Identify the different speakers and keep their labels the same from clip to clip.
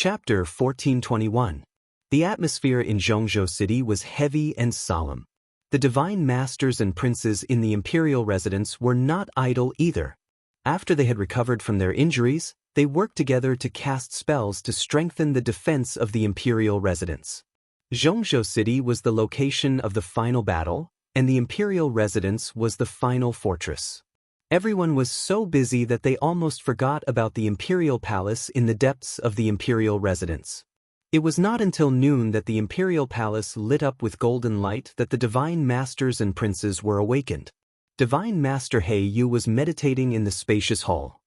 Speaker 1: Chapter 1421. The atmosphere in Zhongzhou City was heavy and solemn. The divine masters and princes in the imperial residence were not idle either. After they had recovered from their injuries, they worked together to cast spells to strengthen the defense of the imperial residence. Zhongzhou City was the location of the final battle, and the imperial residence was the final fortress. Everyone was so busy that they almost forgot about the imperial palace in the depths of the imperial residence. It was not until noon that the imperial palace lit up with golden light that the divine masters and princes were awakened. Divine Master He Yu was meditating in the spacious hall.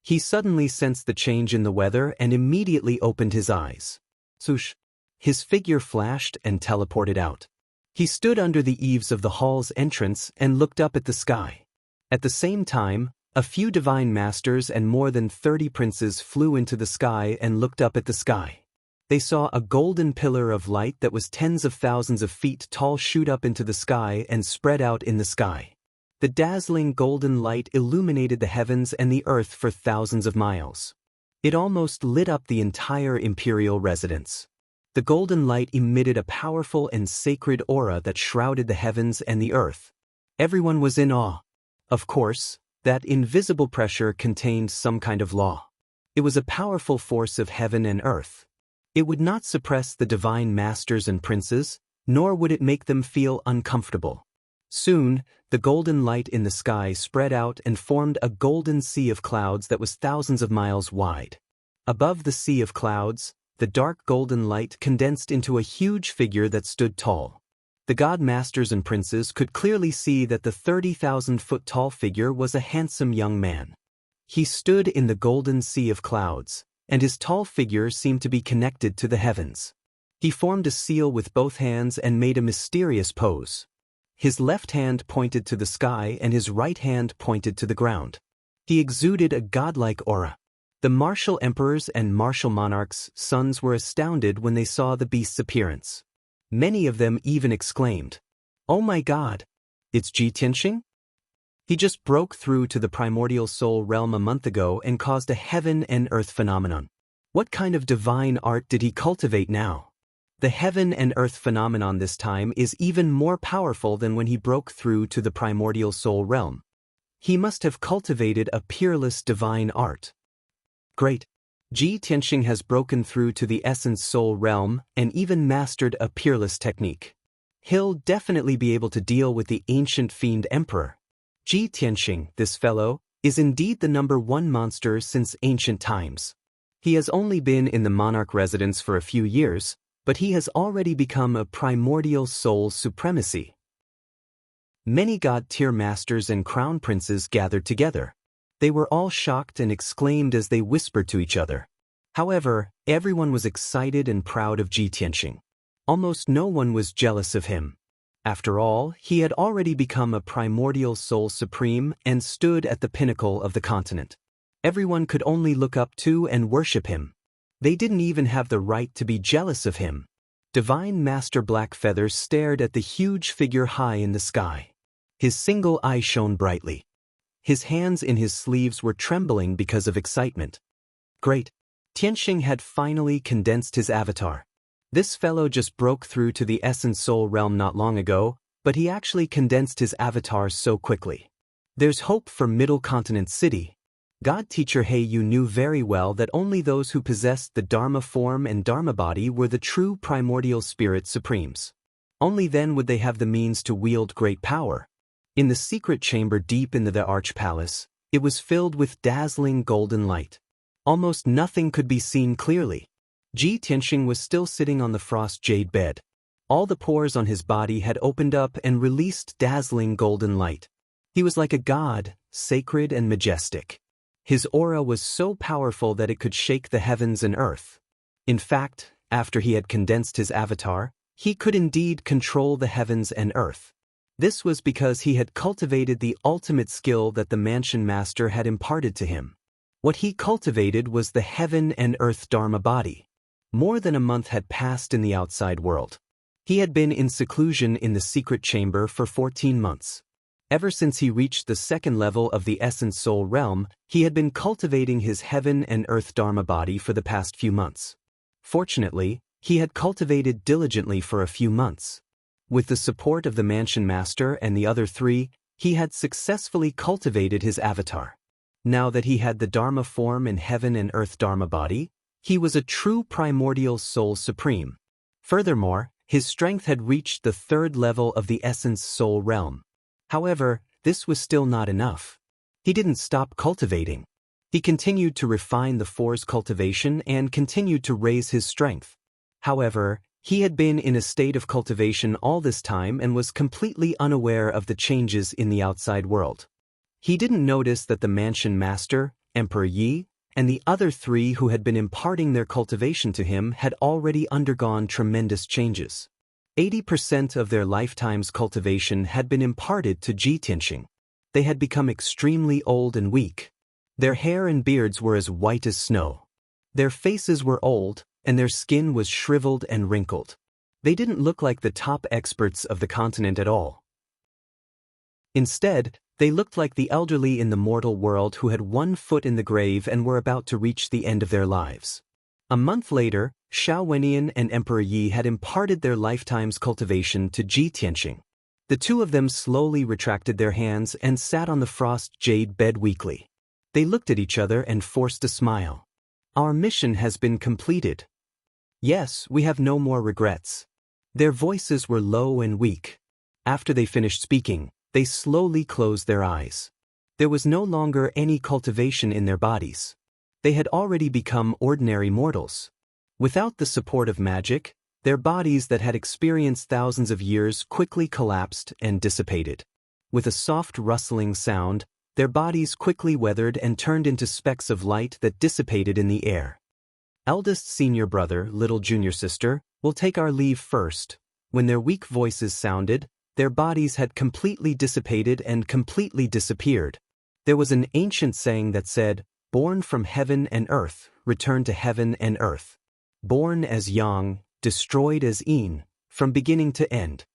Speaker 1: He suddenly sensed the change in the weather and immediately opened his eyes. Swoosh! His figure flashed and teleported out. He stood under the eaves of the hall's entrance and looked up at the sky. At the same time, a few divine masters and more than 30 princes flew into the sky and looked up at the sky. They saw a golden pillar of light that was tens of thousands of feet tall shoot up into the sky and spread out in the sky. The dazzling golden light illuminated the heavens and the earth for thousands of miles. It almost lit up the entire imperial residence. The golden light emitted a powerful and sacred aura that shrouded the heavens and the earth. Everyone was in awe. Of course, that invisible pressure contained some kind of law. It was a powerful force of heaven and earth. It would not suppress the divine masters and princes, nor would it make them feel uncomfortable. Soon, the golden light in the sky spread out and formed a golden sea of clouds that was thousands of miles wide. Above the sea of clouds, the dark golden light condensed into a huge figure that stood tall. The god masters and princes could clearly see that the 30,000-foot-tall figure was a handsome young man. He stood in the golden sea of clouds, and his tall figure seemed to be connected to the heavens. He formed a seal with both hands and made a mysterious pose. His left hand pointed to the sky and his right hand pointed to the ground. He exuded a godlike aura. The martial emperors and martial monarchs' sons were astounded when they saw the beast's appearance. Many of them even exclaimed, "Oh my God! It's Ji Tianxing? He just broke through to the primordial soul realm a month ago and caused a heaven and earth phenomenon. What kind of divine art did he cultivate now? The heaven and earth phenomenon this time is even more powerful than when he broke through to the primordial soul realm. He must have cultivated a peerless divine art. Great! Ji Tianxing has broken through to the essence soul realm and even mastered a peerless technique. He'll definitely be able to deal with the ancient fiend emperor. Ji Tianxing, this fellow, is indeed the #1 monster since ancient times. He has only been in the monarch residence for a few years, but he has already become a primordial soul supremacy." Many god-tier masters and crown princes gathered together. They were all shocked and exclaimed as they whispered to each other. However, everyone was excited and proud of Ji Tianxing. Almost no one was jealous of him. After all, he had already become a primordial soul supreme and stood at the pinnacle of the continent. Everyone could only look up to and worship him. They didn't even have the right to be jealous of him. Divine Master Blackfeather stared at the huge figure high in the sky. His single eye shone brightly. His hands in his sleeves were trembling because of excitement. Great! Tianxing had finally condensed his avatar. This fellow just broke through to the essence soul realm not long ago, but he actually condensed his avatar so quickly. There's hope for Middle Continent City. God Teacher He Yu knew very well that only those who possessed the Dharma form and Dharma body were the true primordial spirit supremes. Only then would they have the means to wield great power. In the secret chamber deep in the Arch Palace, it was filled with dazzling golden light. Almost nothing could be seen clearly. Ji Tianxing was still sitting on the frost jade bed. All the pores on his body had opened up and released dazzling golden light. He was like a god, sacred and majestic. His aura was so powerful that it could shake the heavens and earth. In fact, after he had condensed his avatar, he could indeed control the heavens and earth. This was because he had cultivated the ultimate skill that the Mansion Master had imparted to him. What he cultivated was the heaven and earth Dharma body. More than a month had passed in the outside world. He had been in seclusion in the secret chamber for 14 months. Ever since he reached the second level of the Essence Soul realm, he had been cultivating his heaven and earth Dharma body for the past few months. Fortunately, he had cultivated diligently for a few months. With the support of the mansion master and the other three, he had successfully cultivated his avatar. Now that he had the Dharma form and heaven and earth Dharma body, he was a true primordial soul supreme. Furthermore, his strength had reached the third level of the essence soul realm. However, this was still not enough. He didn't stop cultivating. He continued to refine the four's cultivation and continued to raise his strength. However, he had been in a state of cultivation all this time and was completely unaware of the changes in the outside world. He didn't notice that the mansion master, Emperor Yi, and the other three who had been imparting their cultivation to him had already undergone tremendous changes. 80% of their lifetime's cultivation had been imparted to Ji Tianxing. They had become extremely old and weak. Their hair and beards were as white as snow. Their faces were old, and their skin was shriveled and wrinkled. They didn't look like the top experts of the continent at all. Instead, they looked like the elderly in the mortal world who had one foot in the grave and were about to reach the end of their lives. A month later, Xiao Wenian and Emperor Yi had imparted their lifetime's cultivation to Ji Tianxing. The two of them slowly retracted their hands and sat on the frost jade bed weakly. They looked at each other and forced a smile. Our mission has been completed. Yes, we have no more regrets. Their voices were low and weak. After they finished speaking, they slowly closed their eyes. There was no longer any cultivation in their bodies. They had already become ordinary mortals. Without the support of magic, their bodies that had experienced thousands of years quickly collapsed and dissipated. With a soft rustling sound, their bodies quickly weathered and turned into specks of light that dissipated in the air. Eldest senior brother, little junior sister, will take our leave first. When their weak voices sounded, their bodies had completely dissipated and completely disappeared. There was an ancient saying that said, "Born from heaven and earth, return to heaven and earth. Born as Yang, destroyed as Yin, from beginning to end."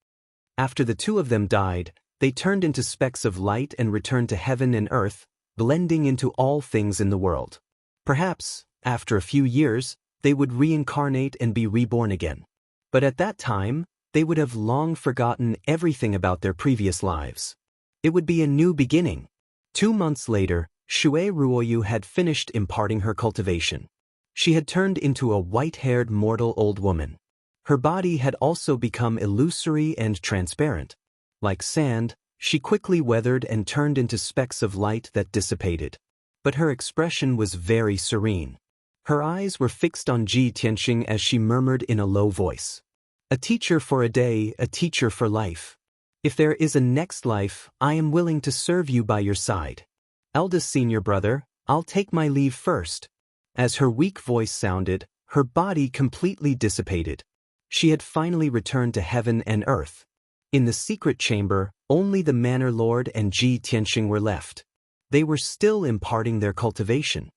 Speaker 1: After the two of them died, they turned into specks of light and returned to heaven and earth, blending into all things in the world. Perhaps, after a few years, they would reincarnate and be reborn again. But at that time, they would have long forgotten everything about their previous lives. It would be a new beginning. 2 months later, Shui Ruoyu had finished imparting her cultivation. She had turned into a white-haired mortal old woman. Her body had also become illusory and transparent. Like sand, she quickly weathered and turned into specks of light that dissipated. But her expression was very serene. Her eyes were fixed on Ji Tianxing as she murmured in a low voice. "A teacher for a day, a teacher for life. If there is a next life, I am willing to serve you by your side. Eldest senior brother, I'll take my leave first." As her weak voice sounded, her body completely dissipated. She had finally returned to heaven and earth. In the secret chamber, only the Manor Lord and Ji Tianxing were left. They were still imparting their cultivation.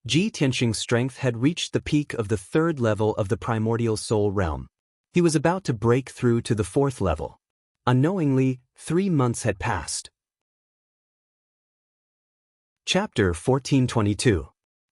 Speaker 1: Ji Tianxing's strength had reached the peak of the third level of the primordial soul realm. He was about to break through to the fourth level. Unknowingly, 3 months had passed. Chapter 1422.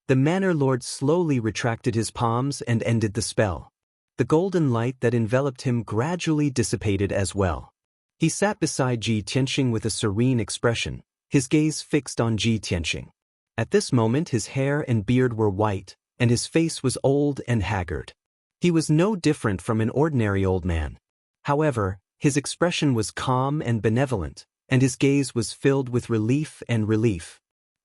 Speaker 1: The Manor Lord slowly retracted his palms and ended the spell. The golden light that enveloped him gradually dissipated as well. He sat beside Ji Tianxing with a serene expression, his gaze fixed on Ji Tianxing. At this moment his hair and beard were white, and his face was old and haggard. He was no different from an ordinary old man. However, his expression was calm and benevolent, and his gaze was filled with relief and relief.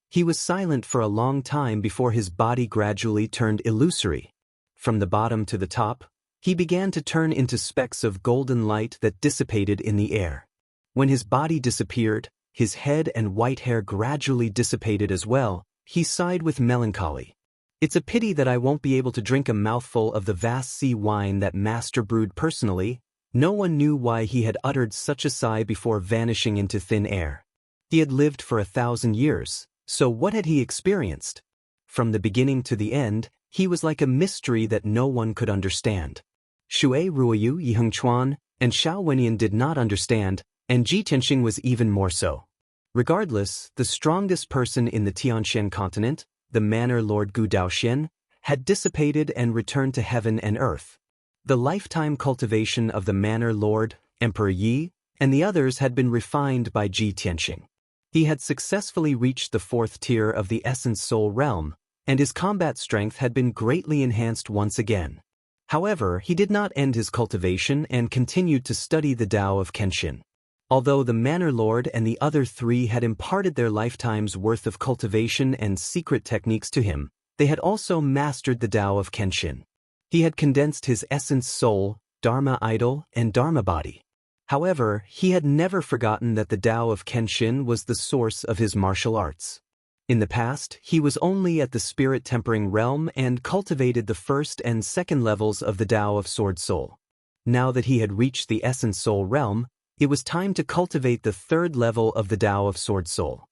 Speaker 1: He was silent for a long time before his body gradually turned illusory. From the bottom to the top, he began to turn into specks of golden light that dissipated in the air. When his body disappeared, his head and white hair gradually dissipated as well. He sighed with melancholy. "It's a pity that I won't be able to drink a mouthful of the vast sea wine that Master brewed personally." No one knew why he had uttered such a sigh before vanishing into thin air. He had lived for 1,000 years, so what had he experienced? From the beginning to the end, he was like a mystery that no one could understand. Shui Ruoyu, Yihengchuan, and Xiao Wenian did not understand, and Ji Tianxing was even more so. Regardless, the strongest person in the Tianxian continent, the Manor Lord Gu Daoxian, had dissipated and returned to heaven and earth. The lifetime cultivation of the Manor Lord, Emperor Yi, and the others had been refined by Ji Tianxing. He had successfully reached the 4th tier of the Essence Soul realm, and his combat strength had been greatly enhanced once again. However, he did not end his cultivation and continued to study the Tao of Kenshin. Although the Manor Lord and the other 3 had imparted their lifetime's worth of cultivation and secret techniques to him, they had also mastered the Tao of Kenshin. He had condensed his Essence Soul, Dharma Idol, and Dharma Body. However, he had never forgotten that the Tao of Kenshin was the source of his martial arts. In the past, he was only at the Spirit Tempering realm and cultivated the 1st and 2nd levels of the Tao of Sword Soul. Now that he had reached the Essence Soul realm, it was time to cultivate the 3rd level of the Tao of Sword Soul.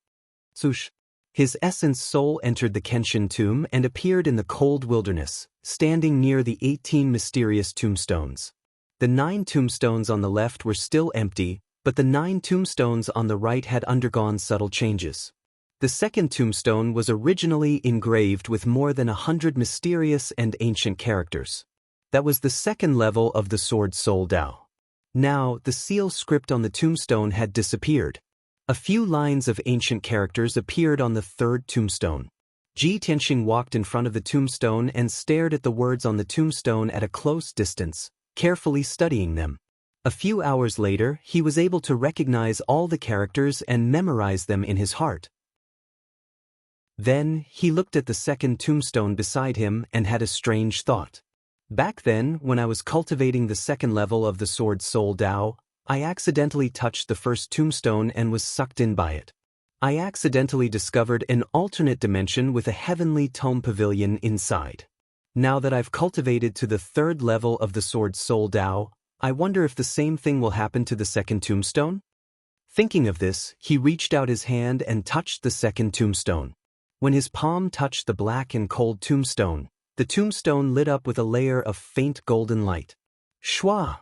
Speaker 1: Sush. His Essence Soul entered the Kenshin tomb and appeared in the cold wilderness, standing near the 18 mysterious tombstones. The 9 tombstones on the left were still empty, but the 9 tombstones on the right had undergone subtle changes. The 2nd tombstone was originally engraved with more than 100 mysterious and ancient characters. That was the 2nd level of the Sword Soul Tao. Now, the seal script on the tombstone had disappeared. A few lines of ancient characters appeared on the 3rd tombstone. Ji Tianxing walked in front of the tombstone and stared at the words on the tombstone at a close distance, carefully studying them. A few hours later, he was able to recognize all the characters and memorize them in his heart. Then, he looked at the 2nd tombstone beside him and had a strange thought. Back then, when I was cultivating the 2nd level of the Sword Soul Tao, I accidentally touched the 1st tombstone and was sucked in by it. I accidentally discovered an alternate dimension with a heavenly tome pavilion inside. Now that I've cultivated to the 3rd level of the Sword Soul Tao, I wonder if the same thing will happen to the 2nd tombstone? Thinking of this, he reached out his hand and touched the 2nd tombstone. When his palm touched the black and cold tombstone, the tombstone lit up with a layer of faint golden light. Shwa!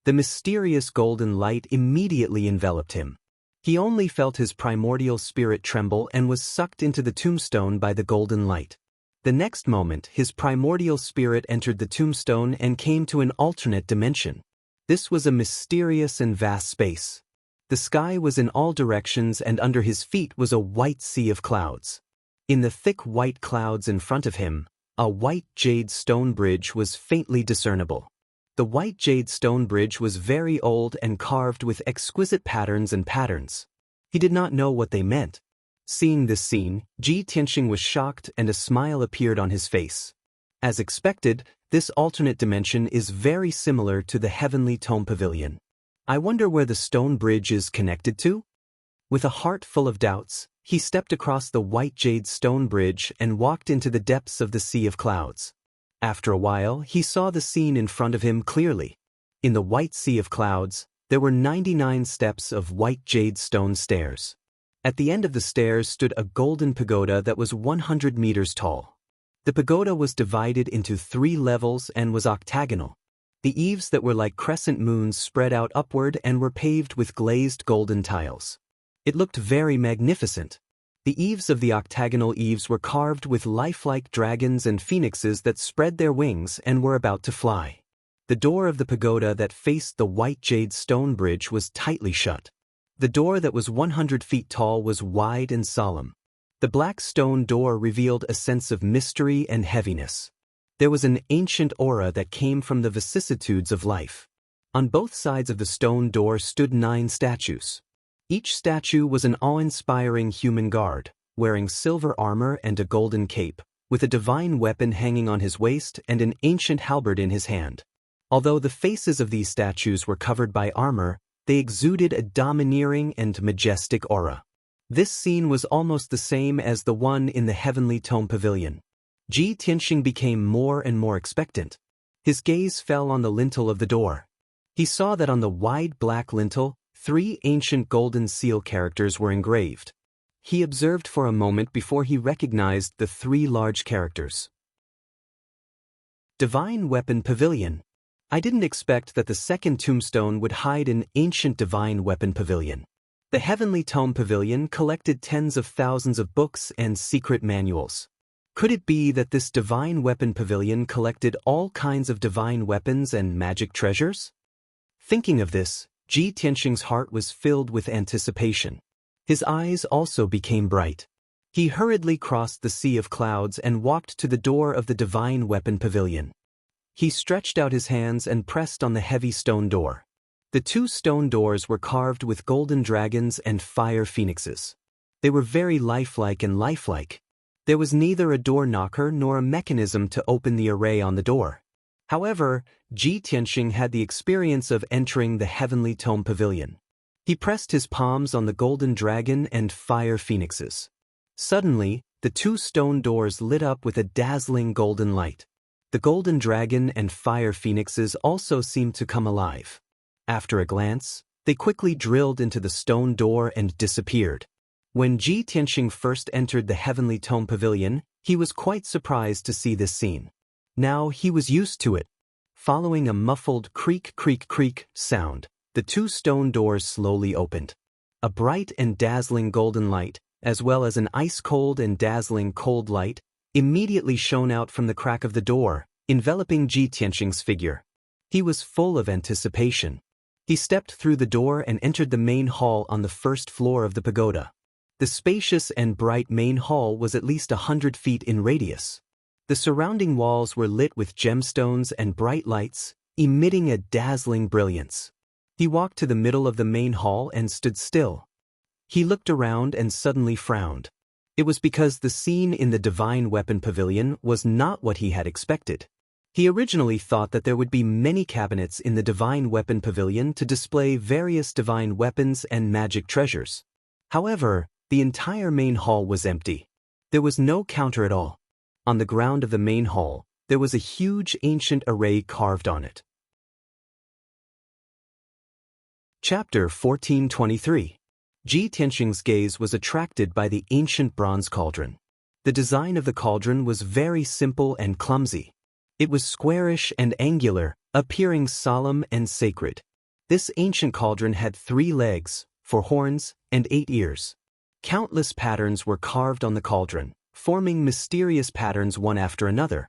Speaker 1: The mysterious golden light immediately enveloped him. He only felt his primordial spirit tremble and was sucked into the tombstone by the golden light. The next moment, his primordial spirit entered the tombstone and came to an alternate dimension. This was a mysterious and vast space. The sky was in all directions and under his feet was a white sea of clouds. In the thick white clouds in front of him, a white jade stone bridge was faintly discernible. The white jade stone bridge was very old and carved with exquisite patterns and patterns. He did not know what they meant. Seeing this scene, Ji Tianxing was shocked and a smile appeared on his face. As expected, this alternate dimension is very similar to the Heavenly Tome Pavilion. I wonder where the stone bridge is connected to? With a heart full of doubts, he stepped across the white jade stone bridge and walked into the depths of the sea of clouds. After a while, he saw the scene in front of him clearly. In the white sea of clouds, there were 99 steps of white jade stone stairs. At the end of the stairs stood a golden pagoda that was 100 meters tall. The pagoda was divided into 3 levels and was octagonal. The eaves that were like crescent moons spread out upward and were paved with glazed golden tiles. It looked very magnificent. The eaves of the octagonal eaves were carved with lifelike dragons and phoenixes that spread their wings and were about to fly. The door of the pagoda that faced the white jade stone bridge was tightly shut. The door that was 100 feet tall was wide and solemn. The black stone door revealed a sense of mystery and heaviness. There was an ancient aura that came from the vicissitudes of life. On both sides of the stone door stood 9 statues. Each statue was an awe-inspiring human guard, wearing silver armor and a golden cape, with a divine weapon hanging on his waist and an ancient halberd in his hand. Although the faces of these statues were covered by armor, they exuded a domineering and majestic aura. This scene was almost the same as the one in the Heavenly Tome Pavilion. Ji Tianxing became more and more expectant. His gaze fell on the lintel of the door. He saw that on the wide black lintel, 3 ancient golden seal characters were engraved. He observed for a moment before he recognized the 3 large characters. Divine Weapon Pavilion. I didn't expect that the 2nd tombstone would hide an ancient divine weapon pavilion. The Heavenly Tome Pavilion collected tens of thousands of books and secret manuals. Could it be that this divine weapon pavilion collected all kinds of divine weapons and magic treasures? Thinking of this, Ji Tianxing's heart was filled with anticipation. His eyes also became bright. He hurriedly crossed the sea of clouds and walked to the door of the divine weapon pavilion. He stretched out his hands and pressed on the heavy stone door. The 2 stone doors were carved with golden dragons and fire phoenixes. They were very lifelike and lifelike. There was neither a door knocker nor a mechanism to open the array on the door. However, Ji Tianxing had the experience of entering the heavenly tome pavilion. He pressed his palms on the golden dragon and fire phoenixes. Suddenly, the 2 stone doors lit up with a dazzling golden light. The golden dragon and fire phoenixes also seemed to come alive. After a glance, they quickly drilled into the stone door and disappeared. When Ji Tianxing first entered the heavenly tome pavilion, he was quite surprised to see this scene. Now he was used to it. Following a muffled creak creak creak sound, the 2 stone doors slowly opened. A bright and dazzling golden light, as well as an ice-cold and dazzling cold light, immediately shone out from the crack of the door, enveloping Ji Tianxing's figure. He was full of anticipation. He stepped through the door and entered the main hall on the first floor of the pagoda. The spacious and bright main hall was at least 100 feet in radius. The surrounding walls were lit with gemstones and bright lights, emitting a dazzling brilliance. He walked to the middle of the main hall and stood still. He looked around and suddenly frowned. It was because the scene in the divine weapon pavilion was not what he had expected. He originally thought that there would be many cabinets in the divine weapon pavilion to display various divine weapons and magic treasures. However, the entire main hall was empty. There was no counter at all. On the ground of the main hall, there was a huge ancient array carved on it. Chapter 1423. Ji Tianxing's gaze was attracted by the ancient bronze cauldron. The design of the cauldron was very simple and clumsy. It was squarish and angular, appearing solemn and sacred. This ancient cauldron had 3 legs, 4 horns, and 8 ears. Countless patterns were carved on the cauldron, forming mysterious patterns one after another.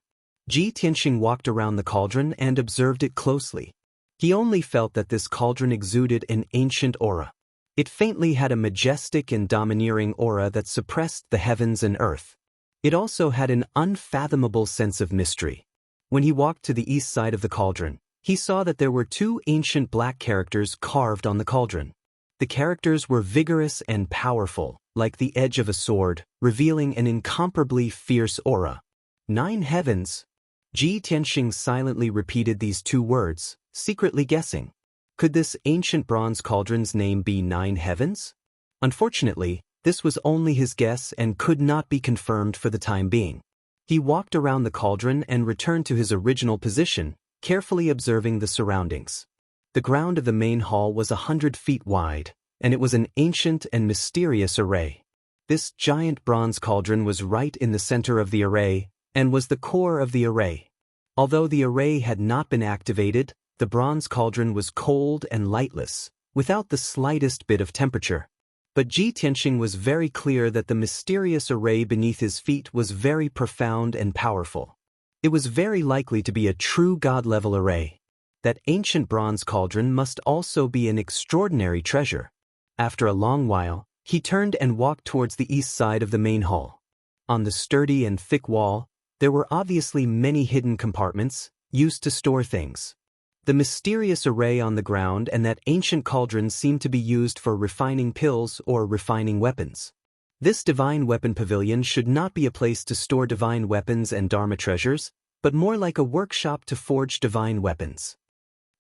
Speaker 1: Ji Tianxing walked around the cauldron and observed it closely. He only felt that this cauldron exuded an ancient aura. It faintly had a majestic and domineering aura that suppressed the heavens and earth. It also had an unfathomable sense of mystery. When he walked to the east side of the cauldron, he saw that there were 2 ancient black characters carved on the cauldron. The characters were vigorous and powerful, like the edge of a sword, revealing an incomparably fierce aura. 9 heavens. Ji Tianxing silently repeated these 2 words, secretly guessing. Could this ancient bronze cauldron's name be 9 heavens? Unfortunately, this was only his guess and could not be confirmed for the time being. He walked around the cauldron and returned to his original position, carefully observing the surroundings. The ground of the main hall was 100 feet wide, and it was an ancient and mysterious array. This giant bronze cauldron was right in the center of the array, and was the core of the array. Although the array had not been activated, the bronze cauldron was cold and lightless, without the slightest bit of temperature. But Ji Tianxing was very clear that the mysterious array beneath his feet was very profound and powerful. It was very likely to be a true god-level array. That ancient bronze cauldron must also be an extraordinary treasure. After a long while, he turned and walked towards the east side of the main hall. On the sturdy and thick wall, there were obviously many hidden compartments, used to store things. The mysterious array on the ground and that ancient cauldron seemed to be used for refining pills or refining weapons. This divine weapon pavilion should not be a place to store divine weapons and dharma treasures, but more like a workshop to forge divine weapons.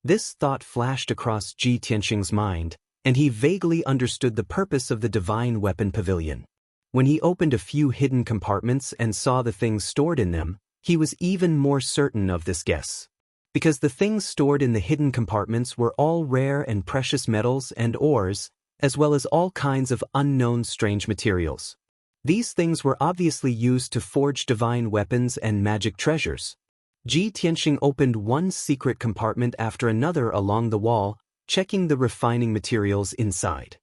Speaker 1: This thought flashed across Ji Tianxing's mind, and he vaguely understood the purpose of the divine weapon pavilion. When he opened a few hidden compartments and saw the things stored in them, he was even more certain of this guess. Because the things stored in the hidden compartments were all rare and precious metals and ores, as well as all kinds of unknown strange materials. These things were obviously used to forge divine weapons and magic treasures. Ji Tianxing opened one secret compartment after another along the wall, checking the refining materials inside.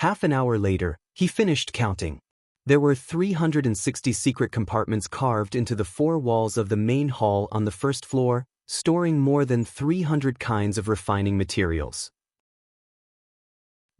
Speaker 1: Half an hour later, he finished counting. There were 360 secret compartments carved into the four walls of the main hall on the first floor, storing more than 300 kinds of refining materials.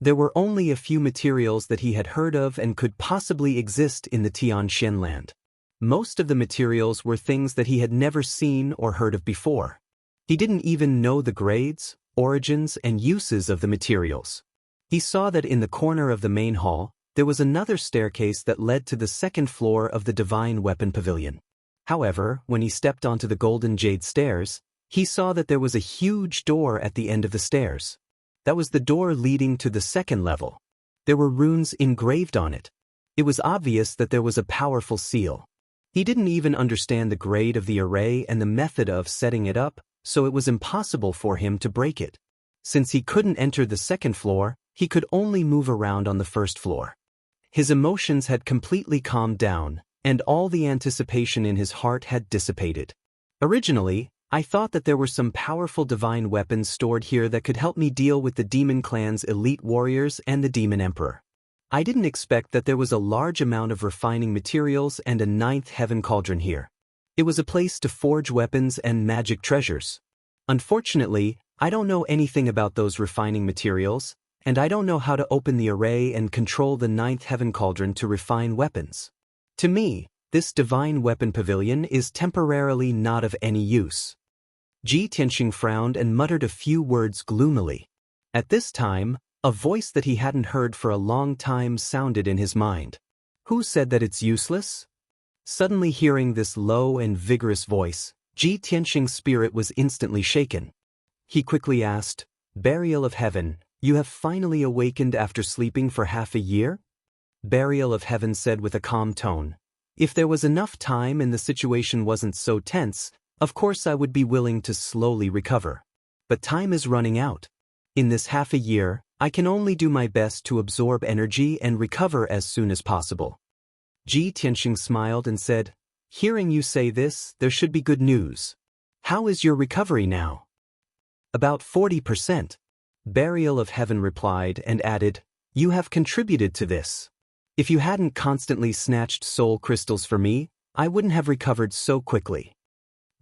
Speaker 1: There were only a few materials that he had heard of and could possibly exist in the Tianxian land. Most of the materials were things that he had never seen or heard of before. He didn't even know the grades, origins, and uses of the materials. He saw that in the corner of the main hall, there was another staircase that led to the second floor of the Divine Weapon Pavilion. However, when he stepped onto the golden jade stairs, he saw that there was a huge door at the end of the stairs. That was the door leading to the second level. There were runes engraved on it. It was obvious that there was a powerful seal. He didn't even understand the grade of the array and the method of setting it up, so it was impossible for him to break it. Since he couldn't enter the second floor, he could only move around on the first floor. His emotions had completely calmed down, and all the anticipation in his heart had dissipated. Originally, I thought that there were some powerful divine weapons stored here that could help me deal with the demon clan's elite warriors and the demon emperor. I didn't expect that there was a large amount of refining materials and a ninth heaven cauldron here. It was a place to forge weapons and magic treasures. Unfortunately, I don't know anything about those refining materials, and I don't know how to open the array and control the ninth heaven cauldron to refine weapons. To me, this divine weapon pavilion is temporarily not of any use. Ji Tianxing frowned and muttered a few words gloomily. At this time, a voice that he hadn't heard for a long time sounded in his mind. Who said that it's useless? Suddenly hearing this low and vigorous voice, Ji Tianxing's spirit was instantly shaken. He quickly asked, "Burial of Heaven, you have finally awakened after sleeping for half a year?" Burial of Heaven said with a calm tone, "If there was enough time and the situation wasn't so tense, of course I would be willing to slowly recover. But time is running out. In this half a year, I can only do my best to absorb energy and recover as soon as possible." Ji Tianxing smiled and said, "Hearing you say this, there should be good news. How is your recovery now?" "About 40%. Burial of Heaven replied and added, "You have contributed to this. If you hadn't constantly snatched soul crystals for me, I wouldn't have recovered so quickly."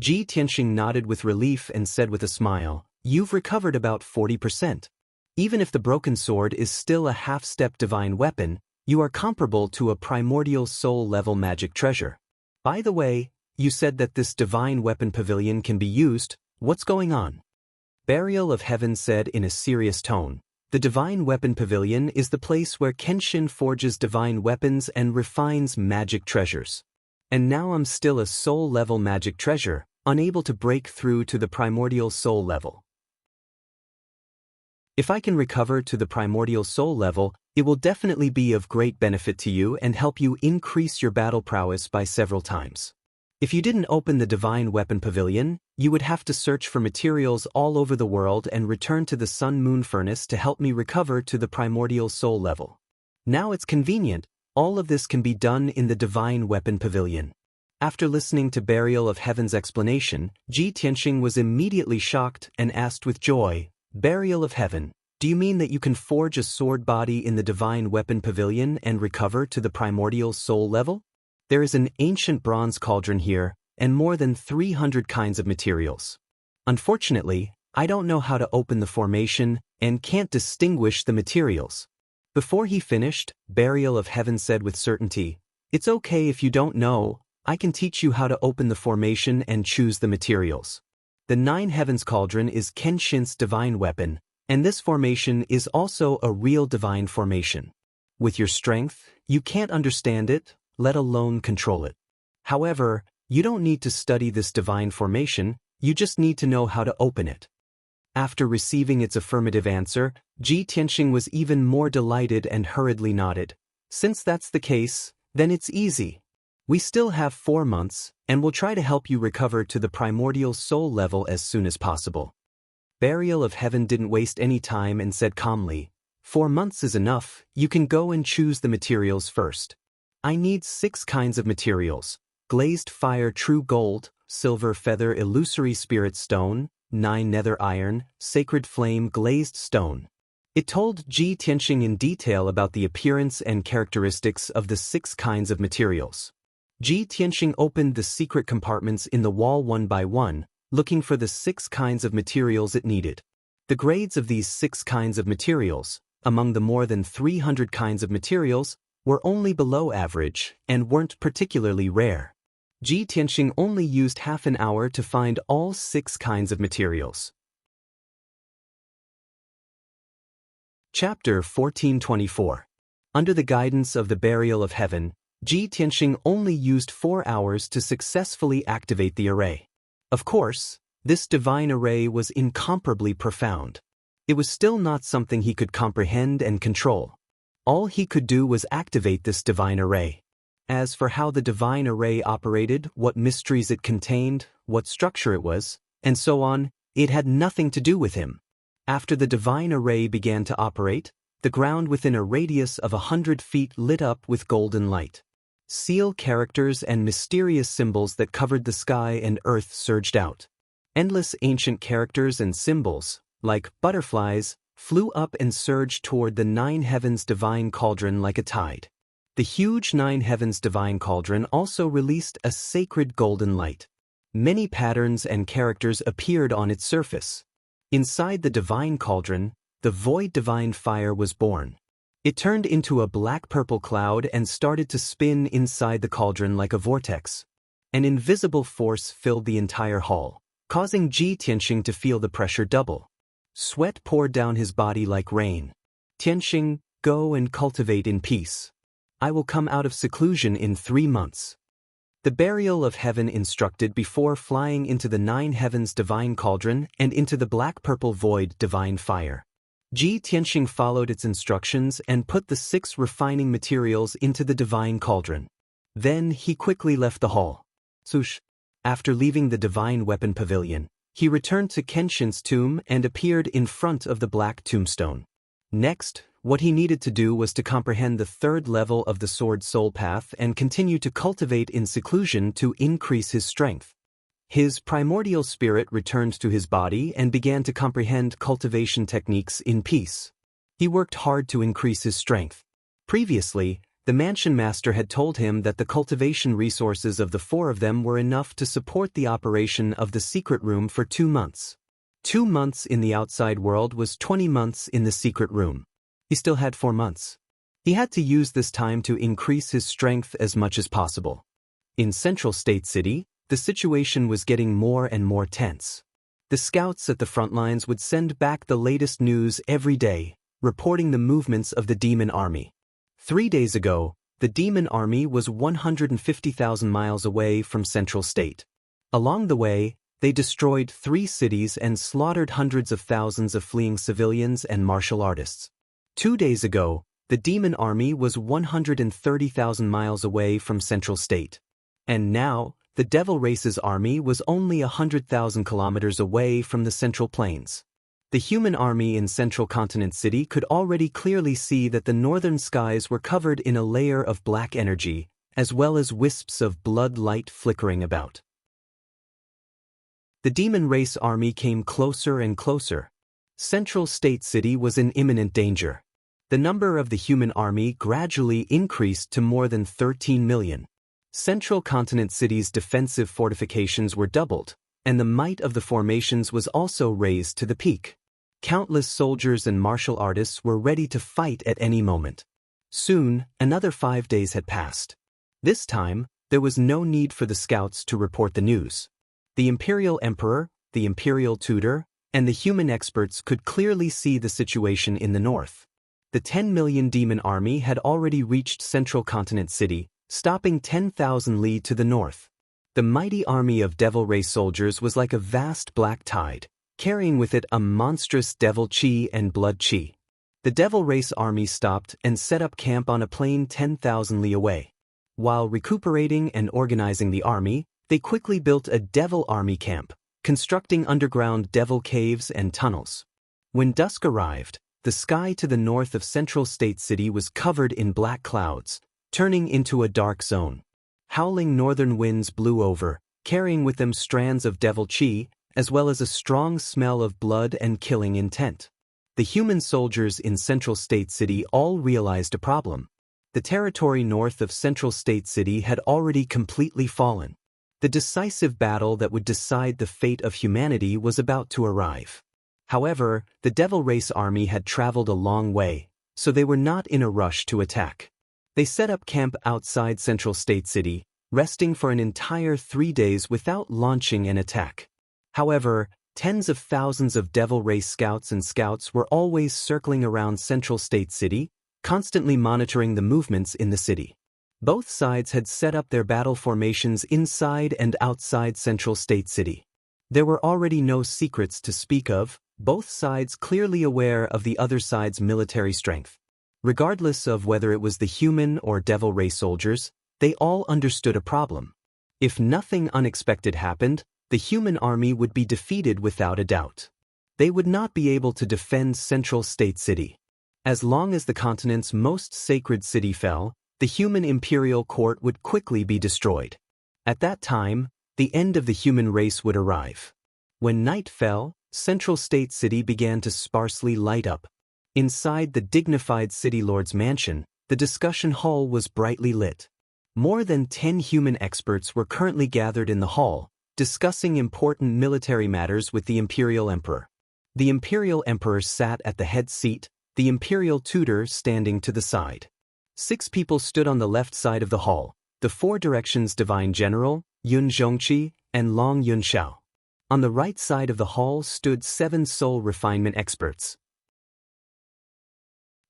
Speaker 1: Ji Tianxing nodded with relief and said with a smile, "You've recovered about 40%. Even if the broken sword is still a half-step divine weapon, you are comparable to a primordial soul-level magic treasure. By the way, you said that this divine weapon pavilion can be used. What's going on?" Burial of Heaven said in a serious tone, "The divine weapon pavilion is the place where Kenshin forges divine weapons and refines magic treasures. And now I'm still a soul-level magic treasure, unable to break through to the primordial soul level. If I can recover to the primordial soul level, it will definitely be of great benefit to you and help you increase your battle prowess by several times. If you didn't open the divine weapon pavilion, you would have to search for materials all over the world and return to the sun-moon furnace to help me recover to the primordial soul level. Now it's convenient. All of this can be done in the divine weapon pavilion." After listening to Burial of Heaven's explanation, Ji Tianxing was immediately shocked and asked with joy, "Burial of Heaven, do you mean that you can forge a sword body in the divine weapon pavilion and recover to the primordial soul level? There is an ancient bronze cauldron here, and more than 300 kinds of materials. Unfortunately, I don't know how to open the formation and can't distinguish the materials." Before he finished, Burial of Heaven said with certainty, "It's okay if you don't know. I can teach you how to open the formation and choose the materials. The Nine Heavens Cauldron is Kenshin's divine weapon, and this formation is also a real divine formation. With your strength, you can't understand it, let alone control it. However, you don't need to study this divine formation, you just need to know how to open it." After receiving its affirmative answer, Ji Tianxing was even more delighted and hurriedly nodded. "Since that's the case, then it's easy. We still have 4 months, and we'll try to help you recover to the primordial soul level as soon as possible." Burial of Heaven didn't waste any time and said calmly, "4 months is enough, you can go and choose the materials first. I need 6 kinds of materials: glazed fire true gold, silver feather illusory spirit stone, 9 nether iron, sacred flame glazed stone. It told Ji Tianxing in detail about the appearance and characteristics of the 6 kinds of materials. Ji Tianxing opened the secret compartments in the wall one by one, looking for the 6 kinds of materials it needed. The grades of these 6 kinds of materials, among the more than 300 kinds of materials, were only below average and weren't particularly rare. Ji Tianxing only used half an hour to find all 6 kinds of materials. Chapter 1424. Under the guidance of the Burial of Heaven, Ji Tianxing only used 4 hours to successfully activate the array. Of course, this divine array was incomparably profound. It was still not something he could comprehend and control. All he could do was activate this divine array. As for how the divine array operated, what mysteries it contained, what structure it was, and so on, it had nothing to do with him. After the divine array began to operate, the ground within a radius of 100 feet lit up with golden light. Seal characters and mysterious symbols that covered the sky and earth surged out. Endless ancient characters and symbols, like butterflies, flew up and surged toward the 9 heavens divine cauldron like a tide. The huge 9 heavens divine cauldron also released a sacred golden light. Many patterns and characters appeared on its surface. Inside the divine cauldron, the void divine fire was born. It turned into a black-purple cloud and started to spin inside the cauldron like a vortex. An invisible force filled the entire hall, causing Ji Tianxing to feel the pressure double. Sweat poured down his body like rain. Tianxing, go and cultivate in peace. I will come out of seclusion in 3 months. The Burial of Heaven instructed before flying into the 9 heavens divine cauldron and into the black-purple void divine fire. Ji Tianxing followed its instructions and put the 6 refining materials into the divine cauldron. Then he quickly left the hall. Sush. After leaving the divine weapon pavilion, he returned to Kenshin's tomb and appeared in front of the black tombstone. Next, what he needed to do was to comprehend the 3rd level of the Sword Soul Path and continue to cultivate in seclusion to increase his strength. His primordial spirit returned to his body and began to comprehend cultivation techniques in peace. He worked hard to increase his strength. Previously, the mansion master had told him that the cultivation resources of the 4 of them were enough to support the operation of the secret room for 2 months. 2 months in the outside world was 20 months in the secret room. He still had 4 months. He had to use this time to increase his strength as much as possible. In Central State City, the situation was getting more and more tense. The scouts at the front lines would send back the latest news every day, reporting the movements of the demon army. 3 days ago, the demon army was 150,000 miles away from Central State. Along the way, they destroyed 3 cities and slaughtered hundreds of thousands of fleeing civilians and martial artists. 2 days ago, the demon army was 130,000 miles away from Central State. And now, the Devil Race's army was only 100,000 kilometers away from the Central Plains. The human army in Central Continent City could already clearly see that the northern skies were covered in a layer of black energy, as well as wisps of blood light flickering about. The Demon Race army came closer and closer. Central State City was in imminent danger. The number of the human army gradually increased to more than 13 million. Central Continent City's defensive fortifications were doubled, and the might of the formations was also raised to the peak. Countless soldiers and martial artists were ready to fight at any moment. Soon, another 5 days had passed. This time, there was no need for the scouts to report the news. The Imperial Emperor, the Imperial Tutor, and the human experts could clearly see the situation in the north. The 10 million demon army had already reached Central Continent City, stopping 10,000 li to the north. The mighty army of Devil Race soldiers was like a vast black tide, carrying with it a monstrous devil chi and blood chi. The Devil Race army stopped and set up camp on a plain 10,000 li away. While recuperating and organizing the army, they quickly built a devil army camp, constructing underground devil caves and tunnels. When dusk arrived, the sky to the north of Central State City was covered in black clouds, turning into a dark zone. Howling northern winds blew over, carrying with them strands of devil chi, as well as a strong smell of blood and killing intent. The human soldiers in Central State City all realized a problem. The territory north of Central State City had already completely fallen. The decisive battle that would decide the fate of humanity was about to arrive. However, the Devil Race army had traveled a long way, so they were not in a rush to attack. They set up camp outside Central State City, resting for an entire 3 days without launching an attack. However, tens of thousands of Devil Race scouts were always circling around Central State City, constantly monitoring the movements in the city. Both sides had set up their battle formations inside and outside Central State City. There were already no secrets to speak of, both sides clearly aware of the other side's military strength. Regardless of whether it was the human or Devil Race soldiers, they all understood a problem. If nothing unexpected happened, the human army would be defeated without a doubt. They would not be able to defend Central State City. As long as the continent's most sacred city fell, the human imperial court would quickly be destroyed. At that time, the end of the human race would arrive. When night fell, Central State City began to sparsely light up. Inside the dignified city lord's mansion, the discussion hall was brightly lit. More than 10 human experts were currently gathered in the hall, discussing important military matters with the Imperial Emperor. The Imperial Emperor sat at the head seat, the Imperial Tutor standing to the side. 6 people stood on the left side of the hall, the 4 Directions Divine General, Yun Zhongqi, and Long Yunxiao. On the right side of the hall stood 7 soul refinement experts.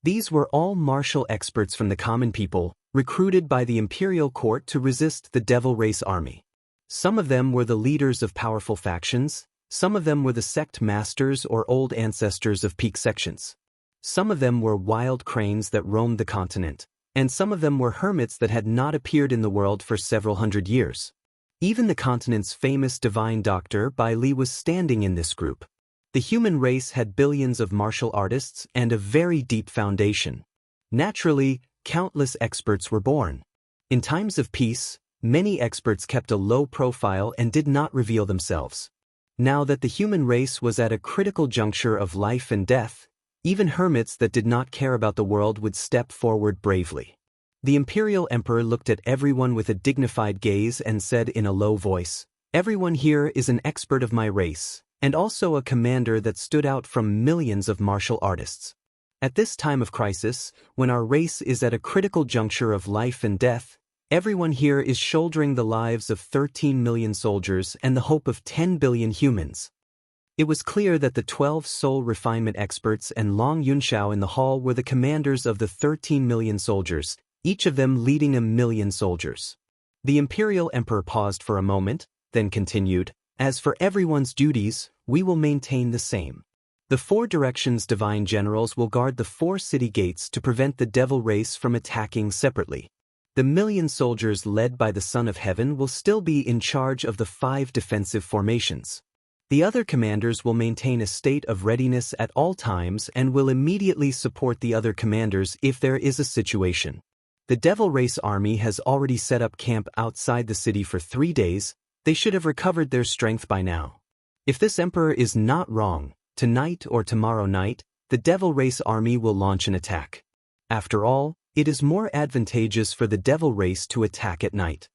Speaker 1: These were all martial experts from the common people, recruited by the Imperial Court to resist the Devil Race army. Some of them were the leaders of powerful factions, some of them were the sect masters or old ancestors of peak sections. Some of them were wild cranes that roamed the continent, and some of them were hermits that had not appeared in the world for several hundred years. Even the continent's famous divine doctor Bai Li was standing in this group. The human race had billions of martial artists and a very deep foundation. Naturally, countless experts were born. In times of peace, many experts kept a low profile and did not reveal themselves. Now that the human race was at a critical juncture of life and death, even hermits that did not care about the world would step forward bravely. The Imperial Emperor looked at everyone with a dignified gaze and said in a low voice, "Everyone here is an expert of my race, and also a commander that stood out from millions of martial artists. At this time of crisis, when our race is at a critical juncture of life and death, everyone here is shouldering the lives of 13 million soldiers and the hope of 10 billion humans." It was clear that the 12 soul refinement experts and Long Yunxiao in the hall were the commanders of the 13 million soldiers, each of them leading 1 million soldiers. The Imperial Emperor paused for a moment, then continued, "As for everyone's duties, we will maintain the same. The 4 Directions Divine Generals will guard the 4 city gates to prevent the Devil Race from attacking separately. The 1,000,000 soldiers led by the Son of Heaven will still be in charge of the 5 defensive formations. The other commanders will maintain a state of readiness at all times and will immediately support the other commanders if there is a situation. The Devil Race army has already set up camp outside the city for 3 days. They should have recovered their strength by now. If this emperor is not wrong, tonight or tomorrow night, the Devil Race army will launch an attack. After all, it is more advantageous for the Devil Race to attack at night."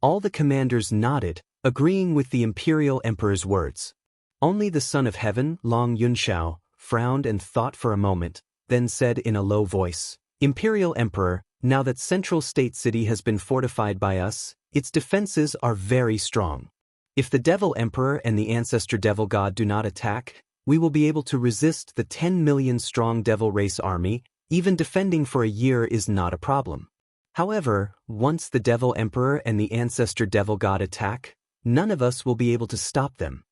Speaker 1: All the commanders nodded, agreeing with the Imperial Emperor's words. Only the Son of Heaven, Long Yunxiao, frowned and thought for a moment, then said in a low voice, "Imperial Emperor, now that Central State City has been fortified by us, its defenses are very strong. If the Devil Emperor and the Ancestor Devil God do not attack, we will be able to resist the 10 million strong Devil Race army. Even defending for a year is not a problem. However, once the Devil Emperor and the Ancestor Devil God attack, none of us will be able to stop them."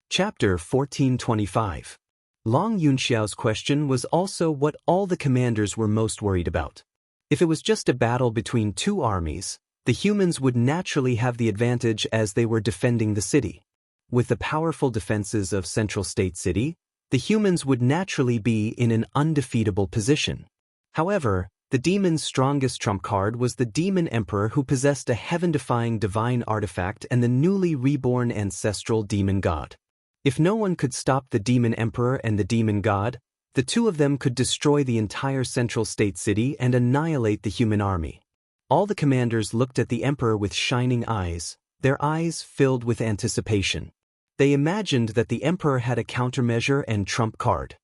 Speaker 1: Chapter 1425. Long Yunxiao's question was also what all the commanders were most worried about. If it was just a battle between 2 armies, the humans would naturally have the advantage as they were defending the city. With the powerful defenses of Central State City, the humans would naturally be in an undefeatable position. However, the demon's strongest trump card was the Demon Emperor, who possessed a heaven-defying divine artifact and the newly reborn ancestral demon god. If no one could stop the demon emperor and the demon god, the two of them could destroy the entire central state city and annihilate the human army. All the commanders looked at the emperor with shining eyes, their eyes filled with anticipation. They imagined that the emperor had a countermeasure and trump card.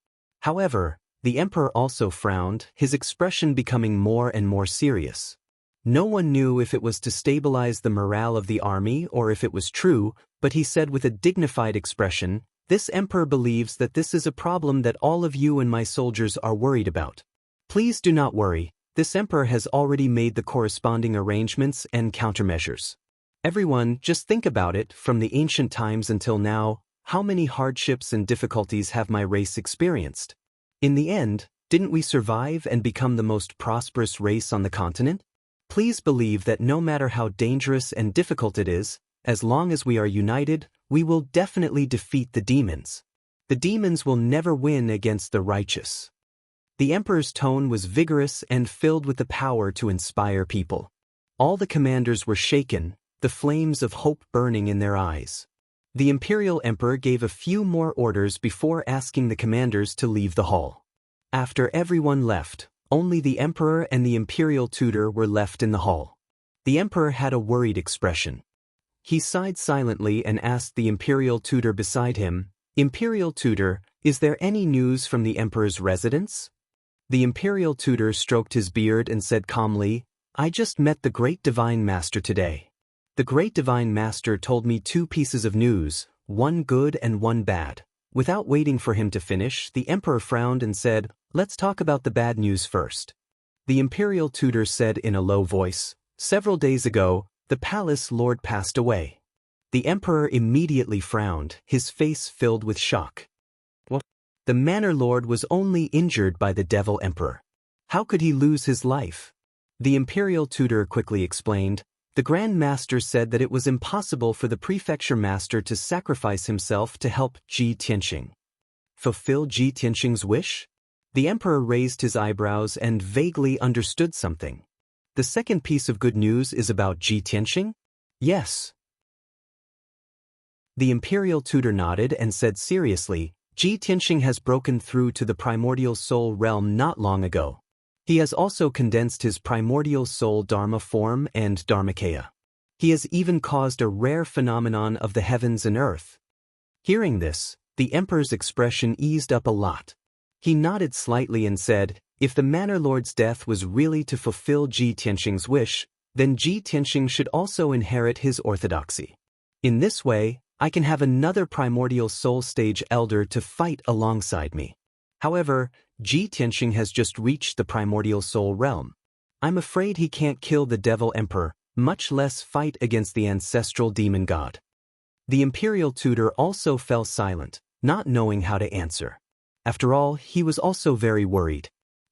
Speaker 1: However, the emperor also frowned, his expression becoming more and more serious. No one knew if it was to stabilize the morale of the army or if it was true, but he said with a dignified expression, "This emperor believes that this is a problem that all of you and my soldiers are worried about. Please do not worry, this emperor has already made the corresponding arrangements and countermeasures. Everyone, just think about it, from the ancient times until now, how many hardships and difficulties have my race experienced? In the end, didn't we survive and become the most prosperous race on the continent? Please believe that no matter how dangerous and difficult it is, as long as we are united, we will definitely defeat the demons. The demons will never win against the righteous." The emperor's tone was vigorous and filled with the power to inspire people. All the commanders were shaken, the flames of hope burning in their eyes. The imperial emperor gave a few more orders before asking the commanders to leave the hall. After everyone left, only the emperor and the imperial tutor were left in the hall. The emperor had a worried expression. He sighed silently and asked the imperial tutor beside him, "Imperial tutor, is there any news from the emperor's residence?" The imperial tutor stroked his beard and said calmly, "I just met the great divine master today. The great divine master told me two pieces of news, one good and one bad." Without waiting for him to finish, the emperor frowned and said, "Let's talk about the bad news first." The imperial tutor said in a low voice, "Several days ago, the palace lord passed away." The emperor immediately frowned, his face filled with shock. What? The manor lord was only injured by the devil emperor. How could he lose his life? The imperial tutor quickly explained, "The Grand Master said that it was impossible for the prefecture master to sacrifice himself to help Ji Tianxing." Fulfill Ji Tianxing's wish? The emperor raised his eyebrows and vaguely understood something. "The second piece of good news is about Ji Tianxing?" "Yes." The imperial tutor nodded and said seriously, "Ji Tianxing has broken through to the primordial soul realm not long ago. He has also condensed his primordial soul Dharma form and Dharmakaya. He has even caused a rare phenomenon of the heavens and earth." Hearing this, the emperor's expression eased up a lot. He nodded slightly and said, "If the manor lord's death was really to fulfill Ji Tianxing's wish, then Ji Tianxing should also inherit his orthodoxy. In this way, I can have another primordial soul stage elder to fight alongside me. However, Ji Tianxing has just reached the primordial soul realm. I'm afraid he can't kill the devil emperor, much less fight against the ancestral demon god." The imperial tutor also fell silent, not knowing how to answer. After all, he was also very worried.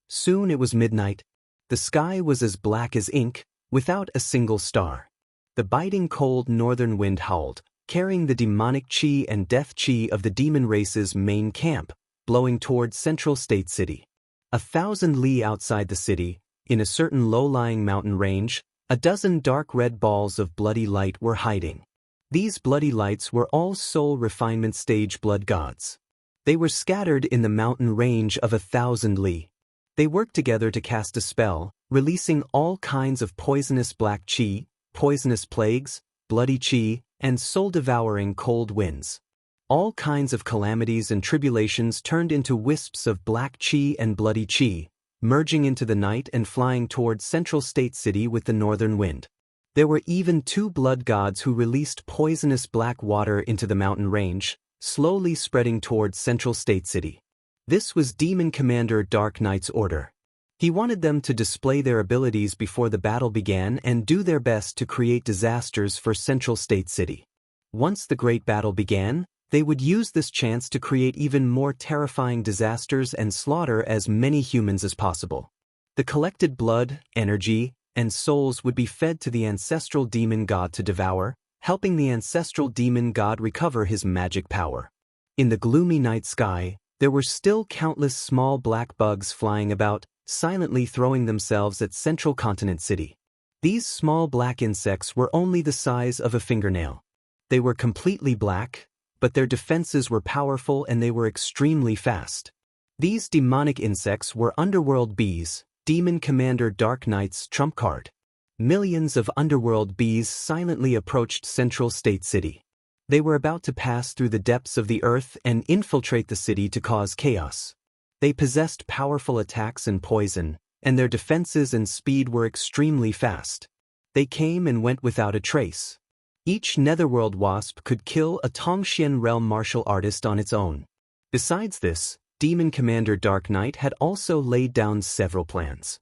Speaker 1: Soon it was midnight. The sky was as black as ink, without a single star. The biting cold northern wind howled, carrying the demonic chi and death chi of the demon race's main camp, blowing towards Central State City. 1,000 li outside the city, in a certain low-lying mountain range, a dozen dark red balls of bloody light were hiding. These bloody lights were all soul refinement stage blood gods. They were scattered in the mountain range of 1,000 li. They worked together to cast a spell, releasing all kinds of poisonous black chi, poisonous plagues, bloody chi, and soul-devouring cold winds. All kinds of calamities and tribulations turned into wisps of black chi and bloody chi, merging into the night and flying towards Central State City with the northern wind. There were even 2 blood gods who released poisonous black water into the mountain range, slowly spreading towards Central State City. This was Demon Commander Dark Knight's order. He wanted them to display their abilities before the battle began and do their best to create disasters for Central State City. Once the great battle began, they would use this chance to create even more terrifying disasters and slaughter as many humans as possible. The collected blood, energy, and souls would be fed to the ancestral demon god to devour, helping the ancestral demon god recover his magic power. In the gloomy night sky, there were still countless small black bugs flying about, silently throwing themselves at Central Continent City. These small black insects were only the size of a fingernail. They were completely black, but their defenses were powerful and they were extremely fast. These demonic insects were underworld bees, Demon Commander Dark Knight's trump card. Millions of underworld bees silently approached Central State City. They were about to pass through the depths of the earth and infiltrate the city to cause chaos. They possessed powerful attacks and poison, and their defenses and speed were extremely fast. They came and went without a trace. Each netherworld wasp could kill a Tongxian realm martial artist on its own. Besides this, Demon Commander Dark Knight had also laid down several plans.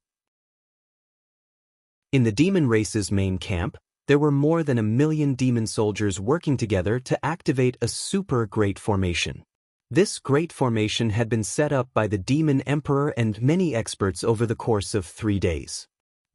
Speaker 1: In the demon race's main camp, there were more than 1 million demon soldiers working together to activate a super great formation. This great formation had been set up by the Demon Emperor and many experts over the course of 3 days.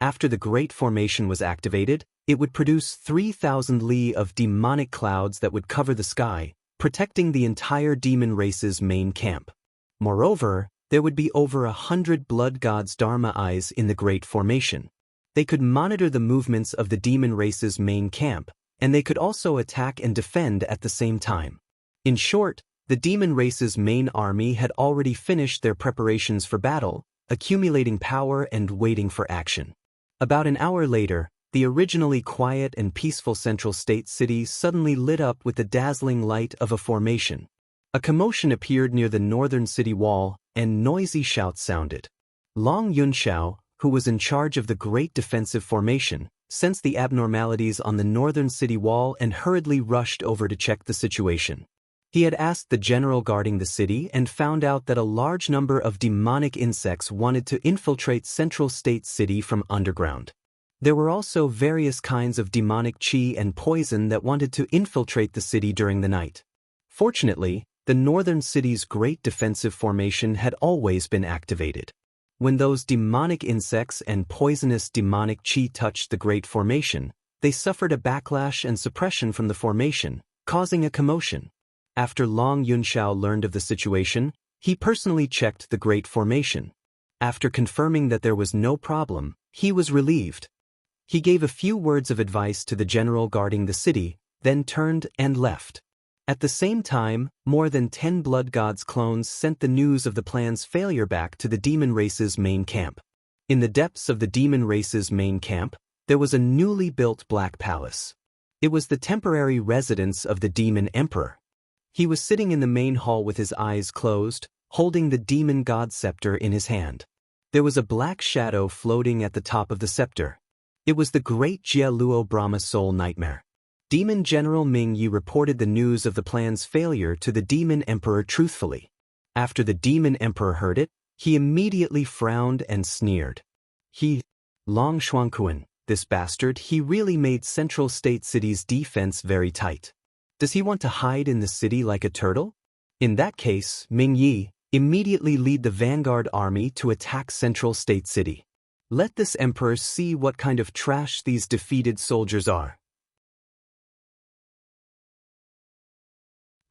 Speaker 1: After the great formation was activated, it would produce 3,000 li of demonic clouds that would cover the sky, protecting the entire demon race's main camp. Moreover, there would be over 100 blood gods' Dharma eyes in the great formation. They could monitor the movements of the demon race's main camp, and they could also attack and defend at the same time. In short, the demon race's main army had already finished their preparations for battle, accumulating power and waiting for action. About an hour later, the originally quiet and peaceful Central State City suddenly lit up with the dazzling light of a formation. A commotion appeared near the northern city wall, and noisy shouts sounded. Long Yunxiao, who was in charge of the great defensive formation, sensed the abnormalities on the northern city wall and hurriedly rushed over to check the situation. He had asked the general guarding the city and found out that a large number of demonic insects wanted to infiltrate Central State City from underground. There were also various kinds of demonic qi and poison that wanted to infiltrate the city during the night. Fortunately, the northern city's great defensive formation had always been activated. When those demonic insects and poisonous demonic qi touched the great formation, they suffered a backlash and suppression from the formation, causing a commotion. After Long Yunxiao learned of the situation, he personally checked the great formation. After confirming that there was no problem, he was relieved. He gave a few words of advice to the general guarding the city, then turned and left. At the same time, more than 10 blood gods clones sent the news of the plan's failure back to the demon race's main camp. In the depths of the demon race's main camp, there was a newly built black palace. It was the temporary residence of the demon emperor. He was sitting in the main hall with his eyes closed, holding the demon god scepter in his hand. There was a black shadow floating at the top of the scepter. It was the great Jia Luo Brahma soul nightmare. Demon General Ming Yi reported the news of the plan's failure to the Demon Emperor truthfully. After the Demon Emperor heard it, he immediately frowned and sneered. Long Shuangquan, this bastard, he really made Central State City's defense very tight. Does he want to hide in the city like a turtle? In that case, Ming Yi, immediately lead the vanguard army to attack Central State City. Let this emperor see what kind of trash these defeated soldiers are.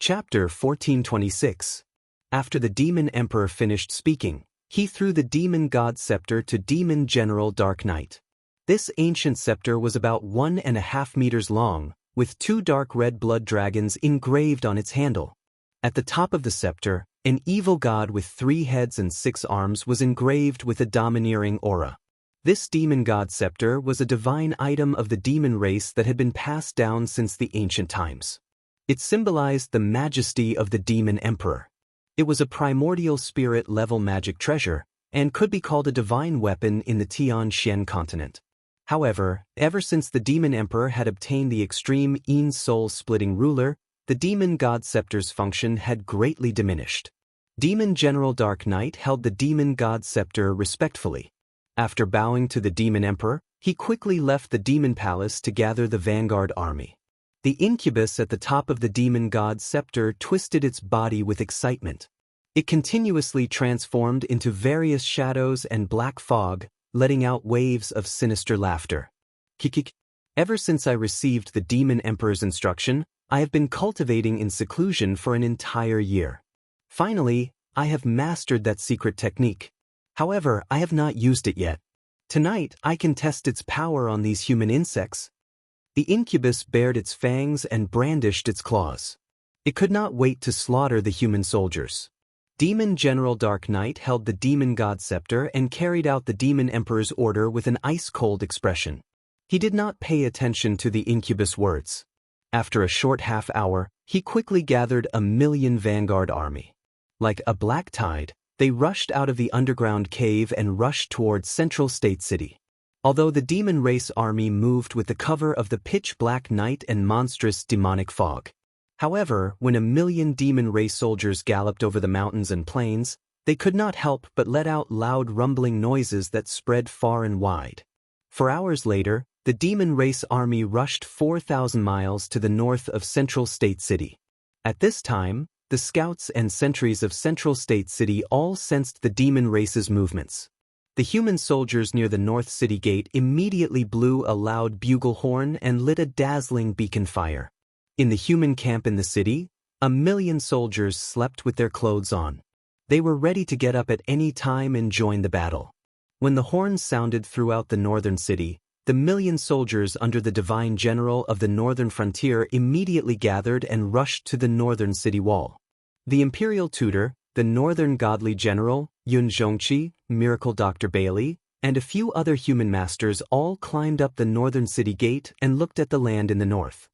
Speaker 1: Chapter 1426. After the Demon Emperor finished speaking, he threw the Demon God Scepter to Demon General Dark Knight. This ancient scepter was about 1.5 meters long, with 2 dark red blood dragons engraved on its handle. At the top of the scepter, an evil god with 3 heads and 6 arms was engraved with a domineering aura. This Demon God Scepter was a divine item of the demon race that had been passed down since the ancient times. It symbolized the majesty of the Demon Emperor. It was a primordial spirit-level magic treasure, and could be called a divine weapon in the Tian-Shen continent. However, ever since the Demon Emperor had obtained the extreme Yin soul-splitting ruler, the Demon God Scepter's function had greatly diminished. Demon General Dark Knight held the Demon God Scepter respectfully. After bowing to the Demon Emperor, he quickly left the Demon Palace to gather the vanguard army. The incubus at the top of the Demon God Scepter twisted its body with excitement. It continuously transformed into various shadows and black fog, letting out waves of sinister laughter. Kikik. Ever since I received the Demon Emperor's instruction, I have been cultivating in seclusion for an entire year. Finally, I have mastered that secret technique. However, I have not used it yet. Tonight, I can test its power on these human insects. The incubus bared its fangs and brandished its claws. It could not wait to slaughter the human soldiers. Demon General Dark Knight held the demon god scepter and carried out the demon emperor's order with an ice-cold expression. He did not pay attention to the incubus words. After a short half-hour, he quickly gathered 1,000,000 vanguard army. Like a black tide, they rushed out of the underground cave and rushed towards Central State City. Although the demon race army moved with the cover of the pitch-black night and monstrous demonic fog. However, when 1,000,000 demon race soldiers galloped over the mountains and plains, they could not help but let out loud rumbling noises that spread far and wide. 4 hours later, the demon race army rushed 4,000 miles to the north of Central State City. At this time, the scouts and sentries of Central State City all sensed the demon race's movements. The human soldiers near the North City Gate immediately blew a loud bugle horn and lit a dazzling beacon fire. In the human camp in the city, 1,000,000 soldiers slept with their clothes on. They were ready to get up at any time and join the battle. When the horns sounded throughout the northern city, the 1,000,000 soldiers under the divine general of the northern frontier immediately gathered and rushed to the northern city wall. The imperial tutor, the northern godly general, Xianxia, miracle Dr. Bailey, and a few other human masters all climbed up the northern city gate and looked at the land in the north.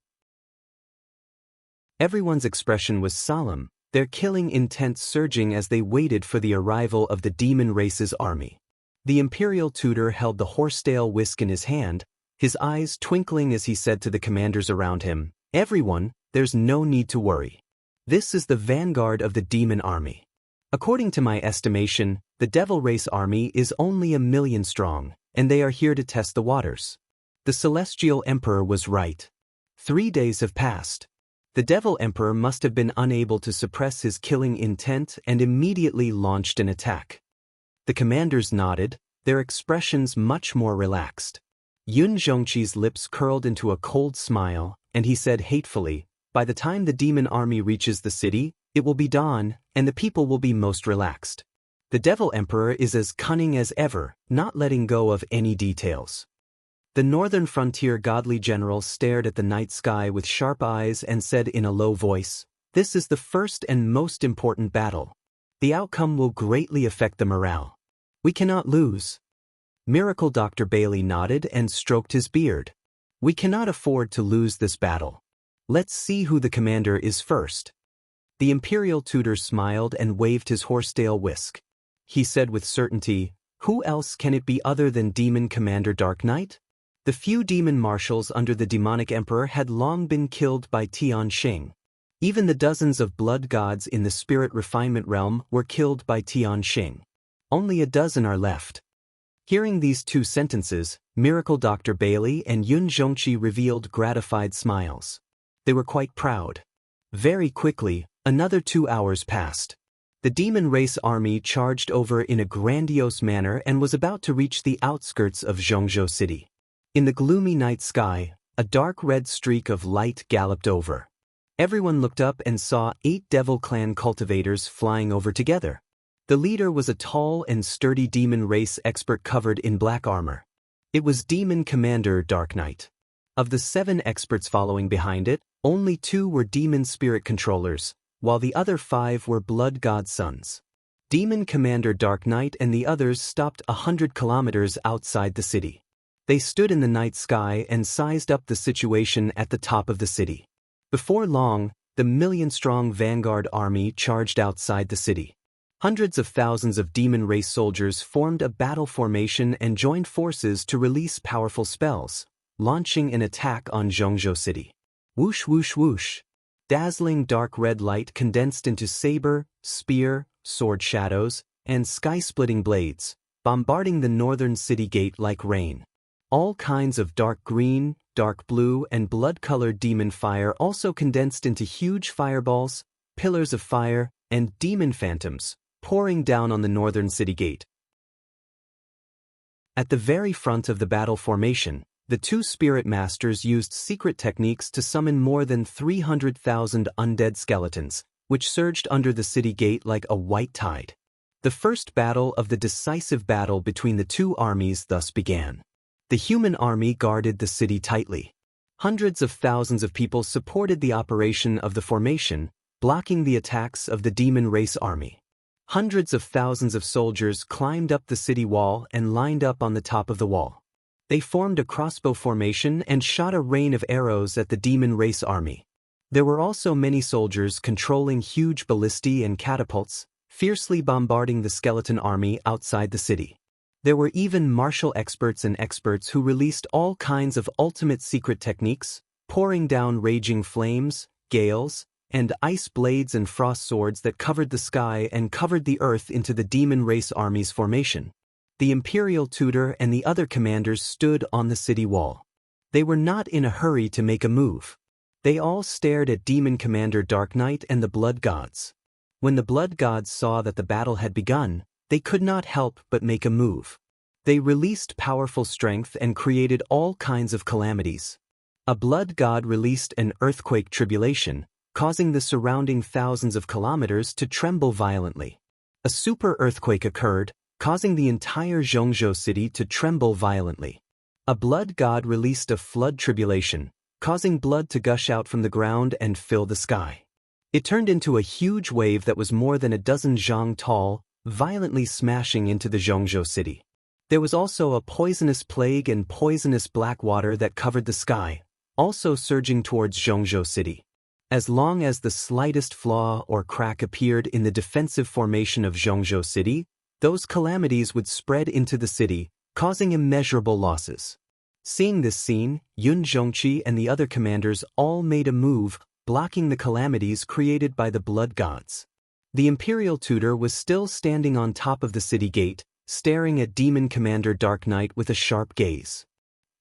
Speaker 1: Everyone's expression was solemn, their killing intent surging as they waited for the arrival of the demon race's army. The imperial tutor held the horsetail whisk in his hand, his eyes twinkling as he said to the commanders around him, "Everyone, there's no need to worry. This is the vanguard of the demon army. According to my estimation, the devil race army is only 1,000,000 strong, and they are here to test the waters." The celestial emperor was right. 3 days have passed. The devil emperor must have been unable to suppress his killing intent and immediately launched an attack. The commanders nodded, their expressions much more relaxed. Yun Zhongqi's lips curled into a cold smile, and he said hatefully, "By the time the demon army reaches the city, it will be dawn, and the people will be most relaxed. The devil emperor is as cunning as ever, not letting go of any details." The northern frontier godly general stared at the night sky with sharp eyes and said in a low voice, "This is the first and most important battle. The outcome will greatly affect the morale. We cannot lose." Miracle Dr. Bailey nodded and stroked his beard. "We cannot afford to lose this battle. Let's see who the commander is first." The imperial tutor smiled and waved his horsetail whisk. He said with certainty, "Who else can it be other than Demon Commander Dark Knight?" The few demon marshals under the demonic emperor had long been killed by Tianxing. Even the dozens of blood gods in the spirit refinement realm were killed by Tianxing. Only a dozen are left. Hearing these 2 sentences, Miracle Dr. Bailey and Yun Zhongqi revealed gratified smiles. They were quite proud. Very quickly, another 2 hours passed. The demon race army charged over in a grandiose manner and was about to reach the outskirts of Zhongzhou City. In the gloomy night sky, a dark red streak of light galloped over. Everyone looked up and saw 8 Devil Clan cultivators flying over together. The leader was a tall and sturdy demon race expert covered in black armor. It was Demon Commander Dark Knight. Of the 7 experts following behind it, only 2 were demon spirit controllers, while the other 5 were blood god sons. Demon Commander Dark Knight and the others stopped 100 kilometers outside the city. They stood in the night sky and sized up the situation at the top of the city. Before long, the 1,000,000-strong vanguard army charged outside the city. Hundreds of thousands of demon race soldiers formed a battle formation and joined forces to release powerful spells, launching an attack on Zhongzhou City. Whoosh whoosh whoosh. Dazzling dark red light condensed into saber, spear, sword shadows, and sky-splitting blades, bombarding the northern city gate like rain. All kinds of dark green, dark blue, and blood-colored demon fire also condensed into huge fireballs, pillars of fire, and demon phantoms, pouring down on the northern city gate. At the very front of the battle formation, the 2 spirit masters used secret techniques to summon more than 300,000 undead skeletons, which surged under the city gate like a white tide. The first battle of the decisive battle between the 2 armies thus began. The human army guarded the city tightly. Hundreds of thousands of people supported the operation of the formation, blocking the attacks of the demon race army. Hundreds of thousands of soldiers climbed up the city wall and lined up on the top of the wall. They formed a crossbow formation and shot a rain of arrows at the demon race army. There were also many soldiers controlling huge ballistae and catapults, fiercely bombarding the skeleton army outside the city. There were even martial experts and experts who released all kinds of ultimate secret techniques, pouring down raging flames, gales, and ice blades and frost swords that covered the sky and covered the earth into the demon race army's formation. The imperial tutor and the other commanders stood on the city wall. They were not in a hurry to make a move. They all stared at demon commander Dark Knight and the blood gods. When the blood gods saw that the battle had begun, they could not help but make a move. They released powerful strength and created all kinds of calamities. A blood god released an earthquake tribulation, causing the surrounding thousands of kilometers to tremble violently. A super earthquake occurred, causing the entire Xianxia city to tremble violently. A blood god released a flood tribulation, causing blood to gush out from the ground and fill the sky. It turned into a huge wave that was more than a dozen zhang tall, violently smashing into the Xianxia city. There was also a poisonous plague and poisonous black water that covered the sky, also surging towards Xianxia city. As long as the slightest flaw or crack appeared in the defensive formation of Xianxia city, those calamities would spread into the city, causing immeasurable losses. Seeing this scene, Yun Zhongqi and the other commanders all made a move, blocking the calamities created by the blood gods. The imperial tutor was still standing on top of the city gate, staring at Demon Commander Dark Knight with a sharp gaze.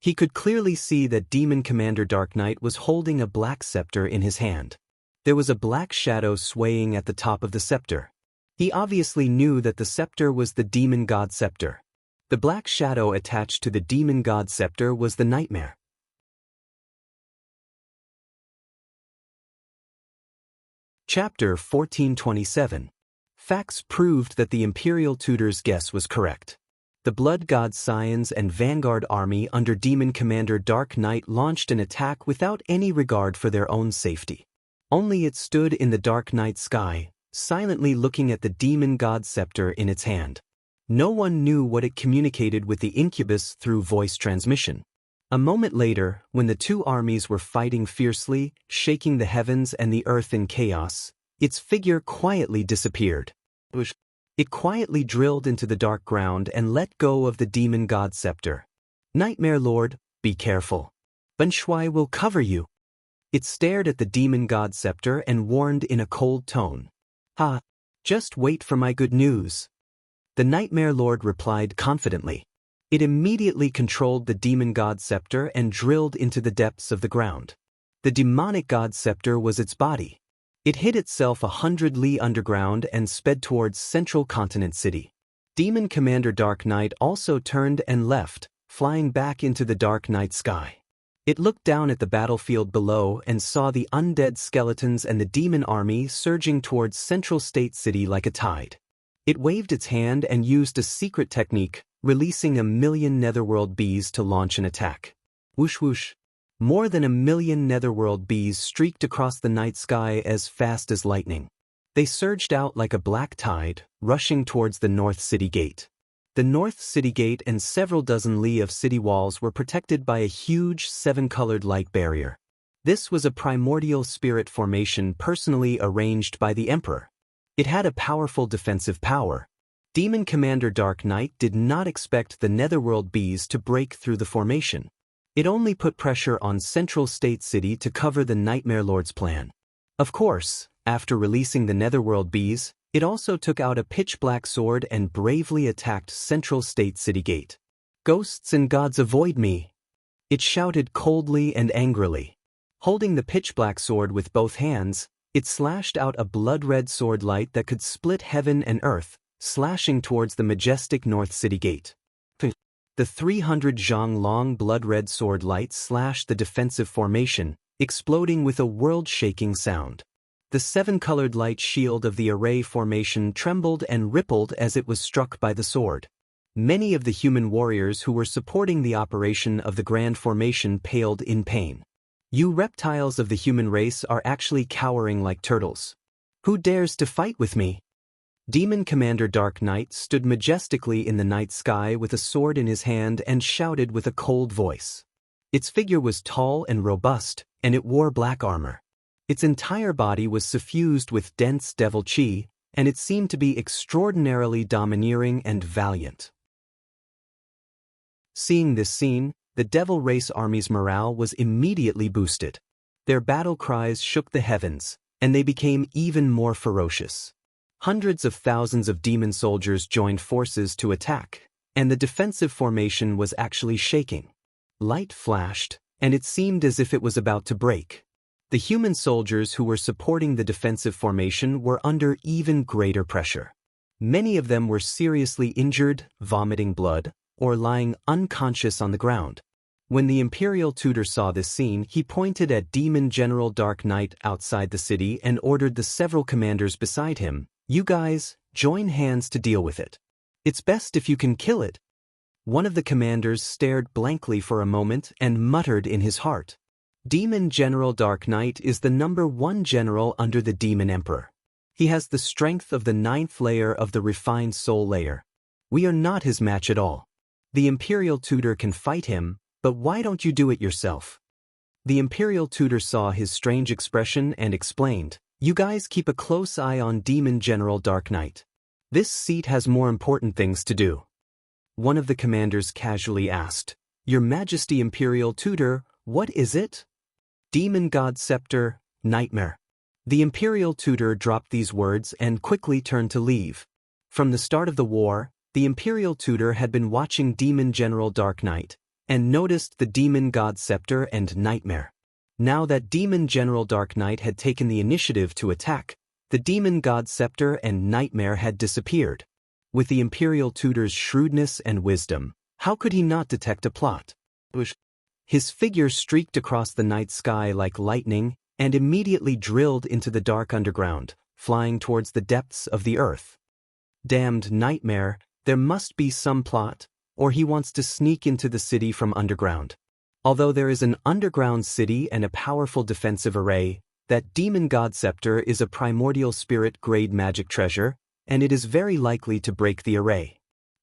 Speaker 1: He could clearly see that Demon Commander Dark Knight was holding a black scepter in his hand. There was a black shadow swaying at the top of the scepter. He obviously knew that the scepter was the demon god scepter. The black shadow attached to the demon god scepter was the nightmare. Chapter 1427. Facts proved that the imperial tutor's guess was correct. The blood god Scions and vanguard army under Demon Commander Dark Knight launched an attack without any regard for their own safety. Only it stood in the dark night sky, silently looking at the demon god scepter in its hand. No one knew what it communicated with the incubus through voice transmission. A moment later, when the two armies were fighting fiercely, shaking the heavens and the earth in chaos, its figure quietly disappeared. It quietly drilled into the dark ground and let go of the demon god scepter. Nightmare Lord, be careful. Ben Shui will cover you. It stared at the demon god scepter and warned in a cold tone. Ha! Just wait for my good news. The Nightmare Lord replied confidently. It immediately controlled the demon god scepter and drilled into the depths of the ground. The demonic god scepter was its body. It hid itself 100 li underground and sped towards Central Continent City. Demon Commander Dark Knight also turned and left, flying back into the dark night sky. It looked down at the battlefield below and saw the undead skeletons and the demon army surging towards Central State City like a tide. It waved its hand and used a secret technique, releasing 1 million netherworld bees to launch an attack. Whoosh whoosh. More than 1 million netherworld bees streaked across the night sky as fast as lightning. They surged out like a black tide, rushing towards the North City Gate. The North City Gate and several dozen li of city walls were protected by a huge 7-colored light barrier. This was a primordial spirit formation personally arranged by the Emperor. It had a powerful defensive power. Demon Commander Dark Knight did not expect the netherworld bees to break through the formation. It only put pressure on Central State City to cover the Nightmare Lord's plan. Of course, after releasing the netherworld bees, it also took out a pitch-black sword and bravely attacked Central State City Gate. Ghosts and gods avoid me! It shouted coldly and angrily. Holding the pitch-black sword with both hands, it slashed out a blood-red sword light that could split heaven and earth, slashing towards the majestic North City Gate. The 300 zhang long blood-red sword light slashed the defensive formation, exploding with a world-shaking sound. The 7-colored light shield of the array formation trembled and rippled as it was struck by the sword. Many of the human warriors who were supporting the operation of the grand formation paled in pain. You reptiles of the human race are actually cowering like turtles. Who dares to fight with me? Demon Commander Dark Knight stood majestically in the night sky with a sword in his hand and shouted with a cold voice. Its figure was tall and robust, and it wore black armor. Its entire body was suffused with dense devil chi, and it seemed to be extraordinarily domineering and valiant. Seeing this scene, the Devil Race Army's morale was immediately boosted. Their battle cries shook the heavens, and they became even more ferocious. Hundreds of thousands of demon soldiers joined forces to attack, and the defensive formation was actually shaking. Light flashed, and it seemed as if it was about to break. The human soldiers who were supporting the defensive formation were under even greater pressure. Many of them were seriously injured, vomiting blood, or lying unconscious on the ground. When the Imperial Tutor saw this scene, he pointed at Demon General Dark Knight outside the city and ordered the several commanders beside him, "You guys, join hands to deal with it. It's best if you can kill it." One of the commanders stared blankly for a moment and muttered in his heart, "Demon General Dark Knight is the #1 general under the Demon Emperor. He has the strength of the 9th layer of the refined soul layer. We are not his match at all. The Imperial Tutor can fight him, but why don't you do it yourself?" The Imperial Tutor saw his strange expression and explained, "You guys keep a close eye on Demon General Dark Knight. This seat has more important things to do." One of the commanders casually asked, "Your Majesty Imperial Tutor, what is it?" "Demon God Scepter, Nightmare." The Imperial Tutor dropped these words and quickly turned to leave. From the start of the war, the Imperial Tutor had been watching Demon General Dark Knight, and noticed the Demon God Scepter and Nightmare. Now that Demon General Dark Knight had taken the initiative to attack, the Demon God Scepter and Nightmare had disappeared. With the Imperial Tutor's shrewdness and wisdom, how could he not detect a plot? His figure streaked across the night sky like lightning and immediately drilled into the dark underground, flying towards the depths of the earth. Damned Nightmare, there must be some plot, or he wants to sneak into the city from underground. Although there is an underground city and a powerful defensive array, that Demon God Scepter is a primordial spirit-grade magic treasure, and it is very likely to break the array.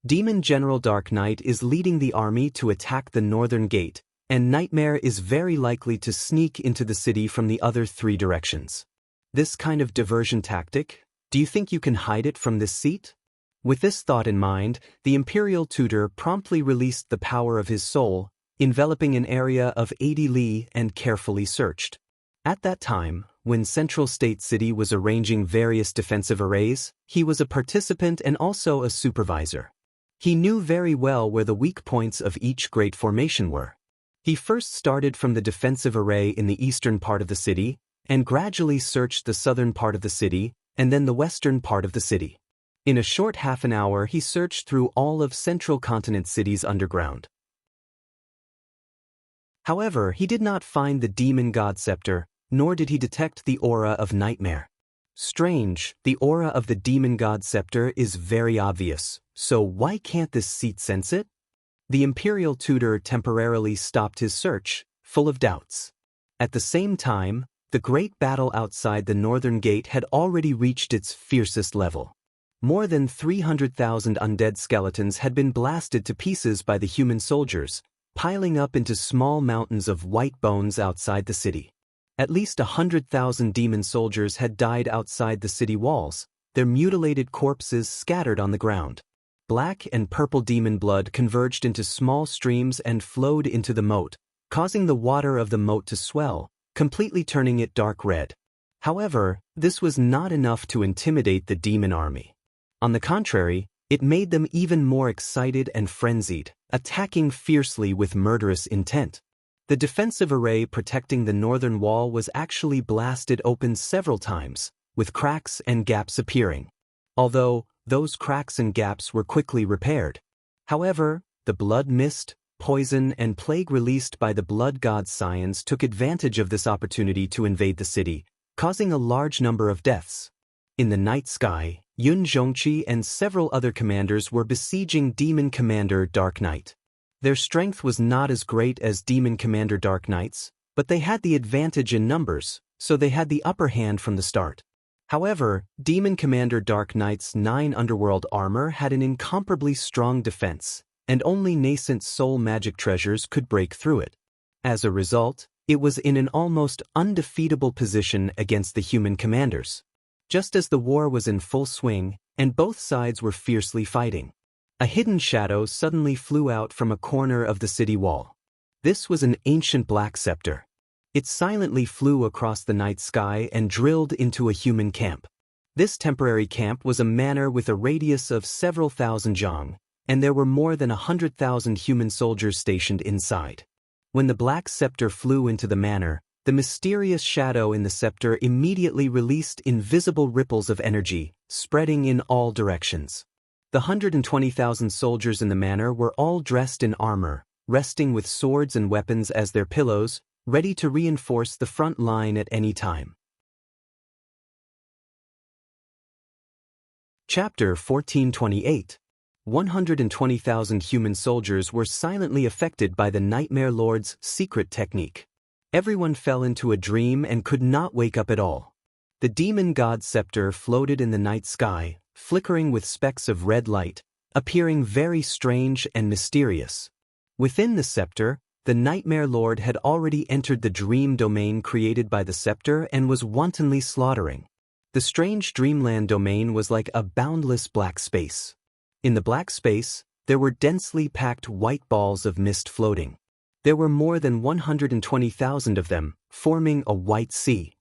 Speaker 1: Demon General Dark Knight is leading the army to attack the northern gate, and Nightmare is very likely to sneak into the city from the other 3 directions. This kind of diversion tactic, do you think you can hide it from this seat? With this thought in mind, the Imperial Tutor promptly released the power of his soul, enveloping an area of 80 li and carefully searched. At that time, when Central State City was arranging various defensive arrays, he was a participant and also a supervisor. He knew very well where the weak points of each great formation were. He first started from the defensive array in the eastern part of the city, and gradually searched the southern part of the city, and then the western part of the city. In a short half an hour he searched through all of Central Continent City's underground. However, he did not find the Demon God Scepter, nor did he detect the aura of Nightmare. Strange, the aura of the Demon God Scepter is very obvious, so why can't this seat sense it? The Imperial Tutor temporarily stopped his search, full of doubts. At the same time, the great battle outside the northern gate had already reached its fiercest level. More than 300,000 undead skeletons had been blasted to pieces by the human soldiers, piling up into small mountains of white bones outside the city. At least 100,000 demon soldiers had died outside the city walls, their mutilated corpses scattered on the ground. Black and purple demon blood converged into small streams and flowed into the moat, causing the water of the moat to swell, completely turning it dark red. However, this was not enough to intimidate the demon army. On the contrary, it made them even more excited and frenzied, attacking fiercely with murderous intent. The defensive array protecting the northern wall was actually blasted open several times, with cracks and gaps appearing. Although, those cracks and gaps were quickly repaired. However, the blood mist, poison, and plague released by the blood god Science took advantage of this opportunity to invade the city, causing a large number of deaths. In the night sky, Yun Zhongqi and several other commanders were besieging Demon Commander Dark Knight. Their strength was not as great as Demon Commander Dark Knight's, but they had the advantage in numbers, so they had the upper hand from the start. However, Demon Commander Dark Knight's 9 underworld armor had an incomparably strong defense, and only nascent soul magic treasures could break through it. As a result, it was in an almost undefeatable position against the human commanders. Just as the war was in full swing, and both sides were fiercely fighting, a hidden shadow suddenly flew out from a corner of the city wall. This was an ancient black scepter. It silently flew across the night sky and drilled into a human camp. This temporary camp was a manor with a radius of several thousand zhang, and there were more than 100,000 human soldiers stationed inside. When the black scepter flew into the manor, the mysterious shadow in the scepter immediately released invisible ripples of energy, spreading in all directions. The 120,000 soldiers in the manor were all dressed in armor, resting with swords and weapons as their pillows, ready to reinforce the front line at any time. Chapter 1428. 120,000 human soldiers were silently affected by the Nightmare Lord's secret technique. Everyone fell into a dream and could not wake up at all. The demon god scepter floated in the night sky, flickering with specks of red light, appearing very strange and mysterious. Within the scepter, the Nightmare Lord had already entered the dream domain created by the scepter and was wantonly slaughtering. The strange dreamland domain was like a boundless black space. In the black space, there were densely packed white balls of mist floating. There were more than 120,000 of them, forming a white sea.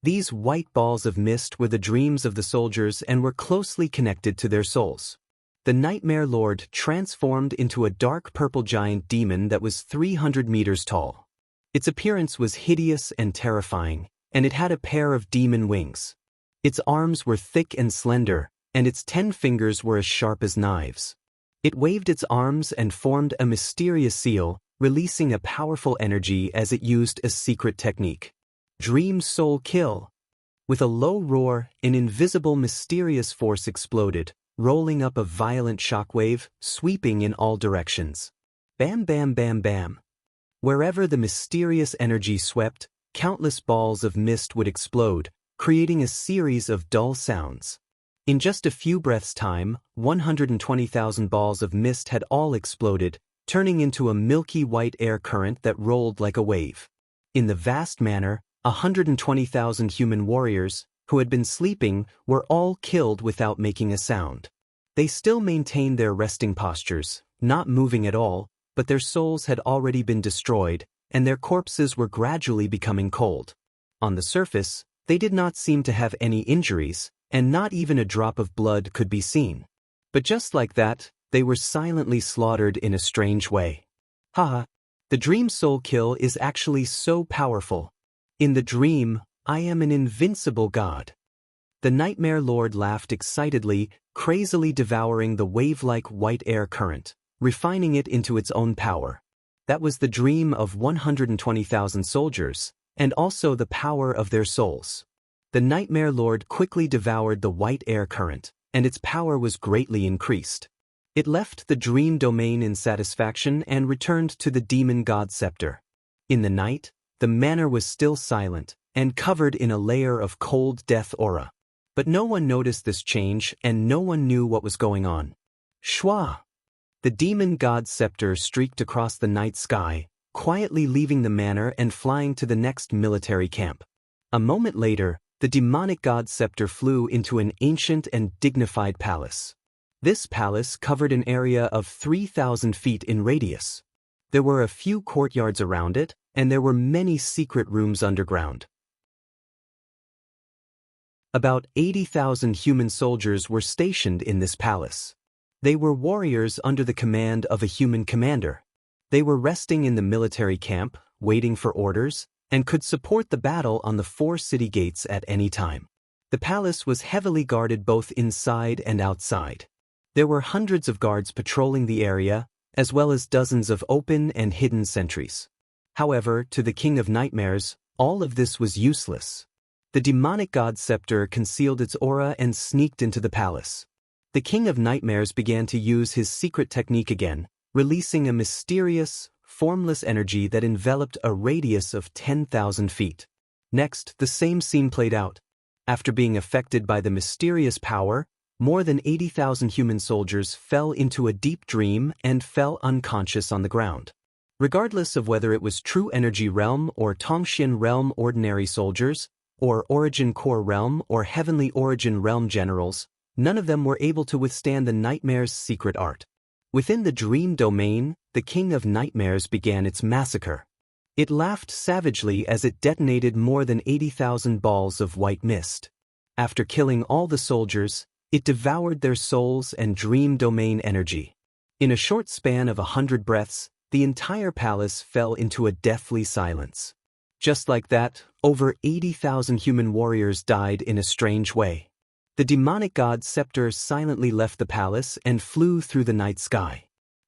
Speaker 1: These white balls of mist were the dreams of the soldiers and were closely connected to their souls. The Nightmare Lord transformed into a dark purple giant demon that was 300 meters tall. Its appearance was hideous and terrifying, and it had a pair of demon wings. Its arms were thick and slender, and its 10 fingers were as sharp as knives. It waved its arms and formed a mysterious seal, releasing a powerful energy as it used a secret technique. Dream Soul Kill. With a low roar, an invisible mysterious force exploded, rolling up a violent shockwave, sweeping in all directions. Bam bam bam bam. Wherever the mysterious energy swept, countless balls of mist would explode, creating a series of dull sounds. In just a few breaths' time, 120,000 balls of mist had all exploded, turning into a milky white air current that rolled like a wave. In the vast manor, 120,000 human warriors, who had been sleeping, were all killed without making a sound. They still maintained their resting postures, not moving at all, but their souls had already been destroyed, and their corpses were gradually becoming cold. On the surface, they did not seem to have any injuries, and not even a drop of blood could be seen. But just like that, they were silently slaughtered in a strange way. Haha, the dream soul kill is actually so powerful. In the dream, I am an invincible god. The Nightmare Lord laughed excitedly, crazily devouring the wave-like white air current, refining it into its own power. That was the dream of 120,000 soldiers, and also the power of their souls. The Nightmare Lord quickly devoured the white air current, and its power was greatly increased. It left the dream domain in satisfaction and returned to the demon god scepter. In the night, the manor was still silent, and covered in a layer of cold death aura. But no one noticed this change, and no one knew what was going on. Shwa! The demon god scepter streaked across the night sky, quietly leaving the manor and flying to the next military camp. A moment later, the demonic god scepter flew into an ancient and dignified palace. This palace covered an area of 3,000 feet in radius. There were a few courtyards around it, and there were many secret rooms underground. About 80,000 human soldiers were stationed in this palace. They were warriors under the command of a human commander. They were resting in the military camp, waiting for orders, and could support the battle on the 4 city gates at any time. The palace was heavily guarded both inside and outside. There were hundreds of guards patrolling the area, as well as dozens of open and hidden sentries. However, to the King of Nightmares, all of this was useless. The demonic god scepter concealed its aura and sneaked into the palace. The King of Nightmares began to use his secret technique again, releasing a mysterious, formless energy that enveloped a radius of 10,000 feet. Next, the same scene played out. After being affected by the mysterious power, more than 80,000 human soldiers fell into a deep dream and fell unconscious on the ground. Regardless of whether it was True Energy Realm or Tongxian Realm ordinary soldiers, or Origin Core Realm or Heavenly Origin Realm generals, none of them were able to withstand the nightmare's secret art. Within the dream domain, the King of Nightmares began its massacre. It laughed savagely as it detonated more than 80,000 balls of white mist. After killing all the soldiers, it devoured their souls and dream domain energy. In a short span of 100 breaths, the entire palace fell into a deathly silence. Just like that, over 80,000 human warriors died in a strange way. The demonic god Scepter silently left the palace and flew through the night sky.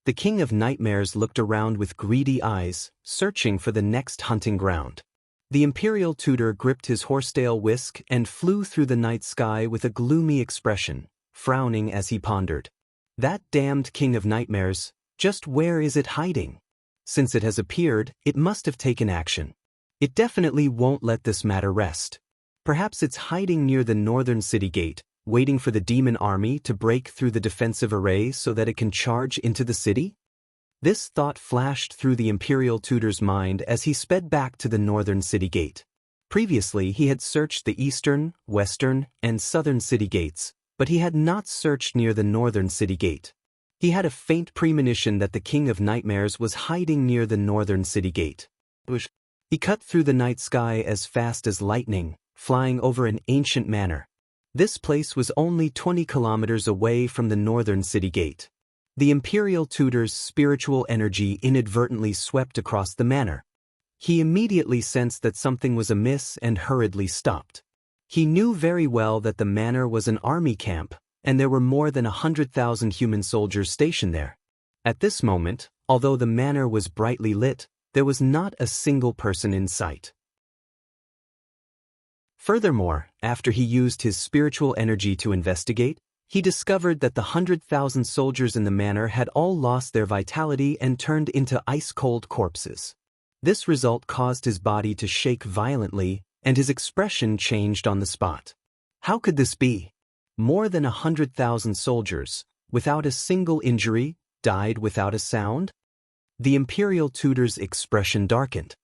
Speaker 1: The King of Nightmares looked around with greedy eyes, searching for the next hunting ground. The imperial tutor gripped his horsetail whisk and flew through the night sky with a gloomy expression, frowning as he pondered. That damned King of Nightmares, just where is it hiding? Since it has appeared, it must have taken action. It definitely won't let this matter rest. Perhaps it's hiding near the northern city gate, waiting for the demon army to break through the defensive array so that it can charge into the city? This thought flashed through the imperial tutor's mind as he sped back to the northern city gate. Previously, he had searched the eastern, western, and southern city gates, but he had not searched near the northern city gate. He had a faint premonition that the King of Nightmares was hiding near the northern city gate. He cut through the night sky as fast as lightning, flying over an ancient manor. This place was only 20 kilometers away from the northern city gate. The imperial tutor's spiritual energy inadvertently swept across the manor. He immediately sensed that something was amiss and hurriedly stopped. He knew very well that the manor was an army camp, and there were more than 100,000 human soldiers stationed there. At this moment, although the manor was brightly lit, there was not a single person in sight. Furthermore, after he used his spiritual energy to investigate, he discovered that the 100,000 soldiers in the manor had all lost their vitality and turned into ice-cold corpses. This result caused his body to shake violently, and his expression changed on the spot. How could this be? More than 100,000 soldiers, without a single injury, died without a sound? The imperial tutor's expression darkened.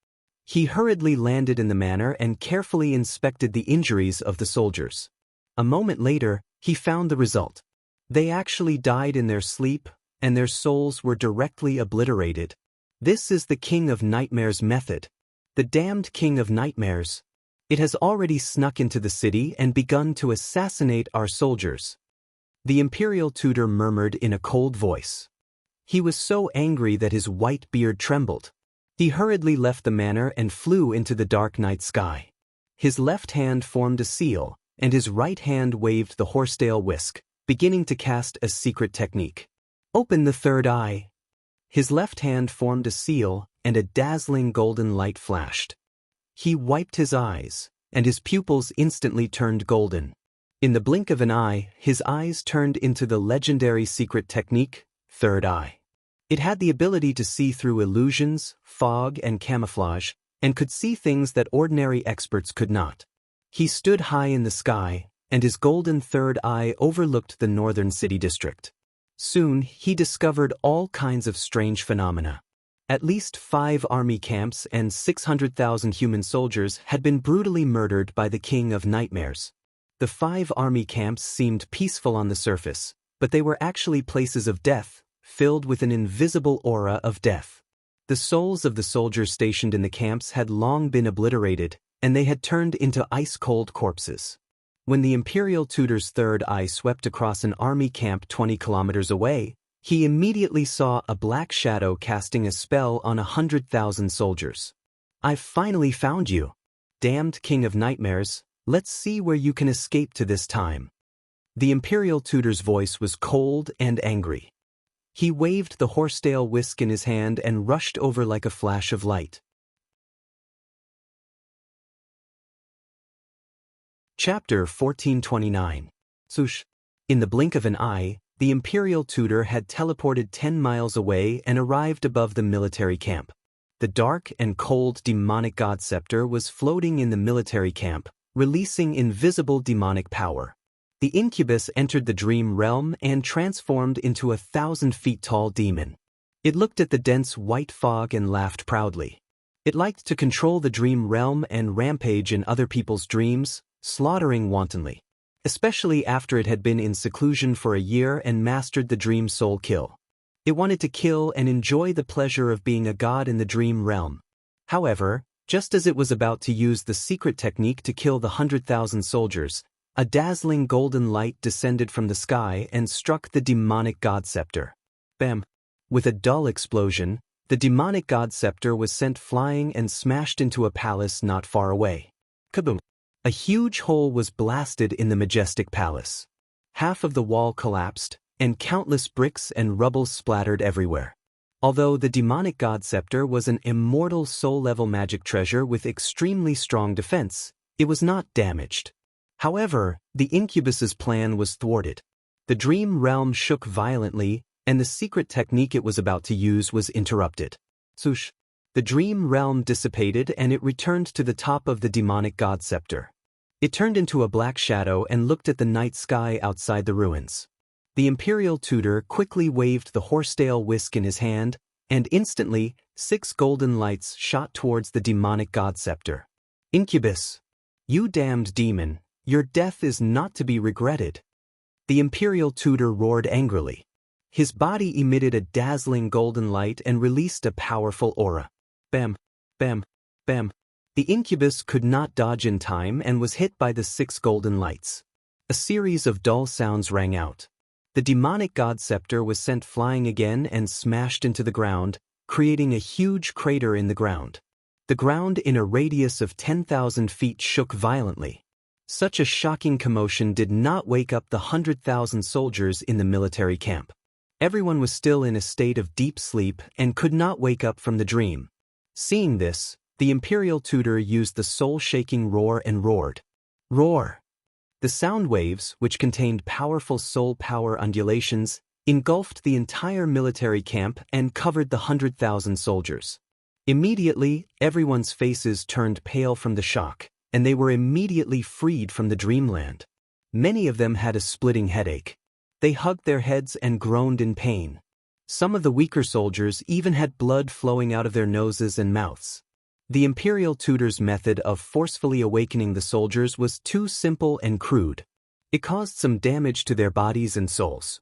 Speaker 1: He hurriedly landed in the manor and carefully inspected the injuries of the soldiers. A moment later, he found the result. They actually died in their sleep, and their souls were directly obliterated. This is the King of Nightmares method. The damned King of Nightmares. It has already snuck into the city and begun to assassinate our soldiers. The imperial tutor murmured in a cold voice. He was so angry that his white beard trembled. He hurriedly left the manor and flew into the dark night sky. His left hand formed a seal, and his right hand waved the horsetail whisk, beginning to cast a secret technique. Open the third eye. His left hand formed a seal, and a dazzling golden light flashed. He wiped his eyes, and his pupils instantly turned golden. In the blink of an eye, his eyes turned into the legendary secret technique, Third Eye. It had the ability to see through illusions, fog, and camouflage, and could see things that ordinary experts could not. He stood high in the sky, and his golden third eye overlooked the northern city district. Soon, he discovered all kinds of strange phenomena. At least 5 army camps and 600,000 human soldiers had been brutally murdered by the King of Nightmares. The 5 army camps seemed peaceful on the surface, but they were actually places of death, filled with an invisible aura of death. The souls of the soldiers stationed in the camps had long been obliterated, and they had turned into ice-cold corpses. When the imperial tutor's third eye swept across an army camp 20 kilometers away, he immediately saw a black shadow casting a spell on 100,000 soldiers. I've finally found you. Damned King of Nightmares, let's see where you can escape to this time. The imperial tutor's voice was cold and angry. He waved the horsetail whisk in his hand and rushed over like a flash of light. Chapter 1429. Sush. In the blink of an eye, the imperial tutor had teleported 10 miles away and arrived above the military camp. The dark and cold demonic god Scepter was floating in the military camp, releasing invisible demonic power. The incubus entered the dream realm and transformed into a 1,000-feet-tall demon. It looked at the dense white fog and laughed proudly. It liked to control the dream realm and rampage in other people's dreams, slaughtering wantonly. Especially after it had been in seclusion for a year and mastered the dream soul kill. It wanted to kill and enjoy the pleasure of being a god in the dream realm. However, just as it was about to use the secret technique to kill the 100,000 soldiers, a dazzling golden light descended from the sky and struck the demonic god scepter. Bam! With a dull explosion, the demonic god scepter was sent flying and smashed into a palace not far away. Kaboom! A huge hole was blasted in the majestic palace. Half of the wall collapsed, and countless bricks and rubble splattered everywhere. Although the demonic god scepter was an immortal soul-level magic treasure with extremely strong defense, it was not damaged. However, the incubus's plan was thwarted. The dream realm shook violently, and the secret technique it was about to use was interrupted. Swoosh! The dream realm dissipated and it returned to the top of the demonic god scepter. It turned into a black shadow and looked at the night sky outside the ruins. The imperial tutor quickly waved the horsetail whisk in his hand, and instantly, 6 golden lights shot towards the demonic god scepter. Incubus! You damned demon! Your death is not to be regretted. The imperial tutor roared angrily. His body emitted a dazzling golden light and released a powerful aura. Bam! Bam! Bam! The incubus could not dodge in time and was hit by the 6 golden lights. A series of dull sounds rang out. The demonic god scepter was sent flying again and smashed into the ground, creating a huge crater in the ground. The ground in a radius of 10,000 feet shook violently. Such a shocking commotion did not wake up the 100,000 soldiers in the military camp. Everyone was still in a state of deep sleep and could not wake up from the dream. Seeing this, the imperial tutor used the soul-shaking roar and roared. Roar! The sound waves, which contained powerful soul power undulations, engulfed the entire military camp and covered the 100,000 soldiers. Immediately, everyone's faces turned pale from the shock, and they were immediately freed from the dreamland. Many of them had a splitting headache. They hugged their heads and groaned in pain. Some of the weaker soldiers even had blood flowing out of their noses and mouths. The imperial tutor's method of forcefully awakening the soldiers was too simple and crude. It caused some damage to their bodies and souls.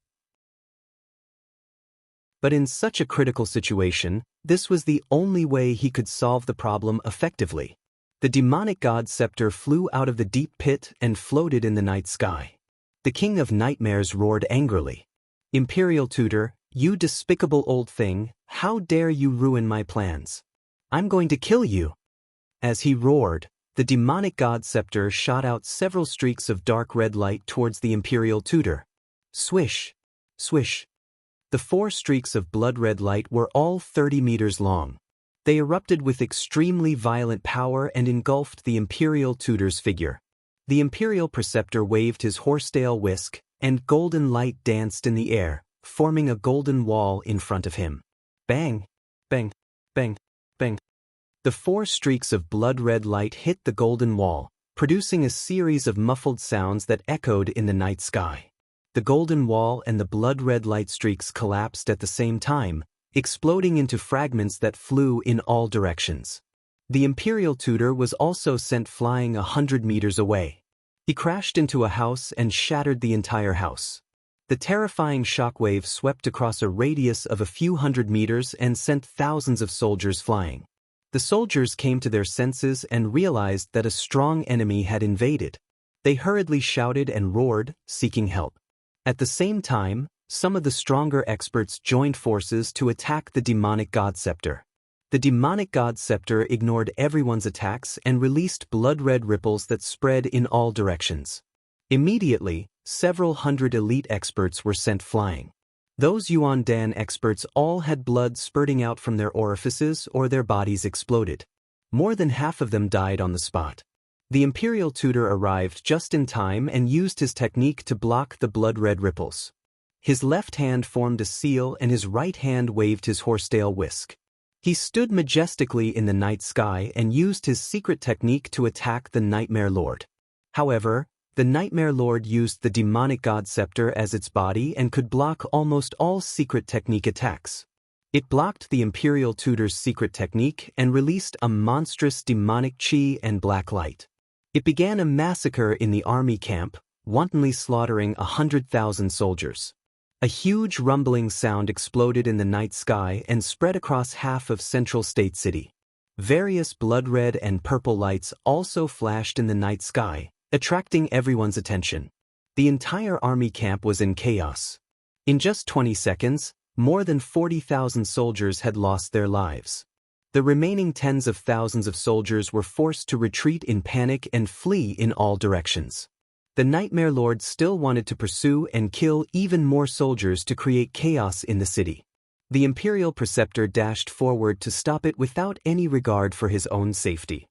Speaker 1: But in such a critical situation, this was the only way he could solve the problem effectively. The demonic god scepter flew out of the deep pit and floated in the night sky. The king of nightmares roared angrily. Imperial tutor, you despicable old thing, how dare you ruin my plans? I'm going to kill you. As he roared, the demonic god scepter shot out several streaks of dark red light towards the imperial tutor. Swish! Swish! The 4 streaks of blood-red light were all 30 meters long. They erupted with extremely violent power and engulfed the imperial tutor's figure. The imperial preceptor waved his horsetail whisk, and golden light danced in the air, forming a golden wall in front of him. Bang! Bang! Bang! Bang! The 4 streaks of blood-red light hit the golden wall, producing a series of muffled sounds that echoed in the night sky. The golden wall and the blood-red light streaks collapsed at the same time, exploding into fragments that flew in all directions. The imperial tutor was also sent flying 100 meters away. He crashed into a house and shattered the entire house. The terrifying shockwave swept across a radius of a few hundred meters and sent thousands of soldiers flying. The soldiers came to their senses and realized that a strong enemy had invaded. They hurriedly shouted and roared, seeking help. At the same time, some of the stronger experts joined forces to attack the demonic god scepter. The demonic god scepter ignored everyone's attacks and released blood-red ripples that spread in all directions. Immediately, several hundred elite experts were sent flying. Those Yuan Dan experts all had blood spurting out from their orifices or their bodies exploded. More than half of them died on the spot. The imperial tutor arrived just in time and used his technique to block the blood-red ripples. His left hand formed a seal and his right hand waved his horsetail whisk. He stood majestically in the night sky and used his secret technique to attack the Nightmare Lord. However, the Nightmare Lord used the demonic god scepter as its body and could block almost all secret technique attacks. It blocked the Imperial Tutor's secret technique and released a monstrous demonic chi and black light. It began a massacre in the army camp, wantonly slaughtering 100,000 soldiers. A huge rumbling sound exploded in the night sky and spread across half of Central State City. Various blood red and purple lights also flashed in the night sky, attracting everyone's attention. The entire army camp was in chaos. In just 20 seconds, more than 40,000 soldiers had lost their lives. The remaining tens of thousands of soldiers were forced to retreat in panic and flee in all directions. The Nightmare Lord still wanted to pursue and kill even more soldiers to create chaos in the city. The Imperial Preceptor dashed forward to stop it without any regard for his own safety.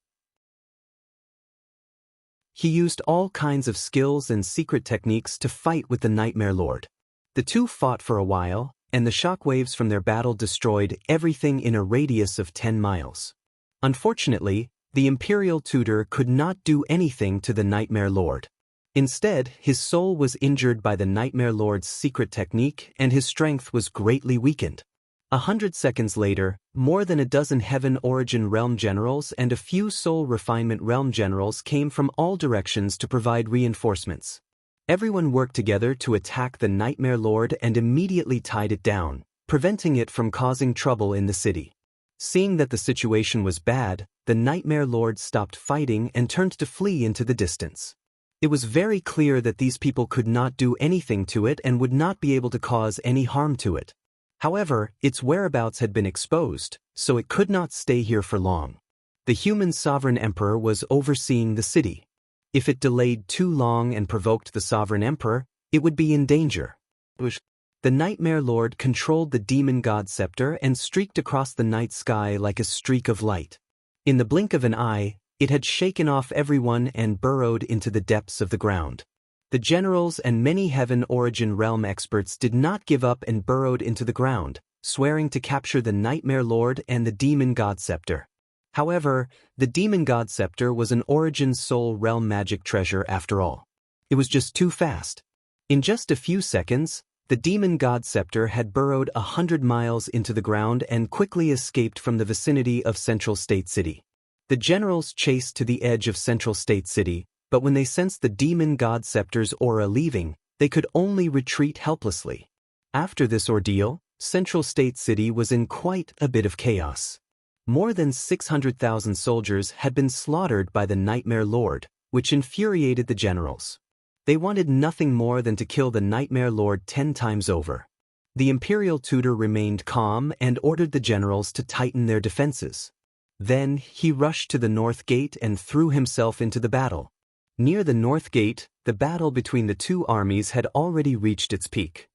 Speaker 1: He used all kinds of skills and secret techniques to fight with the Nightmare Lord. The two fought for a while, and the shockwaves from their battle destroyed everything in a radius of 10 miles. Unfortunately, the Imperial Tutor could not do anything to the Nightmare Lord. Instead, his soul was injured by the Nightmare Lord's secret technique and his strength was greatly weakened. 100 seconds later, more than a dozen Heaven Origin Realm Generals and a few Soul Refinement Realm Generals came from all directions to provide reinforcements. Everyone worked together to attack the Nightmare Lord and immediately tied it down, preventing it from causing trouble in the city. Seeing that the situation was bad, the Nightmare Lord stopped fighting and turned to flee into the distance. It was very clear that these people could not do anything to it and would not be able to cause any harm to it. However, its whereabouts had been exposed, so it could not stay here for long. The human sovereign emperor was overseeing the city. If it delayed too long and provoked the sovereign emperor, it would be in danger. The Nightmare Lord controlled the demon god scepter and streaked across the night sky like a streak of light. In the blink of an eye, it had shaken off everyone and burrowed into the depths of the ground. The generals and many Heaven Origin Realm experts did not give up and burrowed into the ground, swearing to capture the Nightmare Lord and the demon god scepter. However, the demon god scepter was an Origin Soul Realm magic treasure after all. It was just too fast. In just a few seconds, the demon god scepter had burrowed 100 miles into the ground and quickly escaped from the vicinity of Central State City. The generals chased to the edge of Central State City, but when they sensed the demon god scepter's aura leaving, they could only retreat helplessly. After this ordeal, Central State City was in quite a bit of chaos. More than 600,000 soldiers had been slaughtered by the Nightmare Lord, which infuriated the generals. They wanted nothing more than to kill the Nightmare Lord 10 times over. The Imperial Tutor remained calm and ordered the generals to tighten their defenses. Then he rushed to the North Gate and threw himself into the battle. Near the North Gate, the battle between the two armies had already reached its peak.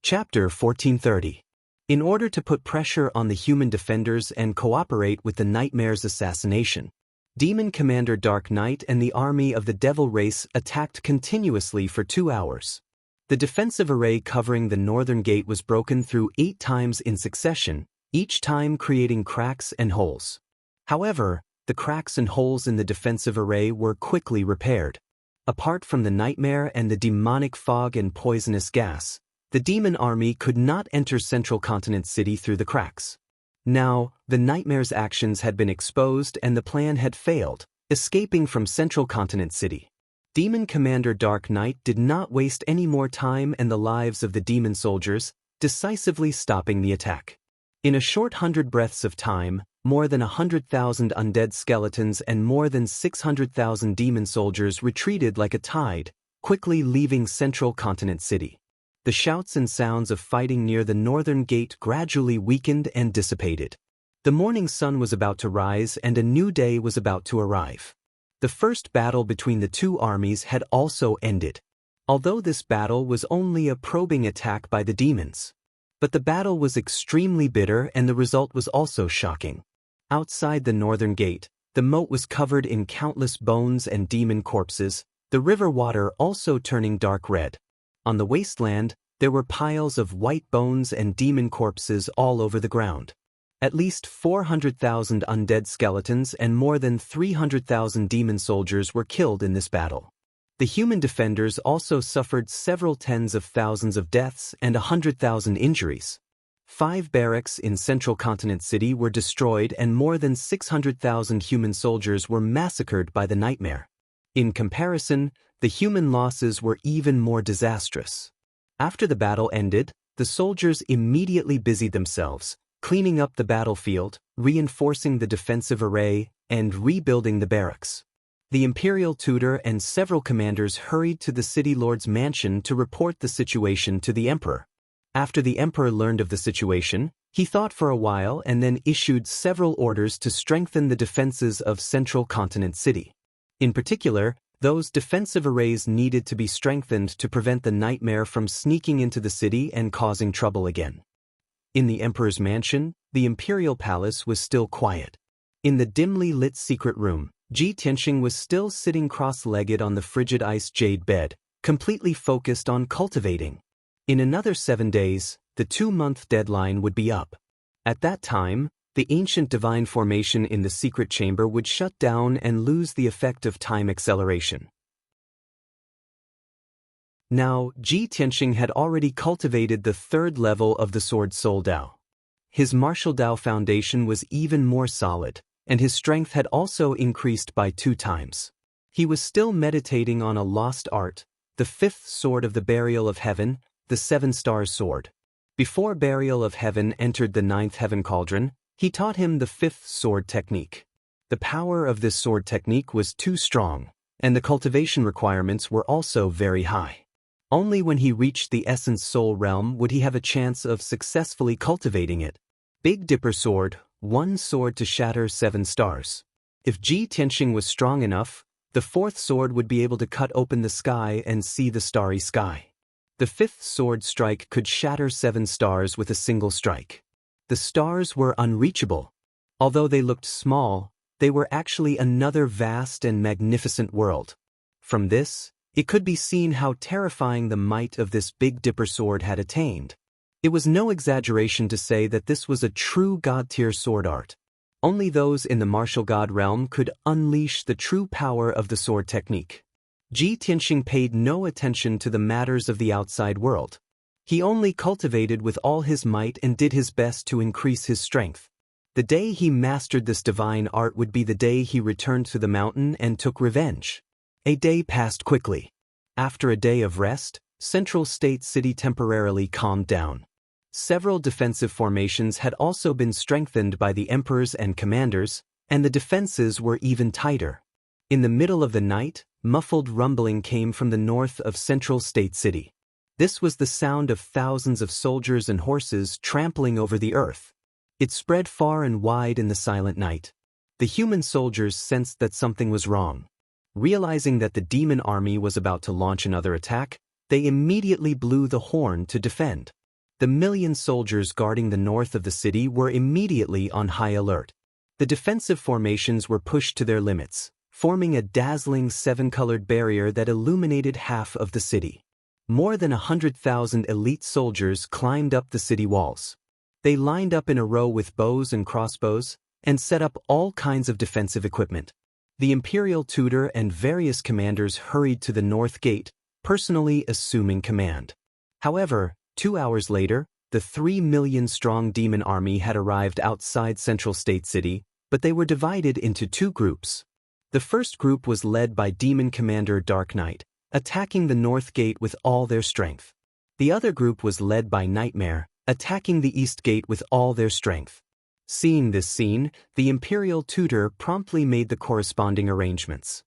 Speaker 1: Chapter 1430. In order to put pressure on the human defenders and cooperate with the Nightmare's assassination, Demon Commander Dark Knight and the army of the Devil Race attacked continuously for 2 hours. The defensive array covering the northern gate was broken through 8 times in succession, each time creating cracks and holes. However, the cracks and holes in the defensive array were quickly repaired. Apart from the nightmare and the demonic fog and poisonous gas, the demon army could not enter Central Continent City through the cracks. Now, the Nightmare's actions had been exposed and the plan had failed, escaping from Central Continent City. Demon Commander Dark Knight did not waste any more time and the lives of the demon soldiers, decisively stopping the attack. In a short 100 breaths of time, more than 100,000 undead skeletons and more than 600,000 demon soldiers retreated like a tide, quickly leaving Central Continent City. The shouts and sounds of fighting near the northern gate gradually weakened and dissipated. The morning sun was about to rise and a new day was about to arrive. The first battle between the two armies had also ended, although this battle was only a probing attack by the demons. But the battle was extremely bitter and the result was also shocking. Outside the northern gate, the moat was covered in countless bones and demon corpses, the river water also turning dark red. On the wasteland, there were piles of white bones and demon corpses all over the ground. At least 400,000 undead skeletons and more than 300,000 demon soldiers were killed in this battle. The human defenders also suffered several tens of thousands of deaths and 100,000 injuries. 5 barracks in Central Continent City were destroyed and more than 600,000 human soldiers were massacred by the nightmare. In comparison, the human losses were even more disastrous. After the battle ended, the soldiers immediately busied themselves, cleaning up the battlefield, reinforcing the defensive array, and rebuilding the barracks. The imperial tutor and several commanders hurried to the city lord's mansion to report the situation to the emperor. After the emperor learned of the situation, he thought for a while and then issued several orders to strengthen the defenses of Central Continent City. In particular, those defensive arrays needed to be strengthened to prevent the nightmare from sneaking into the city and causing trouble again. In the emperor's mansion, the imperial palace was still quiet. In the dimly lit secret room, Ji Tianxing was still sitting cross-legged on the frigid ice jade bed, completely focused on cultivating. In another 7 days, the 2-month deadline would be up. At that time, the ancient divine formation in the secret chamber would shut down and lose the effect of time acceleration. Now, Ji Tianxing had already cultivated the 3rd level of the Sword Soul Dao. His martial Dao foundation was even more solid, and his strength had also increased by 2 times. He was still meditating on a lost art, the 5th sword of the Burial of Heaven, the 7 Stars Sword. Before Burial of Heaven entered the 9th Heaven Cauldron, he taught him the 5th sword technique. The power of this sword technique was too strong, and the cultivation requirements were also very high. Only when he reached the Essence Soul realm would he have a chance of successfully cultivating it. Big Dipper Sword, 1 sword to shatter 7 stars. If Ji Tianxing was strong enough, the 4th sword would be able to cut open the sky and see the starry sky. The 5th sword strike could shatter 7 stars with a single strike. The stars were unreachable. Although they looked small, they were actually another vast and magnificent world. From this, it could be seen how terrifying the might of this Big Dipper sword had attained. It was no exaggeration to say that this was a true god-tier sword art. Only those in the martial god realm could unleash the true power of the sword technique. Ji Tianxing paid no attention to the matters of the outside world. He only cultivated with all his might and did his best to increase his strength. The day he mastered this divine art would be the day he returned to the mountain and took revenge. A day passed quickly. After a day of rest, Central State City temporarily calmed down. Several defensive formations had also been strengthened by the emperors and commanders, and the defenses were even tighter. In the middle of the night, muffled rumbling came from the north of Central State City. This was the sound of thousands of soldiers and horses trampling over the earth. It spread far and wide in the silent night. The human soldiers sensed that something was wrong. Realizing that the demon army was about to launch another attack, they immediately blew the horn to defend. The 1,000,000 soldiers guarding the north of the city were immediately on high alert. The defensive formations were pushed to their limits, forming a dazzling 7-colored barrier that illuminated half of the city. More than 100,000 elite soldiers climbed up the city walls. They lined up in a row with bows and crossbows, and set up all kinds of defensive equipment. The imperial tutor and various commanders hurried to the north gate, personally assuming command. However, 2 hours later, the 3 million strong demon army had arrived outside Central State City, but they were divided into 2 groups. The first group was led by demon commander Dark Knight, attacking the north gate with all their strength. The other group was led by Nightmare, attacking the east gate with all their strength. Seeing this scene, the imperial tutor promptly made the corresponding arrangements.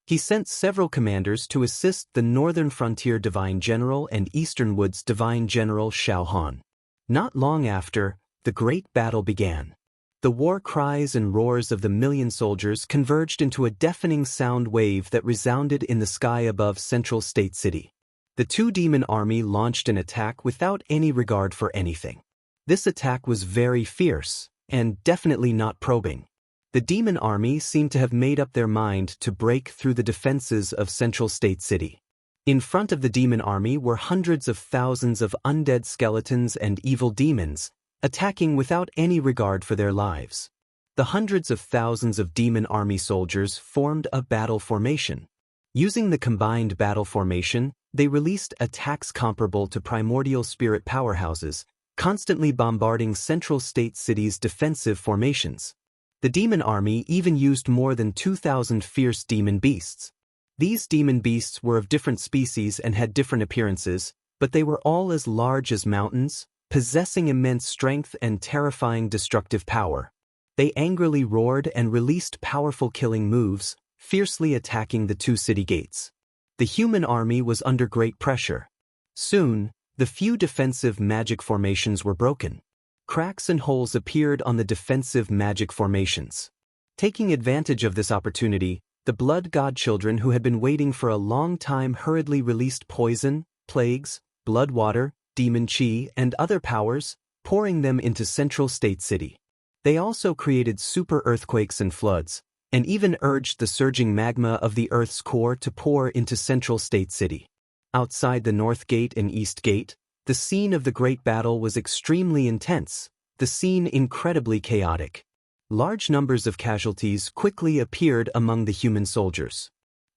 Speaker 1: He sent several commanders to assist the Northern Frontier Divine General and Eastern Woods Divine General Xiao Han. Not long after, the great battle began. The war cries and roars of the 1,000,000 soldiers converged into a deafening sound wave that resounded in the sky above Central State City. The 2 demon army launched an attack without any regard for anything. This attack was very fierce, and definitely not probing. The demon army seemed to have made up their mind to break through the defenses of Central State City. In front of the demon army were hundreds of thousands of undead skeletons and evil demons, attacking without any regard for their lives. The hundreds of thousands of demon army soldiers formed a battle formation. Using the combined battle formation, they released attacks comparable to primordial spirit powerhouses, constantly bombarding central state cities' defensive formations. The demon army even used more than 2,000 fierce demon beasts. These demon beasts were of different species and had different appearances, but they were all as large as mountains, possessing immense strength and terrifying destructive power. They angrily roared and released powerful killing moves, fiercely attacking the two city gates. The human army was under great pressure. Soon, the few defensive magic formations were broken. Cracks and holes appeared on the defensive magic formations. Taking advantage of this opportunity, the blood god children who had been waiting for a long time hurriedly released poison, plagues, blood water, demon chi, and other powers, pouring them into Central State City. They also created super earthquakes and floods, and even urged the surging magma of the Earth's core to pour into Central State City. Outside the North Gate and East Gate, the scene of the Great Battle was extremely intense, the scene incredibly chaotic. Large numbers of casualties quickly appeared among the human soldiers.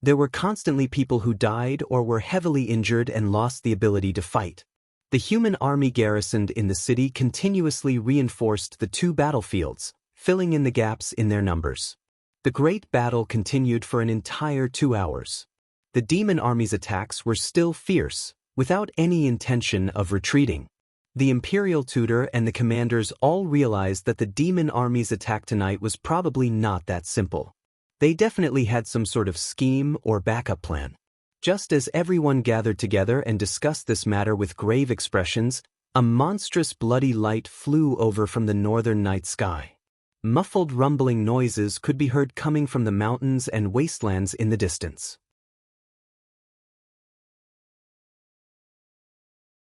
Speaker 1: There were constantly people who died or were heavily injured and lost the ability to fight. The human army garrisoned in the city continuously reinforced the two battlefields, filling in the gaps in their numbers. The great battle continued for an entire 2 hours. The demon army's attacks were still fierce, without any intention of retreating. The imperial tutor and the commanders all realized that the demon army's attack tonight was probably not that simple. They definitely had some sort of scheme or backup plan. Just as everyone gathered together and discussed this matter with grave expressions, a monstrous bloody light flew over from the northern night sky. Muffled rumbling noises could be heard coming from the mountains and wastelands in the distance.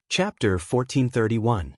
Speaker 1: Chapter 1431.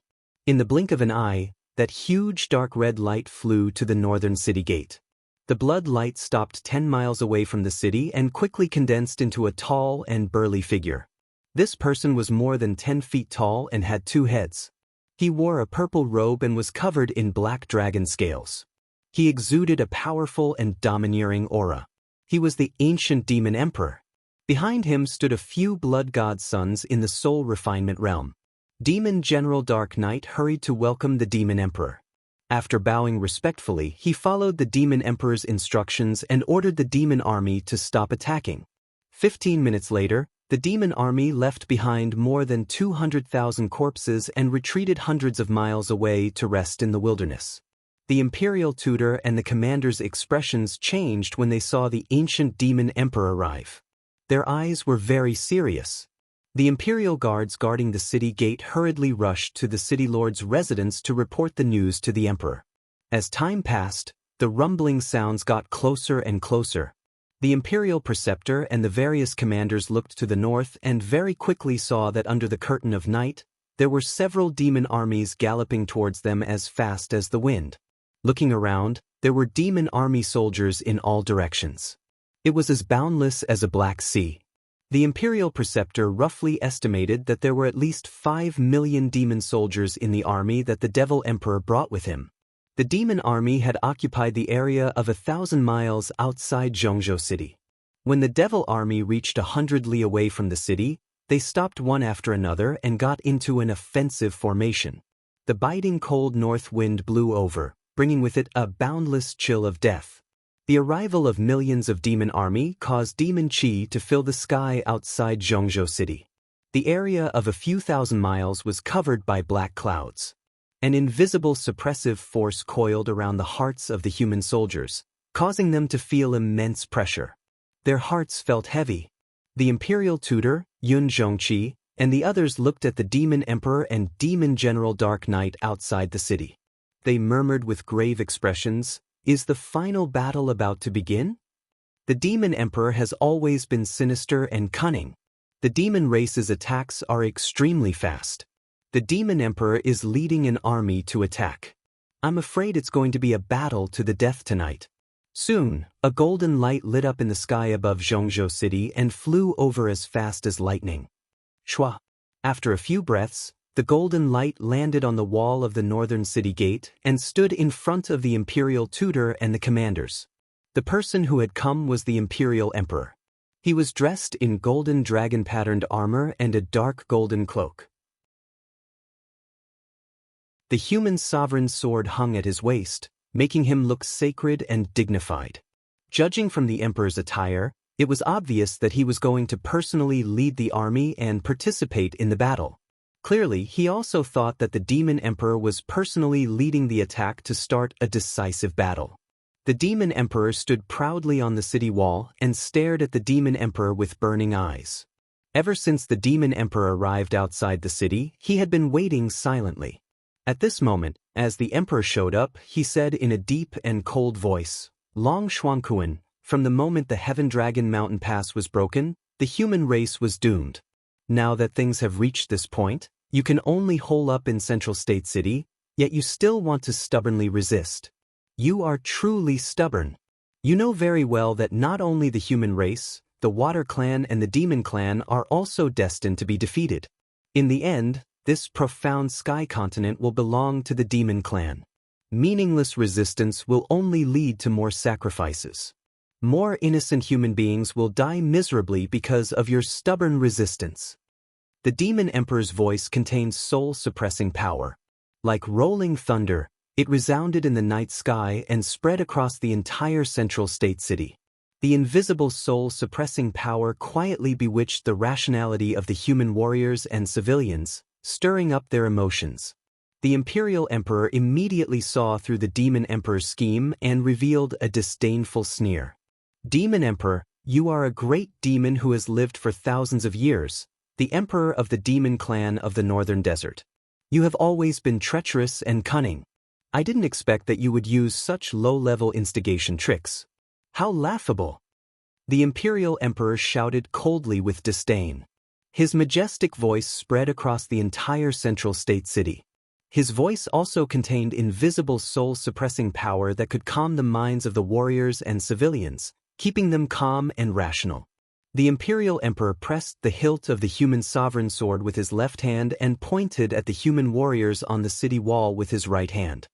Speaker 1: In the blink of an eye, that huge dark red light flew to the northern city gate. The blood light stopped 10 miles away from the city and quickly condensed into a tall and burly figure. This person was more than 10 feet tall and had 2 heads. He wore a purple robe and was covered in black dragon scales. He exuded a powerful and domineering aura. He was the ancient demon emperor. Behind him stood a few blood god sons in the soul refinement realm. Demon General Dark Knight hurried to welcome the demon emperor. After bowing respectfully, he followed the demon emperor's instructions and ordered the demon army to stop attacking. 15 minutes later, the demon army left behind more than 200,000 corpses and retreated hundreds of miles away to rest in the wilderness. The imperial tutor and the commander's expressions changed when they saw the ancient demon emperor arrive. Their eyes were very serious. The imperial guards guarding the city gate hurriedly rushed to the city lord's residence to report the news to the emperor. As time passed, the rumbling sounds got closer and closer. The imperial preceptor and the various commanders looked to the north and very quickly saw that under the curtain of night, there were several demon armies galloping towards them as fast as the wind. Looking around, there were demon army soldiers in all directions. It was as boundless as a black sea. The imperial preceptor roughly estimated that there were at least 5 million demon soldiers in the army that the devil emperor brought with him. The demon army had occupied the area of 1,000 miles outside Zhongzhou city. When the devil army reached 100 li away from the city, they stopped one after another and got into an offensive formation. The biting cold north wind blew over, bringing with it a boundless chill of death. The arrival of millions of demon army caused demon chi to fill the sky outside Zhongzhou city. The area of a few thousand miles was covered by black clouds. An invisible suppressive force coiled around the hearts of the human soldiers, causing them to feel immense pressure. Their hearts felt heavy. The imperial tutor, Yun Zhongqi, and the others looked at the demon emperor and demon general Dark Knight outside the city. They murmured with grave expressions, "Is the final battle about to begin?" The demon emperor has always been sinister and cunning. The demon race's attacks are extremely fast. The demon emperor is leading an army to attack. I'm afraid it's going to be a battle to the death tonight. Soon, a golden light lit up in the sky above Zhongzhou city and flew over as fast as lightning. Shwa. After a few breaths, The golden light landed on the wall of the northern city gate and stood in front of the imperial tutor and the commanders. The person who had come was the imperial emperor. He was dressed in golden dragon-patterned armor and a dark golden cloak. The human sovereign's sword hung at his waist, making him look sacred and dignified. Judging from the emperor's attire, it was obvious that he was going to personally lead the army and participate in the battle. Clearly, he also thought that the demon emperor was personally leading the attack to start a decisive battle. The demon emperor stood proudly on the city wall and stared at the demon emperor with burning eyes. Ever since the demon emperor arrived outside the city, he had been waiting silently. At this moment, as the emperor showed up, he said in a deep and cold voice, "Long Xuanquan, from the moment the Heaven Dragon Mountain Pass was broken, the human race was doomed. Now that things have reached this point, you can only hole up in Central State City, yet you still want to stubbornly resist. You are truly stubborn. You know very well that not only the human race, the Water Clan and the Demon Clan are also destined to be defeated. In the end, this profound sky continent will belong to the Demon Clan. Meaningless resistance will only lead to more sacrifices. More innocent human beings will die miserably because of your stubborn resistance." The Demon Emperor's voice contained soul-suppressing power. Like rolling thunder, it resounded in the night sky and spread across the entire Central State City. The invisible soul-suppressing power quietly bewitched the rationality of the human warriors and civilians, stirring up their emotions. The Imperial Emperor immediately saw through the Demon Emperor's scheme and revealed a disdainful sneer. "Demon Emperor, you are a great demon who has lived for thousands of years, the Emperor of the Demon Clan of the Northern Desert. You have always been treacherous and cunning. I didn't expect that you would use such low-level instigation tricks. How laughable!" The Imperial Emperor shouted coldly with disdain. His majestic voice spread across the entire Central State City. His voice also contained invisible soul-suppressing power that could calm the minds of the warriors and civilians, keeping them calm and rational. The Imperial Emperor pressed the hilt of the human sovereign sword with his left hand and pointed at the human warriors on the city wall with his right hand.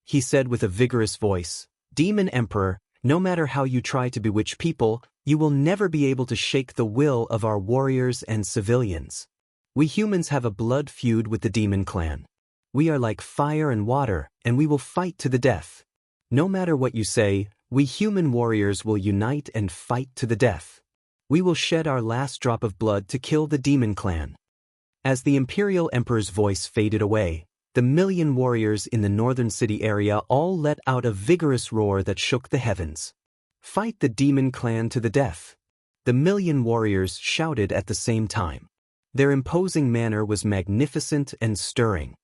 Speaker 1: He said with a vigorous voice, "Demon Emperor, no matter how you try to bewitch people, you will never be able to shake the will of our warriors and civilians. We humans have a blood feud with the Demon Clan. We are like fire and water, and we will fight to the death. No matter what you say, we human warriors will unite and fight to the death. We will shed our last drop of blood to kill the Demon Clan." As the Imperial Emperor's voice faded away, the million warriors in the northern city area all let out a vigorous roar that shook the heavens. "Fight the Demon Clan to the death!" The million warriors shouted at the same time. Their imposing manner was magnificent and stirring.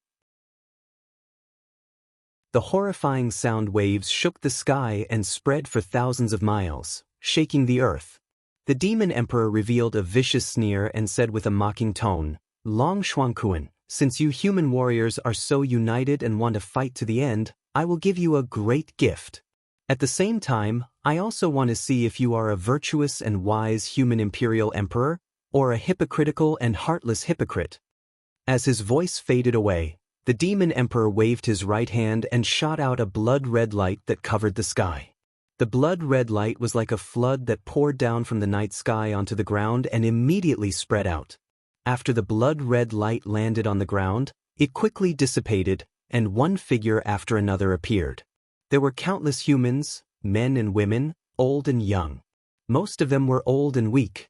Speaker 1: The horrifying sound waves shook the sky and spread for thousands of miles, shaking the earth. The Demon Emperor revealed a vicious sneer and said with a mocking tone, "Long Xuanquan, since you human warriors are so united and want to fight to the end, I will give you a great gift. At the same time, I also want to see if you are a virtuous and wise human Imperial Emperor, or a hypocritical and heartless hypocrite." As his voice faded away, the Demon Emperor waved his right hand and shot out a blood-red light that covered the sky. The blood-red light was like a flood that poured down from the night sky onto the ground and immediately spread out. After the blood-red light landed on the ground, it quickly dissipated, and one figure after another appeared. There were countless humans, men and women, old and young. Most of them were old and weak.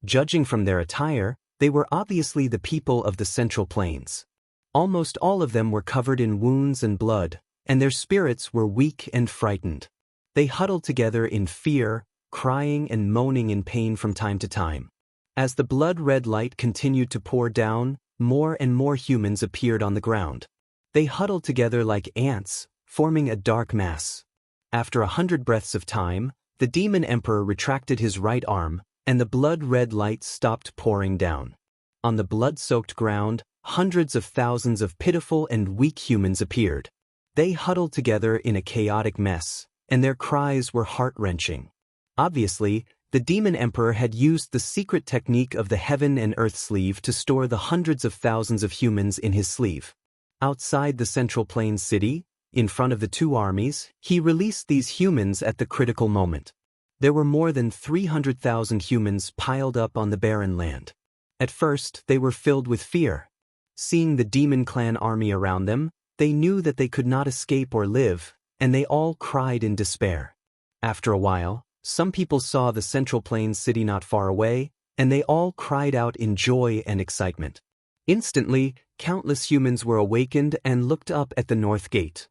Speaker 1: Judging from their attire, they were obviously the people of the Central Plains. Almost all of them were covered in wounds and blood, and their spirits were weak and frightened. They huddled together in fear, crying and moaning in pain from time to time. As the blood-red light continued to pour down, more and more humans appeared on the ground. They huddled together like ants, forming a dark mass. After 100 breaths of time, the Demon Emperor retracted his right arm, and the blood-red light stopped pouring down. On the blood-soaked ground, hundreds of thousands of pitiful and weak humans appeared. They huddled together in a chaotic mess, and their cries were heart-wrenching. Obviously, The demon emperor had used the secret technique of the heaven and earth sleeve to store the hundreds of thousands of humans in his sleeve. Outside the Central Plains city, in front of the two armies, he released these humans at the critical moment. There were more than 300,000 humans piled up on the barren land. At first, they were filled with fear. Seeing the demon clan army around them, they knew that they could not escape or live, and they all cried in despair. After a while, some people saw the Central Plains city not far away, and they all cried out in joy and excitement. Instantly, countless humans were awakened and looked up at the north gate.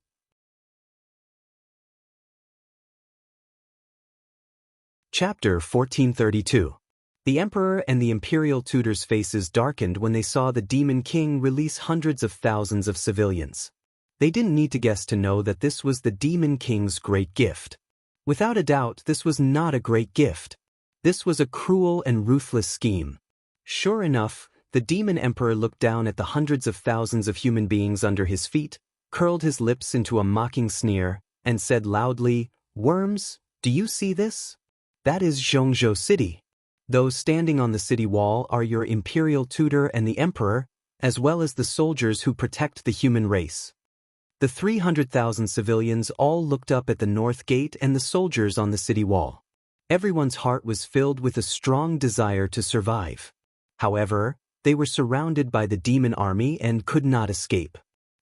Speaker 1: Chapter 1432. The emperor and the imperial tutors' faces darkened when they saw the demon king release hundreds of thousands of civilians. They didn't need to guess to know that this was the demon king's great gift. Without a doubt, this was not a great gift. This was a cruel and ruthless scheme. Sure enough, the demon emperor looked down at the hundreds of thousands of human beings under his feet, curled his lips into a mocking sneer, and said loudly, "Worms, do you see this? That is Xianxia City. Those standing on the city wall are your imperial tutor and the emperor, as well as the soldiers who protect the human race." The 300,000 civilians all looked up at the north gate and the soldiers on the city wall. Everyone's heart was filled with a strong desire to survive. However, they were surrounded by the demon army and could not escape.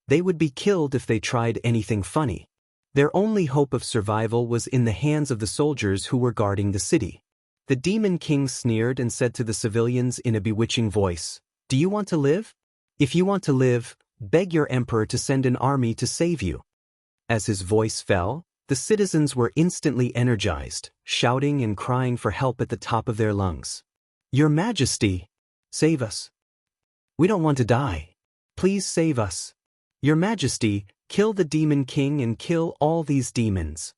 Speaker 1: They would be killed if they tried anything funny. Their only hope of survival was in the hands of the soldiers who were guarding the city. The demon king sneered and said to the civilians in a bewitching voice, "Do you want to live? If you want to live, beg your emperor to send an army to save you." As his voice fell, the citizens were instantly energized, shouting and crying for help at the top of their lungs. "Your Majesty, save us. We don't want to die. Please save us. Your Majesty, kill the demon king and kill all these demons."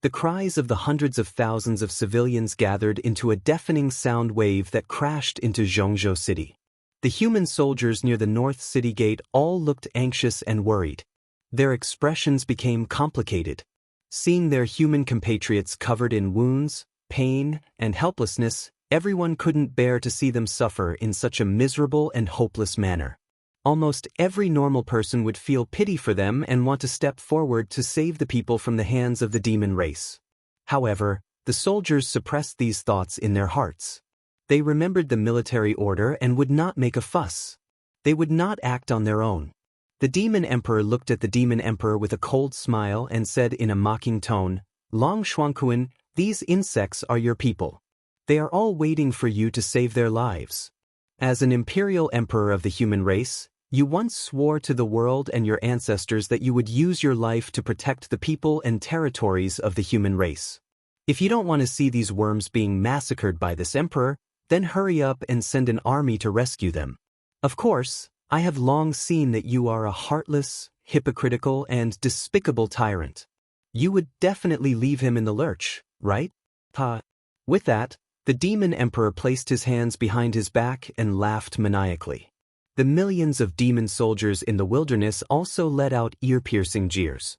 Speaker 1: The cries of the hundreds of thousands of civilians gathered into a deafening sound wave that crashed into Xianxia City. The human soldiers near the north city gate all looked anxious and worried. Their expressions became complicated. Seeing their human compatriots covered in wounds, pain, and helplessness, everyone couldn't bear to see them suffer in such a miserable and hopeless manner. Almost every normal person would feel pity for them and want to step forward to save the people from the hands of the demon race. However, the soldiers suppressed these thoughts in their hearts. They remembered the military order and would not make a fuss. They would not act on their own. The demon emperor looked at the demon emperor with a cold smile and said in a mocking tone, "Long Shuangquan, these insects are your people. They are all waiting for you to save their lives. As an imperial emperor of the human race, you once swore to the world and your ancestors that you would use your life to protect the people and territories of the human race. If you don't want to see these worms being massacred by this emperor, then hurry up and send an army to rescue them. Of course, I have long seen that you are a heartless, hypocritical, and despicable tyrant. You would definitely leave him in the lurch, right? With that, the demon emperor placed his hands behind his back and laughed maniacally. The millions of demon soldiers in the wilderness also let out ear-piercing jeers.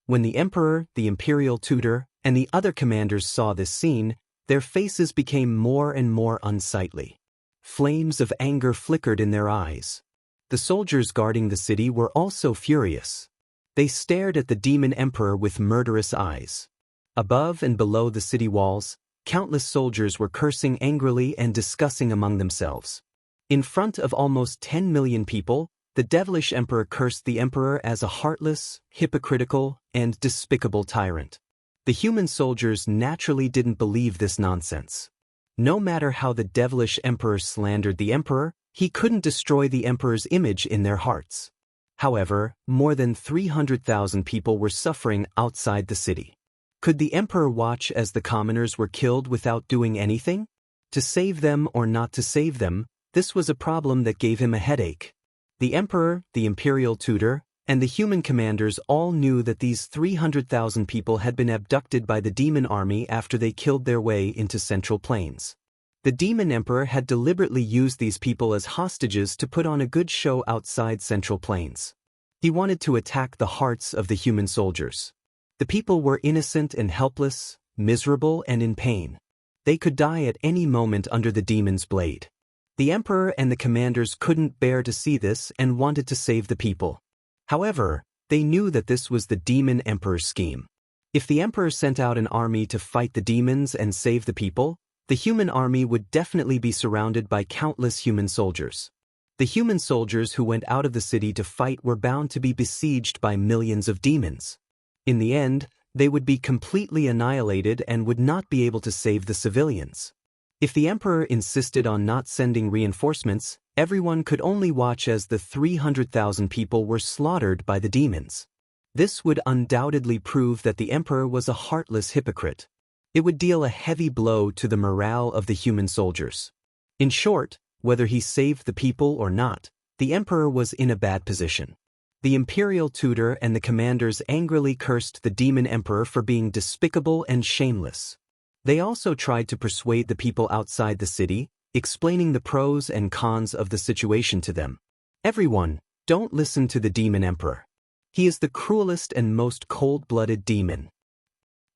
Speaker 1: When the emperor, the imperial tutor, and the other commanders saw this scene, their faces became more and more unsightly. Flames of anger flickered in their eyes. The soldiers guarding the city were also furious. They stared at the demon emperor with murderous eyes. Above and below the city walls, countless soldiers were cursing angrily and discussing among themselves. In front of almost 10 million people, the devilish emperor cursed the emperor as a heartless, hypocritical, and despicable tyrant. The human soldiers naturally didn't believe this nonsense. No matter how the devilish emperor slandered the emperor, he couldn't destroy the emperor's image in their hearts. However, more than 300,000 people were suffering outside the city. Could the emperor watch as the commoners were killed without doing anything? To save them or not to save them, this was a problem that gave him a headache. The emperor, the imperial tutor, and the human commanders all knew that these 300,000 people had been abducted by the demon army after they killed their way into Central Plains. The demon emperor had deliberately used these people as hostages to put on a good show outside Central Plains. He wanted to attack the hearts of the human soldiers. The people were innocent and helpless, miserable and in pain. They could die at any moment under the demon's blade. The emperor and the commanders couldn't bear to see this and wanted to save the people. However, they knew that this was the demon emperor's scheme. If the emperor sent out an army to fight the demons and save the people, the human army would definitely be surrounded by countless human soldiers. The human soldiers who went out of the city to fight were bound to be besieged by millions of demons. In the end, they would be completely annihilated and would not be able to save the civilians. If the emperor insisted on not sending reinforcements, everyone could only watch as the 300,000 people were slaughtered by the demons. This would undoubtedly prove that the emperor was a heartless hypocrite. It would deal a heavy blow to the morale of the human soldiers. In short, whether he saved the people or not, the emperor was in a bad position. The imperial tutor and the commanders angrily cursed the demon emperor for being despicable and shameless. They also tried to persuade the people outside the city, explaining the pros and cons of the situation to them. Everyone, don't listen to the demon emperor. He is the cruelest and most cold-blooded demon.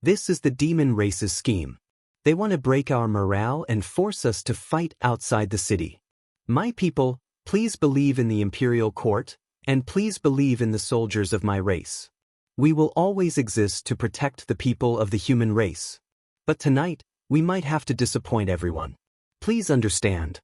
Speaker 1: This is the demon race's scheme. They want to break our morale and force us to fight outside the city. My people, please believe in the imperial court, and please believe in the soldiers of my race. We will always exist to protect the people of the human race. But tonight, we might have to disappoint everyone. Please understand.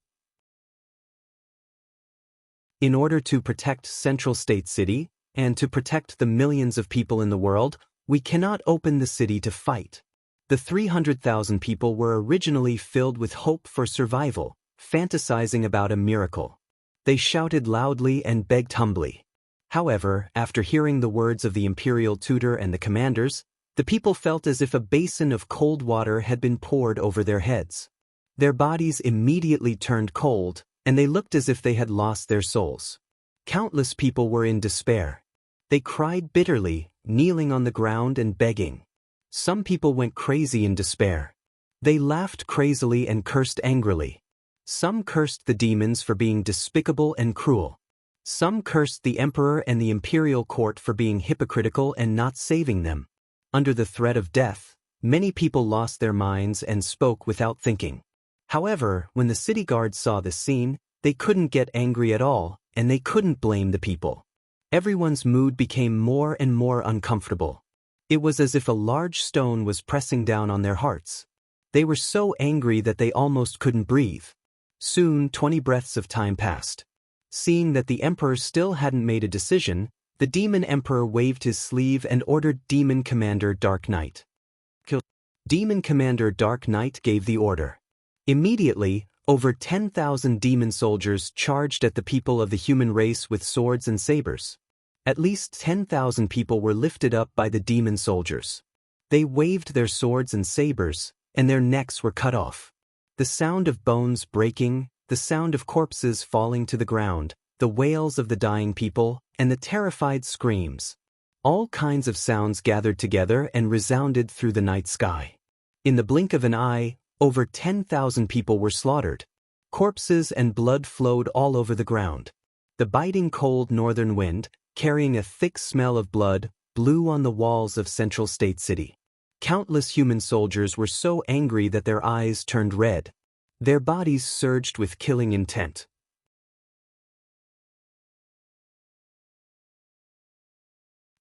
Speaker 1: In order to protect Central State City, and to protect the millions of people in the world, we cannot open the city to fight. The 300,000 people were originally filled with hope for survival, fantasizing about a miracle. They shouted loudly and begged humbly. However, after hearing the words of the imperial tutor and the commanders, the people felt as if a basin of cold water had been poured over their heads. Their bodies immediately turned cold, and they looked as if they had lost their souls. Countless people were in despair. They cried bitterly, kneeling on the ground and begging. Some people went crazy in despair. They laughed crazily and cursed angrily. Some cursed the demons for being despicable and cruel. Some cursed the emperor and the imperial court for being hypocritical and not saving them. Under the threat of death, many people lost their minds and spoke without thinking. However, when the city guards saw this scene, they couldn't get angry at all, and they couldn't blame the people. Everyone's mood became more and more uncomfortable. It was as if a large stone was pressing down on their hearts. They were so angry that they almost couldn't breathe. Soon, 20 breaths of time passed. Seeing that the emperor still hadn't made a decision, the demon emperor waved his sleeve and ordered Demon Commander Dark Knight. Demon Commander Dark Knight gave the order. Immediately, over 10,000 demon soldiers charged at the people of the human race with swords and sabers. At least 10,000 people were lifted up by the demon soldiers. They waved their swords and sabers, and their necks were cut off. The sound of bones breaking, the sound of corpses falling to the ground, the wails of the dying people, and the terrified screams. All kinds of sounds gathered together and resounded through the night sky. In the blink of an eye, over 10,000 people were slaughtered. Corpses and blood flowed all over the ground. The biting cold northern wind, carrying a thick smell of blood, blew on the walls of Central State City. Countless human soldiers were so angry that their eyes turned red. Their bodies surged with killing intent.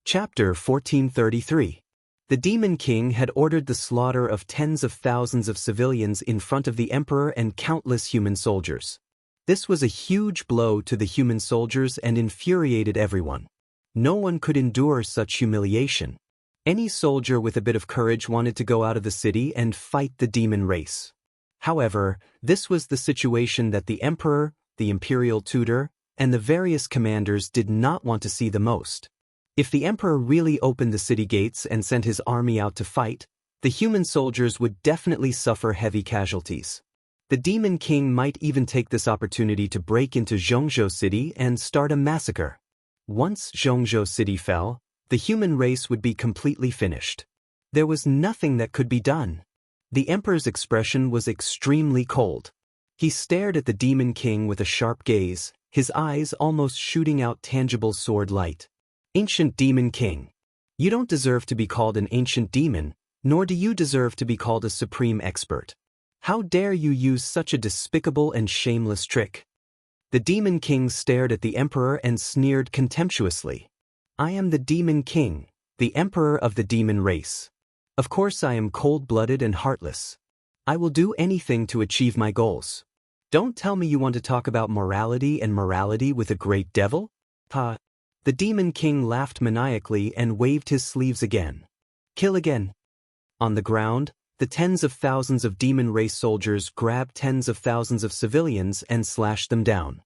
Speaker 1: Chapter 1433. The Demon King had ordered the slaughter of tens of thousands of civilians in front of the emperor and countless human soldiers. This was a huge blow to the human soldiers and infuriated everyone. No one could endure such humiliation. Any soldier with a bit of courage wanted to go out of the city and fight the demon race. However, this was the situation that the emperor, the imperial tutor, and the various commanders did not want to see the most. If the emperor really opened the city gates and sent his army out to fight, the human soldiers would definitely suffer heavy casualties. The Demon King might even take this opportunity to break into Zhongzhou City and start a massacre. Once Zhongzhou City fell, the human race would be completely finished. There was nothing that could be done. The emperor's expression was extremely cold. He stared at the Demon King with a sharp gaze, his eyes almost shooting out tangible sword light. Ancient Demon King. You don't deserve to be called an ancient demon. Nor do you deserve to be called a supreme expert. How dare you use such a despicable and shameless trick? The Demon King stared at the Emperor and sneered contemptuously. I am the Demon King, the Emperor of the demon race. Of course I am cold-blooded and heartless. I will do anything to achieve my goals. Don't tell me you want to talk about morality and morality with a great devil? Ha! The Demon King laughed maniacally and waved his sleeves again. Kill again. On the ground, the tens of thousands of demon race soldiers grabbed tens of thousands of civilians and slashed them down.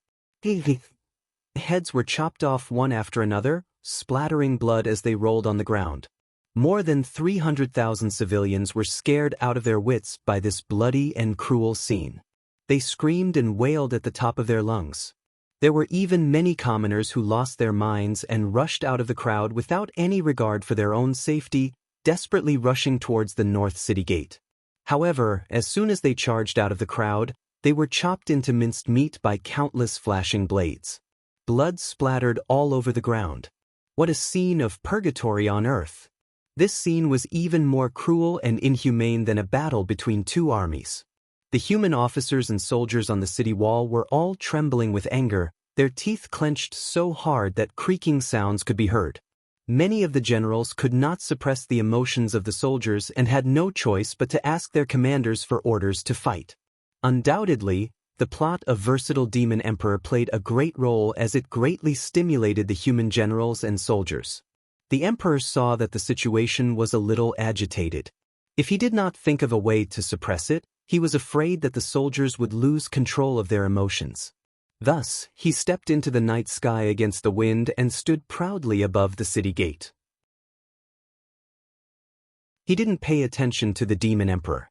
Speaker 1: Heads were chopped off one after another, splattering blood as they rolled on the ground. More than 300,000 civilians were scared out of their wits by this bloody and cruel scene. They screamed and wailed at the top of their lungs. There were even many commoners who lost their minds and rushed out of the crowd without any regard for their own safety, desperately rushing towards the North City Gate. However, as soon as they charged out of the crowd, they were chopped into minced meat by countless flashing blades. Blood splattered all over the ground. What a scene of purgatory on earth! This scene was even more cruel and inhumane than a battle between two armies. The human officers and soldiers on the city wall were all trembling with anger, their teeth clenched so hard that creaking sounds could be heard. Many of the generals could not suppress the emotions of the soldiers and had no choice but to ask their commanders for orders to fight. Undoubtedly, the plot of Versatile Demon Emperor played a great role as it greatly stimulated the human generals and soldiers. The emperor saw that the situation was a little agitated. If he did not think of a way to suppress it, he was afraid that the soldiers would lose control of their emotions. Thus, he stepped into the night sky against the wind and stood proudly above the city gate. He didn't pay attention to the demon emperor.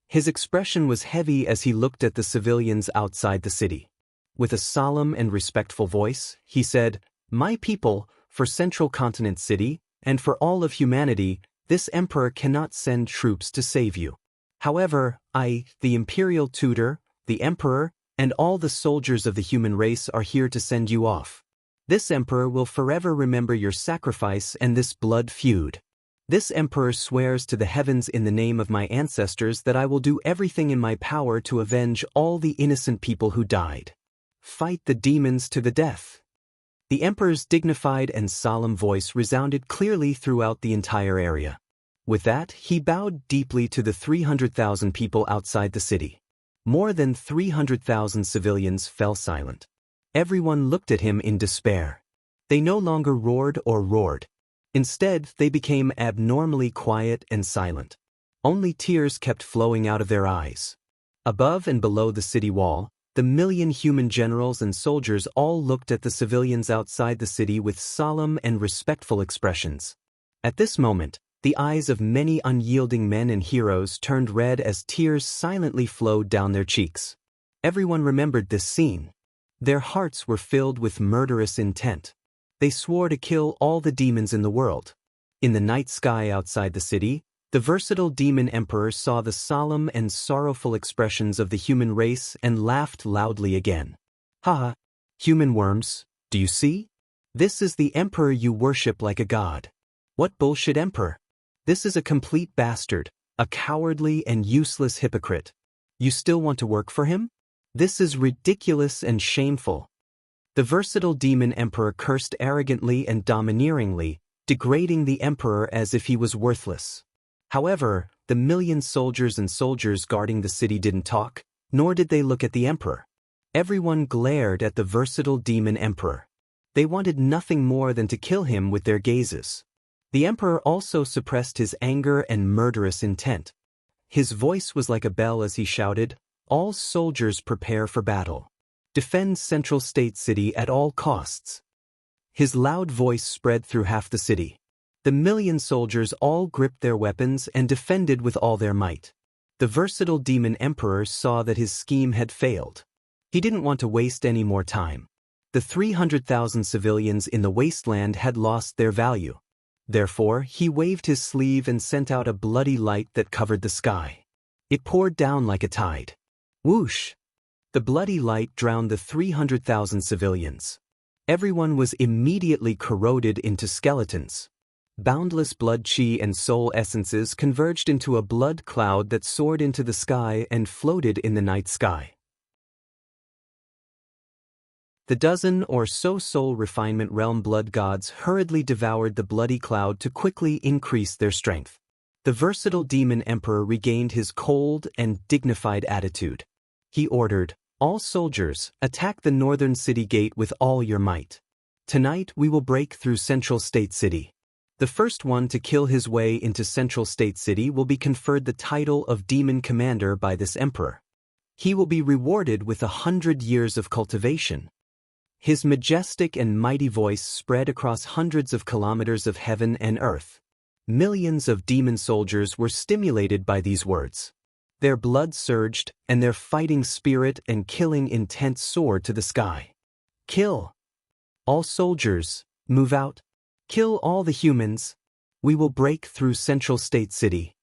Speaker 1: His expression was heavy as he looked at the civilians outside the city. With a solemn and respectful voice, he said, "My people, for Central Continent City, and for all of humanity, this emperor cannot send troops to save you. However, I, the imperial tutor, the emperor, and all the soldiers of the human race are here to send you off. This emperor will forever remember your sacrifice and this blood feud. This emperor swears to the heavens in the name of my ancestors that I will do everything in my power to avenge all the innocent people who died. Fight the demons to the death." The emperor's dignified and solemn voice resounded clearly throughout the entire area. With that, he bowed deeply to the 300,000 people outside the city. More than 300,000 civilians fell silent. Everyone looked at him in despair. They no longer roared or roared. Instead, they became abnormally quiet and silent. Only tears kept flowing out of their eyes. Above and below the city wall, the million human generals and soldiers all looked at the civilians outside the city with solemn and respectful expressions. At this moment, the eyes of many unyielding men and heroes turned red as tears silently flowed down their cheeks. Everyone remembered this scene. Their hearts were filled with murderous intent. They swore to kill all the demons in the world. In the night sky outside the city, the versatile demon emperor saw the solemn and sorrowful expressions of the human race and laughed loudly again. "Ha! Human worms, do you see? This is the emperor you worship like a god. What bullshit emperor? This is a complete bastard, a cowardly and useless hypocrite. You still want to work for him? This is ridiculous and shameful." The versatile demon emperor cursed arrogantly and domineeringly, degrading the emperor as if he was worthless. However, the million soldiers and soldiers guarding the city didn't talk, nor did they look at the emperor. Everyone glared at the versatile demon emperor. They wanted nothing more than to kill him with their gazes. The emperor also suppressed his anger and murderous intent. His voice was like a bell as he shouted, "All soldiers prepare for battle. Defend Central State City at all costs." His loud voice spread through half the city. The million soldiers all gripped their weapons and defended with all their might. The versatile demon emperor saw that his scheme had failed. He didn't want to waste any more time. The 300,000 civilians in the wasteland had lost their value. Therefore, he waved his sleeve and sent out a bloody light that covered the sky. It poured down like a tide. Whoosh! The bloody light drowned the 300,000 civilians. Everyone was immediately corroded into skeletons. Boundless blood chi and soul essences converged into a blood cloud that soared into the sky and floated in the night sky. The dozen or so soul refinement realm blood gods hurriedly devoured the bloody cloud to quickly increase their strength. The versatile demon emperor regained his cold and dignified attitude. He ordered, "All soldiers, attack the northern city gate with all your might. Tonight we will break through Central State City. The first one to kill his way into Central State City will be conferred the title of Demon Commander by this emperor. He will be rewarded with 100 years of cultivation." His majestic and mighty voice spread across hundreds of kilometers of heaven and earth. Millions of demon soldiers were stimulated by these words. Their blood surged, and their fighting spirit and killing intent soared to the sky. "Kill! All soldiers, move out! Kill all the humans! We will break through Central State City."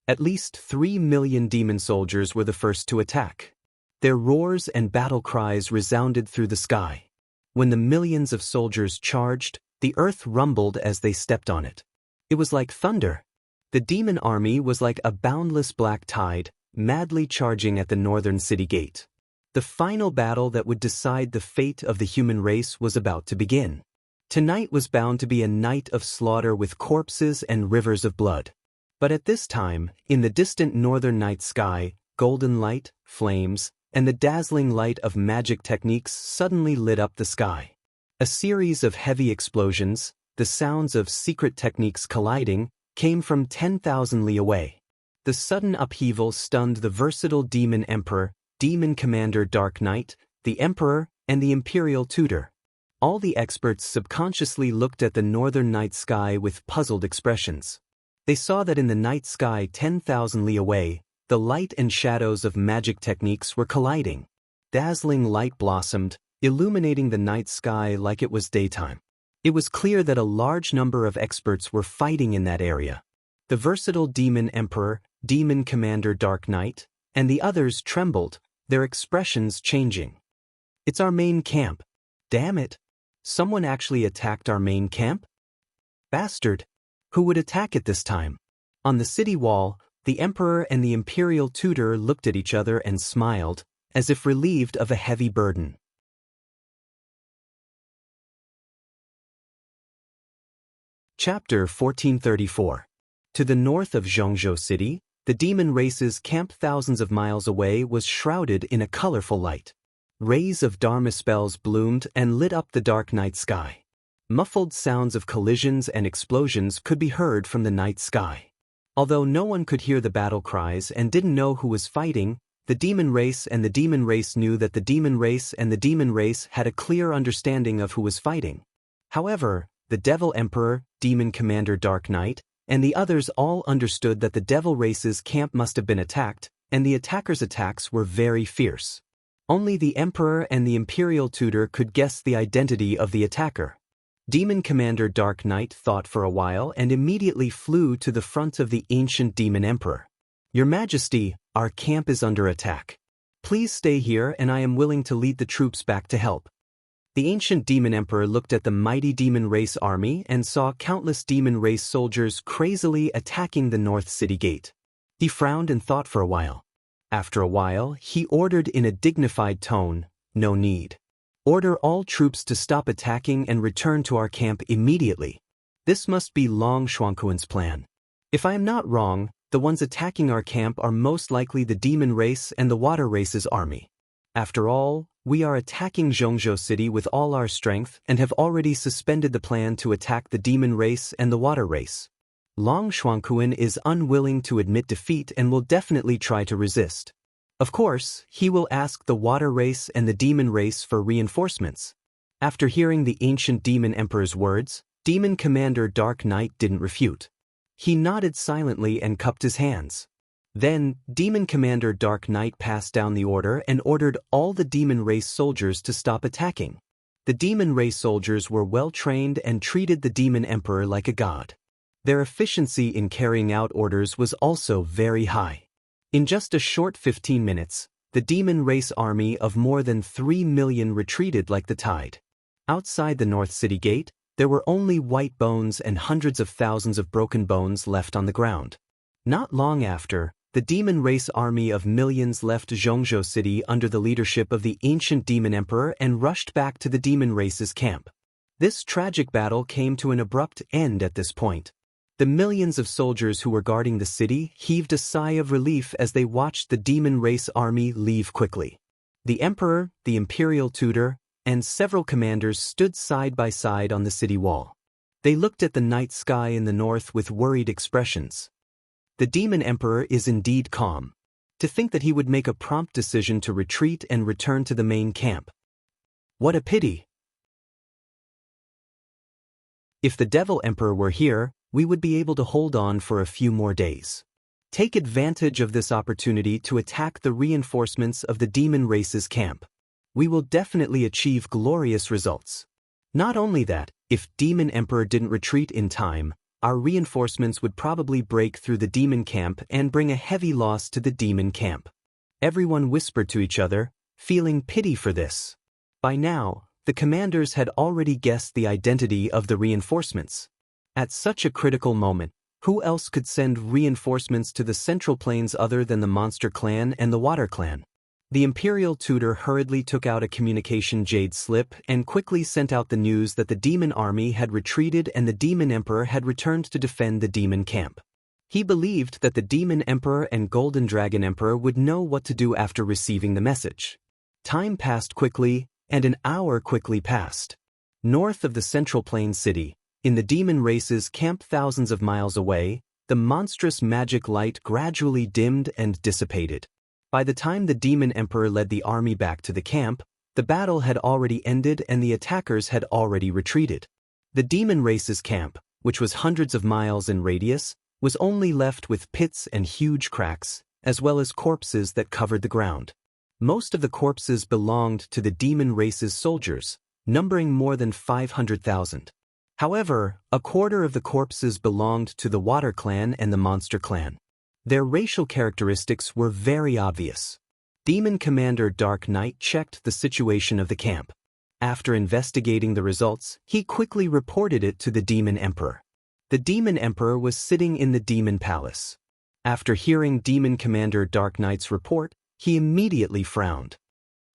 Speaker 1: At least 3 million demon soldiers were the first to attack. Their roars and battle cries resounded through the sky. When the millions of soldiers charged, the earth rumbled as they stepped on it. It was like thunder. The demon army was like a boundless black tide, madly charging at the northern city gate. The final battle that would decide the fate of the human race was about to begin. Tonight was bound to be a night of slaughter with corpses and rivers of blood. But at this time, in the distant northern night sky, golden light, flames, and the dazzling light of magic techniques suddenly lit up the sky. A series of heavy explosions, the sounds of secret techniques colliding, came from 10,000 li away. The sudden upheaval stunned the versatile demon emperor, demon commander Dark Knight, the emperor, and the imperial tutor. All the experts subconsciously looked at the northern night sky with puzzled expressions. They saw that in the night sky 10,000 li away, the light and shadows of magic techniques were colliding. Dazzling light blossomed, illuminating the night sky like it was daytime. It was clear that a large number of experts were fighting in that area. The versatile demon emperor, demon commander Dark Knight, and the others trembled, their expressions changing. "It's our main camp. Damn it! Someone actually attacked our main camp? Bastard! Who would attack it this time?" On the city wall, the emperor and the imperial tutor looked at each other and smiled, as if relieved of a heavy burden. Chapter 1434. To the north of Zhongzhou City, the demon race's camp thousands of miles away was shrouded in a colorful light. Rays of Dharma spells bloomed and lit up the dark night sky. Muffled sounds of collisions and explosions could be heard from the night sky. Although no one could hear the battle cries and didn't know who was fighting, the demon race and the demon race knew that the demon race and the demon race had a clear understanding of who was fighting. However, the Devil Emperor, Demon Commander Dark Knight, and the others all understood that the Devil race's camp must have been attacked, and the attackers' attacks were very fierce. Only the Emperor and the Imperial Tutor could guess the identity of the attacker. Demon Commander Dark Knight thought for a while and immediately flew to the front of the ancient Demon Emperor. "Your Majesty, our camp is under attack. Please stay here and I am willing to lead the troops back to help." The ancient Demon Emperor looked at the mighty demon race army and saw countless demon race soldiers crazily attacking the North City Gate. He frowned and thought for a while. After a while, he ordered in a dignified tone, "No need. Order all troops to stop attacking and return to our camp immediately. This must be Long Xuanquan's plan. If I am not wrong, the ones attacking our camp are most likely the demon race and the water race's army. After all, we are attacking Zhongzhou City with all our strength and have already suspended the plan to attack the demon race and the water race. Long Xuanquan is unwilling to admit defeat and will definitely try to resist. Of course, he will ask the water race and the demon race for reinforcements." After hearing the ancient demon emperor's words, Demon Commander Dark Knight didn't refute. He nodded silently and cupped his hands. Then, Demon Commander Dark Knight passed down the order and ordered all the demon race soldiers to stop attacking. The demon race soldiers were well trained and treated the demon emperor like a god. Their efficiency in carrying out orders was also very high. In just a short 15 minutes, the demon race army of more than 3 million retreated like the tide. Outside the North City Gate, There were only white bones and hundreds of thousands of broken bones left on the ground. Not long after, the demon race army of millions left Zhongzhou City under the leadership of the ancient demon emperor and rushed back to the demon race's camp. This tragic battle came to an abrupt end at this point. The millions of soldiers who were guarding the city heaved a sigh of relief as they watched the demon race army leave quickly. The emperor, the imperial tutor, and several commanders stood side by side on the city wall. They looked at the night sky in the north with worried expressions. The demon emperor is indeed calm. To think that he would make a prompt decision to retreat and return to the main camp. What a pity! If the devil emperor were here, we would be able to hold on for a few more days. Take advantage of this opportunity to attack the reinforcements of the demon race's camp. We will definitely achieve glorious results. Not only that, if Demon Emperor didn't retreat in time, our reinforcements would probably break through the demon camp and bring a heavy loss to the demon camp. Everyone whispered to each other, feeling pity for this. By now, the commanders had already guessed the identity of the reinforcements. At such a critical moment, who else could send reinforcements to the Central Plains other than the Monster Clan and the Water Clan? The imperial tutor hurriedly took out a communication jade slip and quickly sent out the news that the demon army had retreated and the demon emperor had returned to defend the demon camp. He believed that the demon emperor and golden dragon emperor would know what to do after receiving the message. Time passed quickly, and an hour quickly passed. North of the Central Plains city, in the demon race's camp thousands of miles away, the monstrous magic light gradually dimmed and dissipated. By the time the demon emperor led the army back to the camp, the battle had already ended and the attackers had already retreated. The demon race's camp, which was hundreds of miles in radius, was only left with pits and huge cracks, as well as corpses that covered the ground. Most of the corpses belonged to the demon race's soldiers, numbering more than 500,000. However, a quarter of the corpses belonged to the Water Clan and the Monster Clan. Their racial characteristics were very obvious. Demon Commander Dark Knight checked the situation of the camp. After investigating the results, he quickly reported it to the Demon Emperor. The Demon Emperor was sitting in the Demon Palace. After hearing Demon Commander Dark Knight's report, he immediately frowned.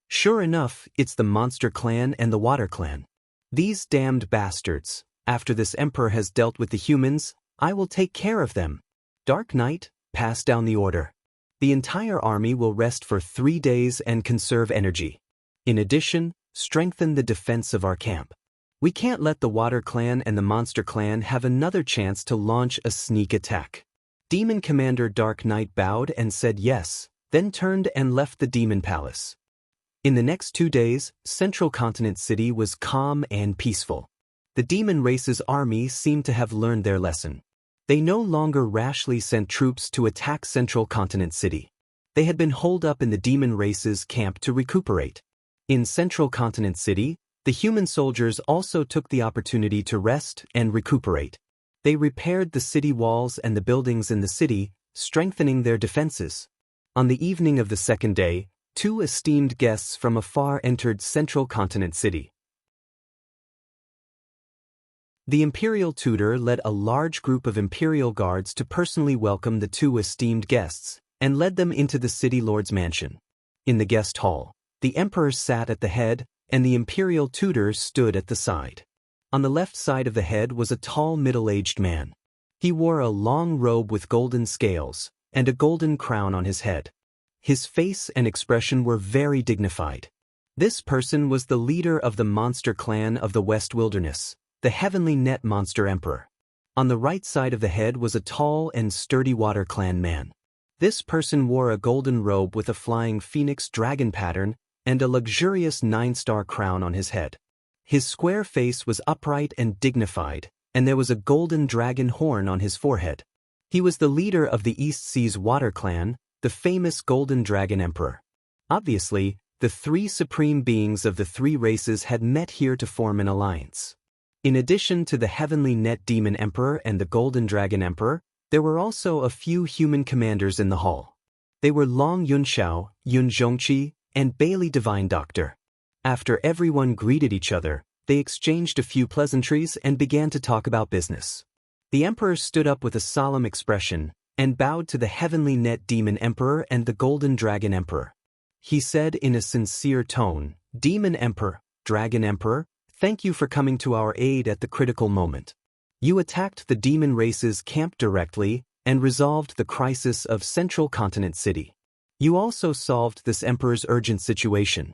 Speaker 1: Sure enough, it's the Monster Clan and the Water Clan. These damned bastards. After this emperor has dealt with the humans, I will take care of them. Dark Knight, pass down the order. The entire army will rest for 3 days and conserve energy. In addition, strengthen the defense of our camp. We can't let the Water Clan and the Monster Clan have another chance to launch a sneak attack. Demon Commander Dark Knight bowed and said yes, then turned and left the Demon Palace. In the next 2 days, Central Continent City was calm and peaceful. The demon race's army seemed to have learned their lesson. They no longer rashly sent troops to attack Central Continent City. They had been holed up in the demon race's camp to recuperate. In Central Continent City, the human soldiers also took the opportunity to rest and recuperate. They repaired the city walls and the buildings in the city, strengthening their defenses. On the evening of the second day, 2 esteemed guests from afar entered Central Continent City. The imperial tutor led a large group of imperial guards to personally welcome the 2 esteemed guests, and led them into the city lord's mansion. In the guest hall, the emperor sat at the head, and the imperial tutor stood at the side. On the left side of the head was a tall middle-aged man. He wore a long robe with golden scales, and a golden crown on his head. His face and expression were very dignified. This person was the leader of the Monster Clan of the West Wilderness, the Heavenly Net Monster Emperor. On the right side of the head was a tall and sturdy Water Clan man. This person wore a golden robe with a flying phoenix dragon pattern and a luxurious 9-star crown on his head. His square face was upright and dignified, and there was a golden dragon horn on his forehead. He was the leader of the East Seas Water Clan, the famous Golden Dragon Emperor. Obviously, the 3 supreme beings of the 3 races had met here to form an alliance. In addition to the Heavenly Net Demon Emperor and the Golden Dragon Emperor, there were also a few human commanders in the hall. They were Long Yunxiao, Yun Zhongqi, and Bailey Divine Doctor. After everyone greeted each other, They exchanged a few pleasantries and began to talk about business. The emperor stood up with a solemn expression and bowed to the heavenly net demon emperor and the golden dragon emperor. He said in a sincere tone, "Demon emperor, dragon emperor, thank you for coming to our aid at the critical moment. You attacked the demon race's camp directly and resolved the crisis of Central Continent City. You also solved this emperor's urgent situation."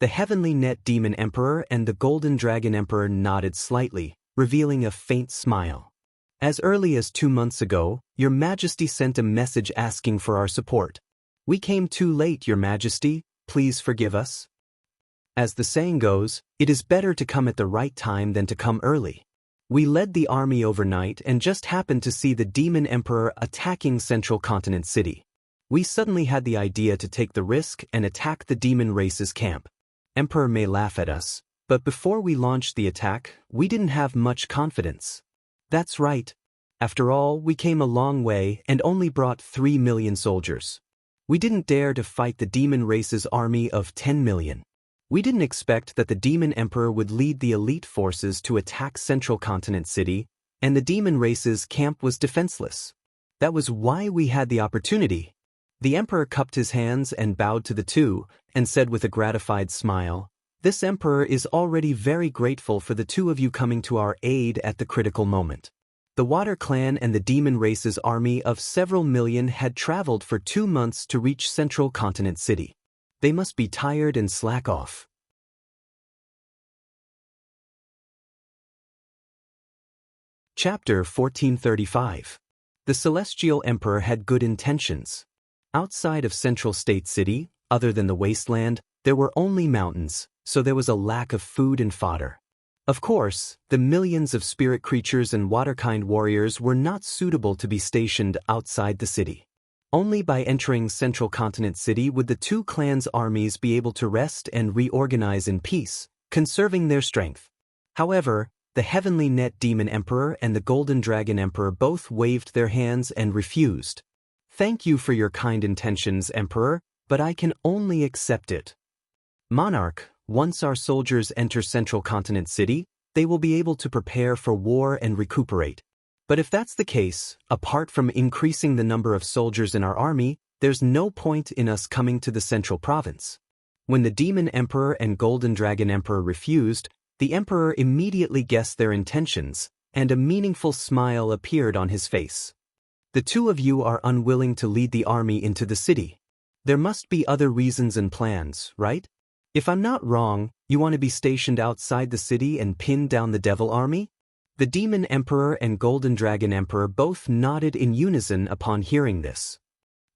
Speaker 1: The heavenly net demon emperor and the golden dragon emperor nodded slightly, revealing a faint smile. "As early as 2 months ago, Your Majesty sent a message asking for our support. We came too late, Your Majesty, please forgive us." As the saying goes, it is better to come at the right time than to come early. We led the army overnight and just happened to see the demon emperor attacking Central Continent City. We suddenly had the idea to take the risk and attack the demon race's camp. Emperor may laugh at us, but before we launched the attack, we didn't have much confidence. That's right. After all, we came a long way and only brought 3 million soldiers. We didn't dare to fight the demon race's army of 10 million. We didn't expect that the demon emperor would lead the elite forces to attack Central Continent City, and the demon race's camp was defenseless. That was why we had the opportunity. The emperor cupped his hands and bowed to the two, and said with a gratified smile, "This emperor is already very grateful for the two of you coming to our aid at the critical moment." The Water Clan and the demon race's army of several million had traveled for 2 months to reach Central Continent City. They must be tired and slack off. Chapter 1435. The Celestial Emperor had good intentions. Outside of Central State City, other than the wasteland, there were only mountains, so there was a lack of food and fodder. Of course, the millions of spirit creatures and waterkind warriors were not suitable to be stationed outside the city. Only by entering Central Continent City would the two clans' armies be able to rest and reorganize in peace, conserving their strength. However, the Heavenly Net Demon Emperor and the Golden Dragon Emperor both waved their hands and refused. "Thank you for your kind intentions, Emperor, but I can only accept it. Monarch, once our soldiers enter Central Continent City, they will be able to prepare for war and recuperate. But if that's the case, apart from increasing the number of soldiers in our army, there's no point in us coming to the Central Province." When the Demon Emperor and Golden Dragon Emperor refused, the Emperor immediately guessed their intentions, and a meaningful smile appeared on his face. "The two of you are unwilling to lead the army into the city. There must be other reasons and plans, right? If I'm not wrong, you want to be stationed outside the city and pin down the Devil Army?" The Demon Emperor and Golden Dragon Emperor both nodded in unison upon hearing this.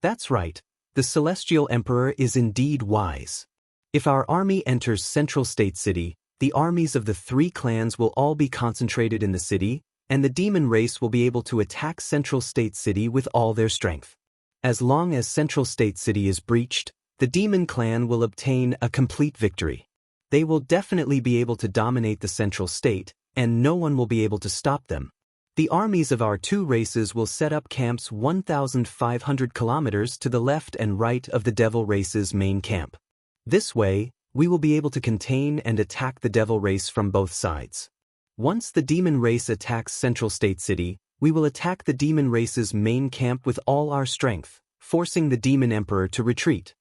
Speaker 1: "That's right, the Celestial Emperor is indeed wise. If our army enters Central State City, the armies of the 3 clans will all be concentrated in the city, and the demon race will be able to attack Central State City with all their strength. As long as Central State City is breached, the demon clan will obtain a complete victory. They will definitely be able to dominate the Central State, and no one will be able to stop them. The armies of our 2 races will set up camps 1,500 kilometers to the left and right of the Devil race's main camp. This way, we will be able to contain and attack the Devil race from both sides. Once the demon race attacks Central State City, we will attack the demon race's main camp with all our strength, forcing the Demon Emperor to retreat."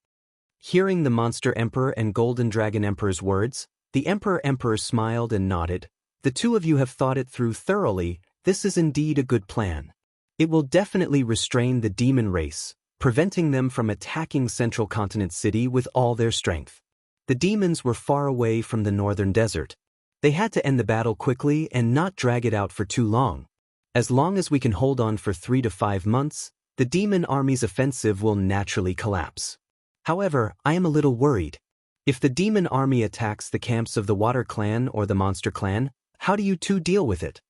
Speaker 1: Hearing the Monster Emperor and Golden Dragon Emperor's words, the Emperor smiled and nodded. "The two of you have thought it through thoroughly. This is indeed a good plan. It will definitely restrain the demon race, preventing them from attacking Central Continent City with all their strength." The demons were far away from the northern desert. They had to end the battle quickly and not drag it out for too long. As long as we can hold on for 3 to 5 months, the demon army's offensive will naturally collapse. However, I am a little worried. If the demon army attacks the camps of the Water Clan or the Monster Clan, how do you two deal with it?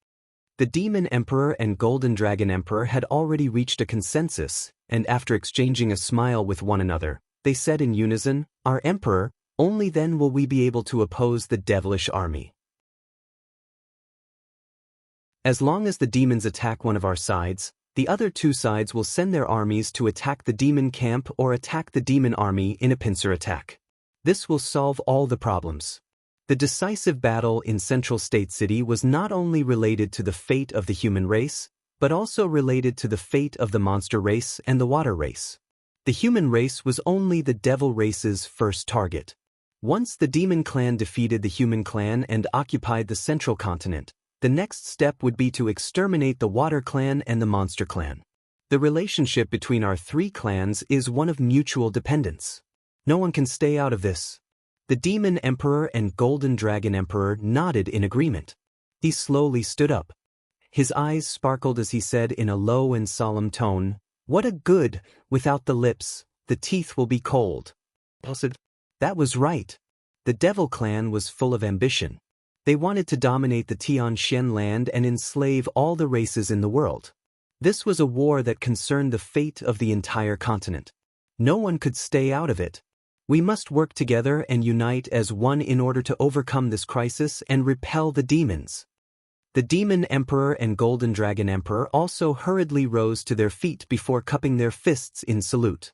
Speaker 1: The Demon Emperor and Golden Dragon Emperor had already reached a consensus, and after exchanging a smile with one another, they said in unison, "Our Emperor, only then will we be able to oppose the devilish army. As long as the demons attack one of our sides, the other 2 sides will send their armies to attack the demon camp or attack the demon army in a pincer attack. This will solve all the problems." The decisive battle in Central State City was not only related to the fate of the human race, but also related to the fate of the monster race and the water race. The human race was only the devil race's first target. Once the demon clan defeated the human clan and occupied the central continent, the next step would be to exterminate the water clan and the monster clan. The relationship between our three clans is one of mutual dependence. No one can stay out of this. The Demon Emperor and Golden Dragon Emperor nodded in agreement. He slowly stood up. His eyes sparkled as he said in a low and solemn tone, "What a good, without the lips, the teeth will be cold." That was right. The Devil Clan was full of ambition. They wanted to dominate the Tianxian land and enslave all the races in the world. This was a war that concerned the fate of the entire continent. No one could stay out of it. We must work together and unite as one in order to overcome this crisis and repel the demons. The Demon Emperor and Golden Dragon Emperor also hurriedly rose to their feet before cupping their fists in salute.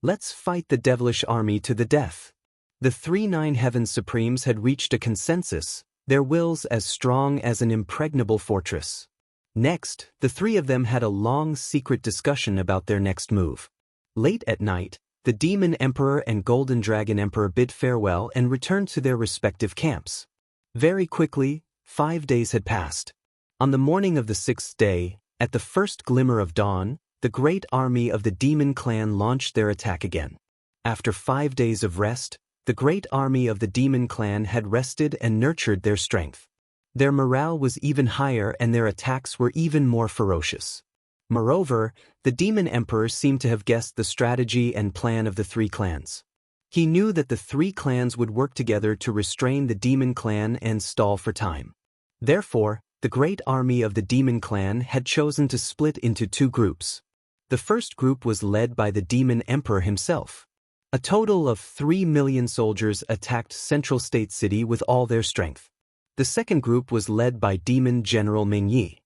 Speaker 1: Let's fight the devilish army to the death. The three Nine Heavens Supremes had reached a consensus, their wills as strong as an impregnable fortress. Next, the three of them had a long secret discussion about their next move. Late at night, the Demon Emperor and Golden Dragon Emperor bid farewell and returned to their respective camps. Very quickly, 5 days had passed. On the morning of the 6th day, at the first glimmer of dawn, the great army of the Demon Clan launched their attack again. After 5 days of rest, the great army of the Demon Clan had rested and nurtured their strength. Their morale was even higher and their attacks were even more ferocious. Moreover, the Demon Emperor seemed to have guessed the strategy and plan of the three clans. He knew that the three clans would work together to restrain the Demon Clan and stall for time. Therefore, the great army of the Demon Clan had chosen to split into two groups. The first group was led by the Demon Emperor himself. A total of 3 million soldiers attacked Central State City with all their strength. The second group was led by Demon General Ming Yi.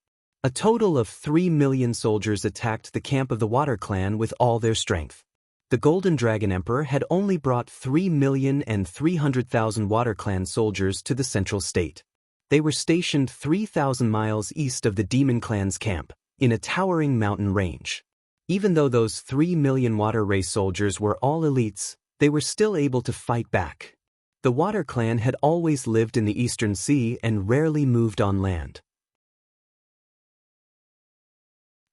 Speaker 1: A total of 3 million soldiers attacked the camp of the Water Clan with all their strength. The Golden Dragon Emperor had only brought 3,300,000 Water Clan soldiers to the Central State. They were stationed 3,000 miles east of the Demon Clan's camp, in a towering mountain range. Even though those 3 million Water Race soldiers were all elites, they were still able to fight back. The Water Clan had always lived in the Eastern Sea and rarely moved on land.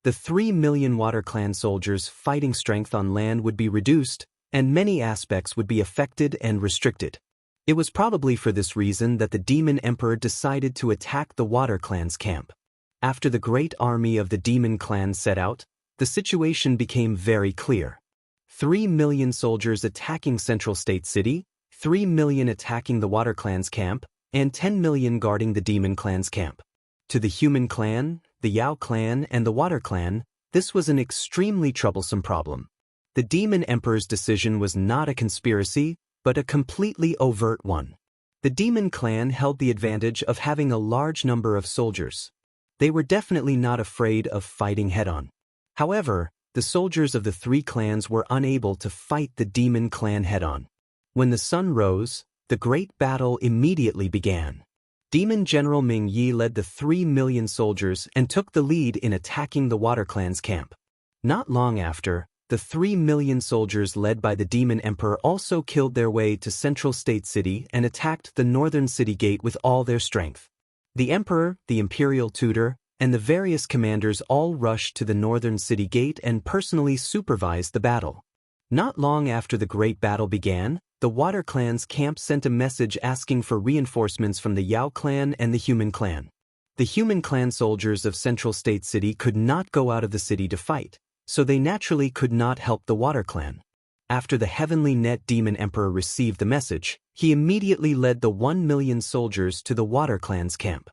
Speaker 1: The 3 million Water Clan soldiers' fighting strength on land would be reduced, and many aspects would be affected and restricted. It was probably for this reason that the Demon Emperor decided to attack the Water Clan's camp. After the great army of the Demon Clan set out, the situation became very clear. 3 million soldiers attacking Central State City, 3 million attacking the Water Clan's camp, and 10 million guarding the Demon Clan's camp. To the Human Clan, the Yao Clan, and the Water Clan, this was an extremely troublesome problem. The Demon Emperor's decision was not a conspiracy, but a completely overt one. The Demon Clan held the advantage of having a large number of soldiers. They were definitely not afraid of fighting head-on. However, the soldiers of the three clans were unable to fight the Demon Clan head-on. When the sun rose, the great battle immediately began. Demon General Ming Yi led the 3 million soldiers and took the lead in attacking the Water Clan's camp. Not long after, the 3 million soldiers led by the Demon Emperor also killed their way to Central State City and attacked the northern city gate with all their strength. The Emperor, the Imperial Tutor, and the various commanders all rushed to the northern city gate and personally supervised the battle. Not long after the great battle began, the Water Clan's camp sent a message asking for reinforcements from the Yao Clan and the Human Clan. The Human Clan soldiers of Central State City could not go out of the city to fight, so they naturally could not help the Water Clan. After the Heavenly Net Demon Emperor received the message, he immediately led the 1 million soldiers to the Water Clan's camp.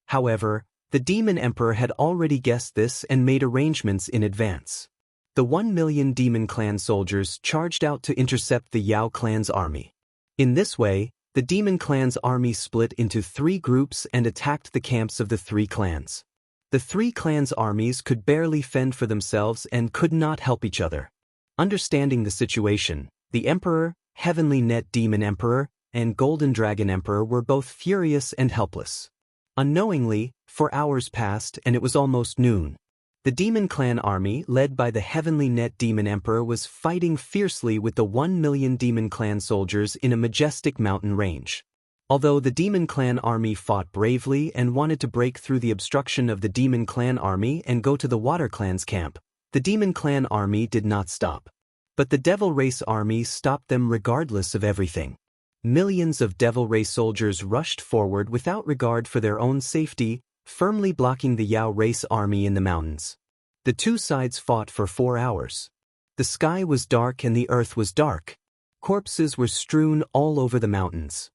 Speaker 1: However, the Demon Emperor had already guessed this and made arrangements in advance. The 1 million Demon Clan soldiers charged out to intercept the Yao Clan's army. In this way, the Demon Clan's army split into 3 groups and attacked the camps of the 3 clans. The 3 clans' armies could barely fend for themselves and could not help each other. Understanding the situation, the Emperor, Heavenly Net Demon Emperor, and Golden Dragon Emperor were both furious and helpless. Unknowingly, 4 hours passed and it was almost noon. The Demon Clan army, led by the Heavenly Net Demon Emperor, was fighting fiercely with the 1 million Demon Clan soldiers in a majestic mountain range. Although the Demon Clan army fought bravely and wanted to break through the obstruction of the Demon Clan army and go to the Water Clan's camp, the Demon Clan army did not stop. But the Devil Race army stopped them regardless of everything. Millions of Devil Race soldiers rushed forward without regard for their own safety, firmly blocking the Yao Race army in the mountains. The two sides fought for 4 hours. The sky was dark and the earth was dark. Corpses were strewn all over the mountains.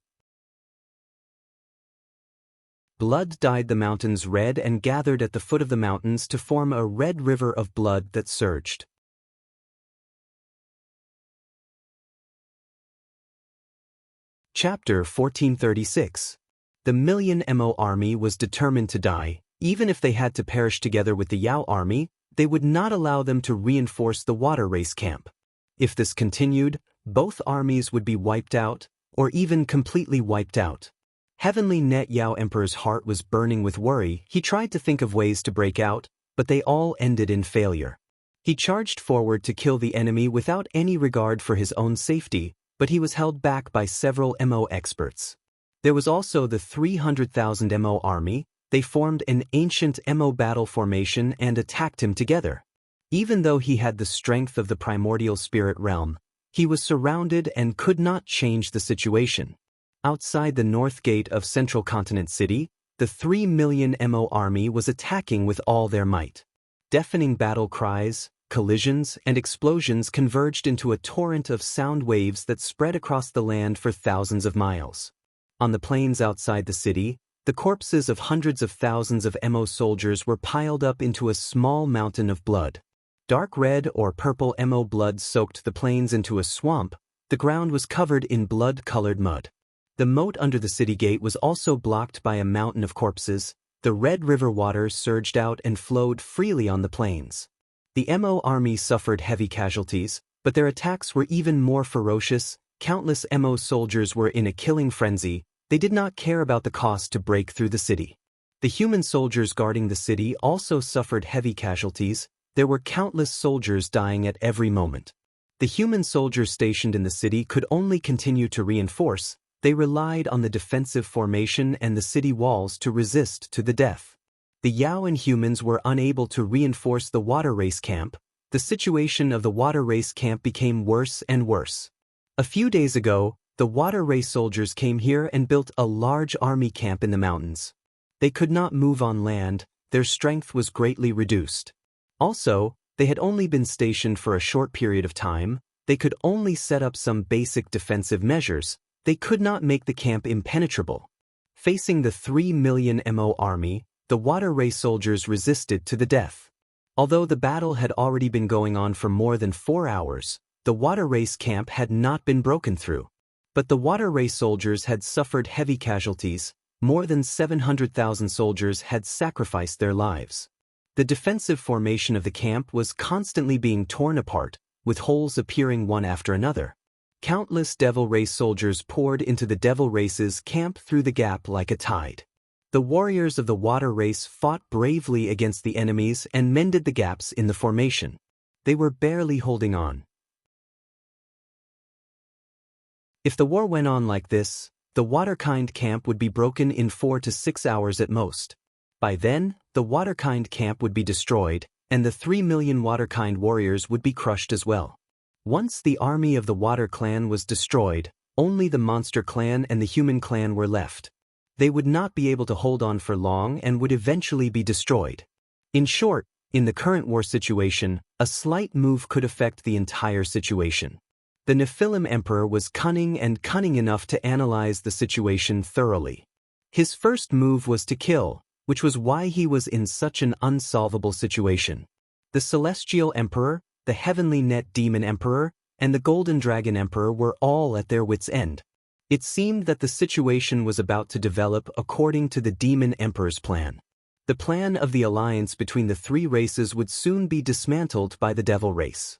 Speaker 1: Blood dyed the mountains red and gathered at the foot of the mountains to form a red river of blood that surged. Chapter 1436. The Million Mo army was determined to die. Even if they had to perish together with the Yao army, they would not allow them to reinforce the Water Race camp. If this continued, both armies would be wiped out, or even completely wiped out. Heavenly Net Yao Emperor's heart was burning with worry. He tried to think of ways to break out, but they all ended in failure. He charged forward to kill the enemy without any regard for his own safety, but he was held back by several Mo experts. There was also the 300,000 Mo army. They formed an ancient Mo battle formation and attacked him together. Even though he had the strength of the primordial spirit realm, he was surrounded and could not change the situation. Outside the north gate of Central Continent City, the 3 million Mo army was attacking with all their might. Deafening battle cries, collisions, and explosions converged into a torrent of sound waves that spread across the land for thousands of miles. On the plains outside the city, the corpses of hundreds of thousands of Mo soldiers were piled up into a small mountain of blood. Dark red or purple Mo blood soaked the plains into a swamp. The ground was covered in blood-colored mud. The moat under the city gate was also blocked by a mountain of corpses. The Red River water surged out and flowed freely on the plains. The Mo army suffered heavy casualties, but their attacks were even more ferocious. Countless Mo soldiers were in a killing frenzy. They did not care about the cost to break through the city. The human soldiers guarding the city also suffered heavy casualties. There were countless soldiers dying at every moment. The human soldiers stationed in the city could only continue to reinforce. They relied on the defensive formation and the city walls to resist to the death. The Yao and humans were unable to reinforce the Water Race camp. The situation of the Water Race camp became worse and worse. A few days ago, the Water Race soldiers came here and built a large army camp in the mountains. They could not move on land. Their strength was greatly reduced. Also, they had only been stationed for a short period of time. They could only set up some basic defensive measures. They could not make the camp impenetrable. Facing the 3 million Mo army, the Water Race soldiers resisted to the death. Although the battle had already been going on for more than 4 hours, the Water Race camp had not been broken through. But the Water Race soldiers had suffered heavy casualties. More than 700,000 soldiers had sacrificed their lives. The defensive formation of the camp was constantly being torn apart, with holes appearing one after another. Countless Devil Race soldiers poured into the Devil Race's camp through the gap like a tide. The warriors of the Water Race fought bravely against the enemies and mended the gaps in the formation. They were barely holding on. If the war went on like this, the Waterkind camp would be broken in 4 to 6 hours at most. By then, the Waterkind camp would be destroyed, and the 3 million Waterkind warriors would be crushed as well. Once the army of the Water Clan was destroyed, only the Monster Clan and the Human Clan were left. They would not be able to hold on for long and would eventually be destroyed. In short, in the current war situation, a slight move could affect the entire situation. The Nephilim Emperor was cunning enough to analyze the situation thoroughly. His first move was to kill, which was why he was in such an unsolvable situation. The Celestial Emperor, the Heavenly Net Demon Emperor, and the Golden Dragon Emperor were all at their wits' end. It seemed that the situation was about to develop according to the Demon Emperor's plan. The plan of the alliance between the three races would soon be dismantled by the Devil Race.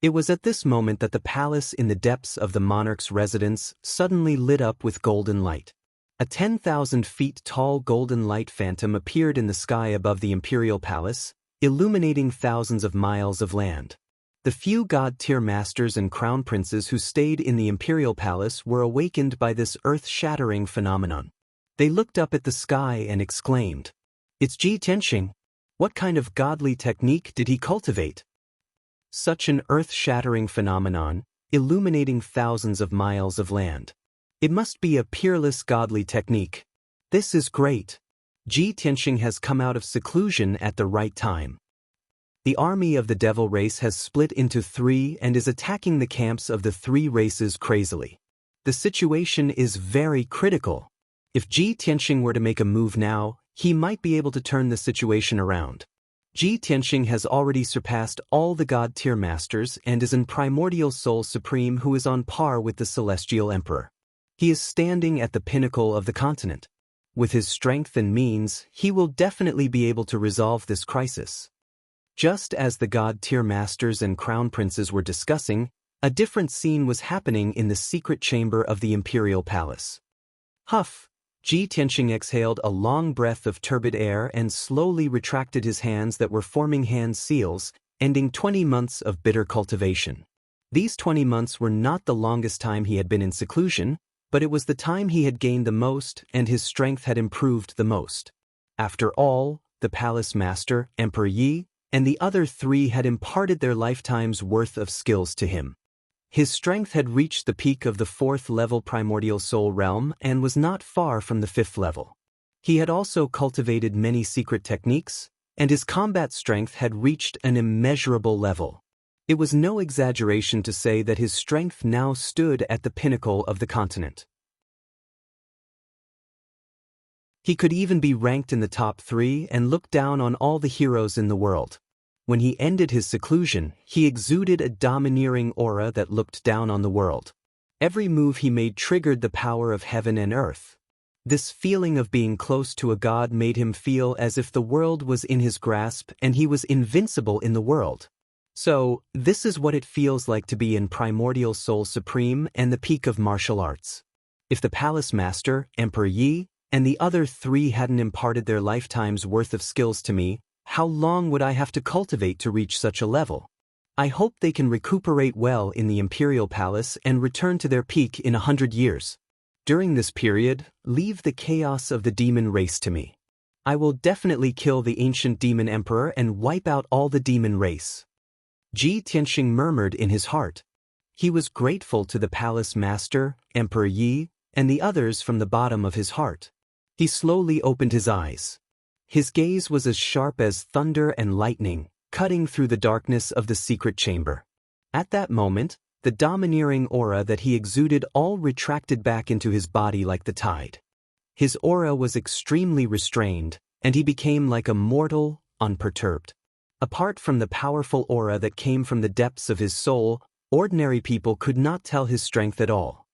Speaker 1: It was at this moment that the palace in the depths of the monarch's residence suddenly lit up with golden light. A 10,000 feet tall golden light phantom appeared in the sky above the imperial palace, illuminating thousands of miles of land. The few god-tier masters and crown princes who stayed in the imperial palace were awakened by this earth-shattering phenomenon. They looked up at the sky and exclaimed, "It's Ji Tianxing! What kind of godly technique did he cultivate? Such an earth-shattering phenomenon, illuminating thousands of miles of land. It must be a peerless godly technique. This is great. Ji Tianxing has come out of seclusion at the right time. The army of the devil race has split into three and is attacking the camps of the three races crazily. The situation is very critical. If Ji Tianxing were to make a move now, he might be able to turn the situation around. Ji Tianxing has already surpassed all the god-tier masters and is an primordial soul supreme who is on par with the celestial emperor. He is standing at the pinnacle of the continent. With his strength and means, he will definitely be able to resolve this crisis." Just as the god-tier masters and crown princes were discussing, a different scene was happening in the secret chamber of the imperial palace. Huff! Ji Tianxing exhaled a long breath of turbid air and slowly retracted his hands that were forming hand seals, ending 20 months of bitter cultivation. These 20 months were not the longest time he had been in seclusion, but it was the time he had gained the most and his strength had improved the most. After all, the palace master, Emperor Yi, and the other three had imparted their lifetime's worth of skills to him. His strength had reached the peak of the 4th level primordial soul realm and was not far from the 5th level. He had also cultivated many secret techniques, and his combat strength had reached an immeasurable level. It was no exaggeration to say that his strength now stood at the pinnacle of the continent. He could even be ranked in the top 3 and look down on all the heroes in the world. When he ended his seclusion, he exuded a domineering aura that looked down on the world. Every move he made triggered the power of heaven and earth. This feeling of being close to a god made him feel as if the world was in his grasp and he was invincible in the world. So, this is what it feels like to be in Primordial Soul Supreme and the peak of martial arts. If the palace master, Emperor Yi, and the other three hadn't imparted their lifetime's worth of skills to me, how long would I have to cultivate to reach such a level? I hope they can recuperate well in the Imperial Palace and return to their peak in 100 years. During this period, leave the chaos of the demon race to me. I will definitely kill the ancient demon emperor and wipe out all the demon race. Ji Tianxing murmured in his heart. He was grateful to the palace master, Emperor Yi, and the others from the bottom of his heart. He slowly opened his eyes. His gaze was as sharp as thunder and lightning, cutting through the darkness of the secret chamber. At that moment, the domineering aura that he exuded all retracted back into his body like the tide. His aura was extremely restrained, and he became like a mortal, unperturbed. Apart from the powerful aura that came from the depths of his soul, ordinary people could not tell his strength at all.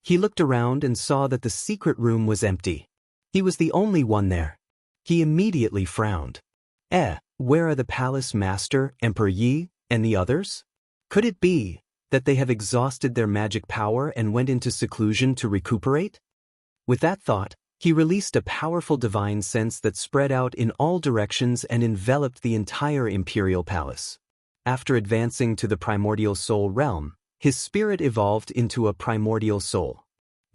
Speaker 1: He looked around and saw that the secret room was empty. He was the only one there. He immediately frowned. Where are the palace master, Emperor Yi, and the others? Could it be that they have exhausted their magic power and went into seclusion to recuperate? With that thought, he released a powerful divine sense that spread out in all directions and enveloped the entire imperial palace. After advancing to the primordial soul realm, his spirit evolved into a primordial soul.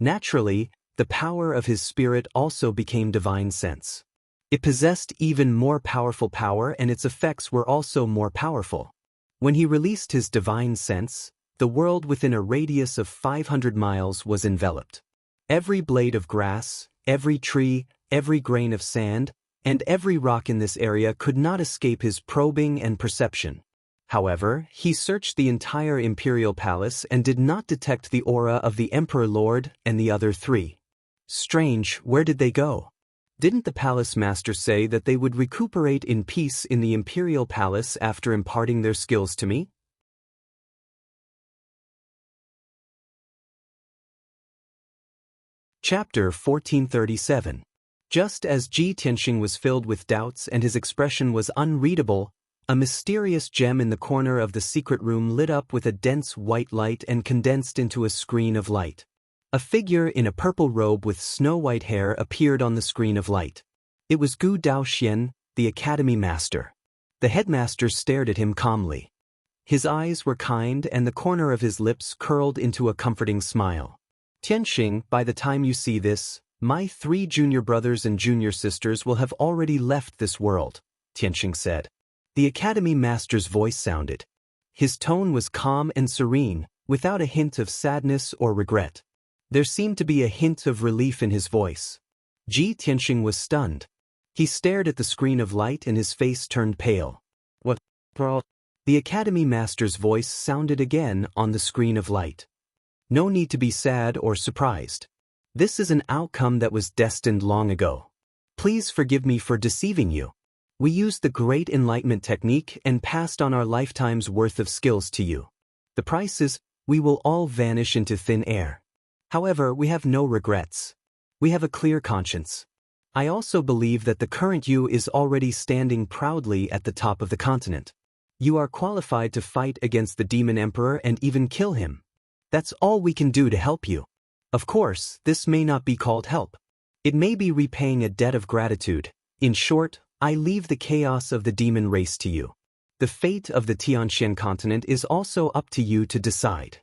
Speaker 1: Naturally, the power of his spirit also became divine sense. It possessed even more powerful power and its effects were also more powerful. When he released his divine sense, the world within a radius of 500 miles was enveloped. Every blade of grass, every tree, every grain of sand, and every rock in this area could not escape his probing and perception. However, he searched the entire imperial palace and did not detect the aura of the Emperor Lord and the other three. Strange, where did they go? Didn't the palace master say that they would recuperate in peace in the imperial palace after imparting their skills to me? Chapter 1437. Just as Ji Tianxing was filled with doubts and his expression was unreadable, A mysterious gem in the corner of the secret room lit up with a dense white light and condensed into a screen of light. A figure in a purple robe with snow-white hair appeared on the screen of light. It was Gu Daoxian, the academy master. The headmaster stared at him calmly. His eyes were kind and the corner of his lips curled into a comforting smile. Tianxing, by the time you see this, my 3 junior brothers and junior sisters will have already left this world, Tianxing said. The academy master's voice sounded. His tone was calm and serene, without a hint of sadness or regret. There seemed to be a hint of relief in his voice. Ji Tianxing was stunned. He stared at the screen of light and his face turned pale. What? The academy master's voice sounded again on the screen of light. No need to be sad or surprised. This is an outcome that was destined long ago. Please forgive me for deceiving you. We used the Great Enlightenment technique and passed on our lifetime's worth of skills to you. The price is, we will all vanish into thin air. However, we have no regrets. We have a clear conscience. I also believe that the current you is already standing proudly at the top of the continent. You are qualified to fight against the demon emperor and even kill him. That's all we can do to help you. Of course, this may not be called help. It may be repaying a debt of gratitude. In short, I leave the chaos of the demon race to you. The fate of the Tianxian continent is also up to you to decide.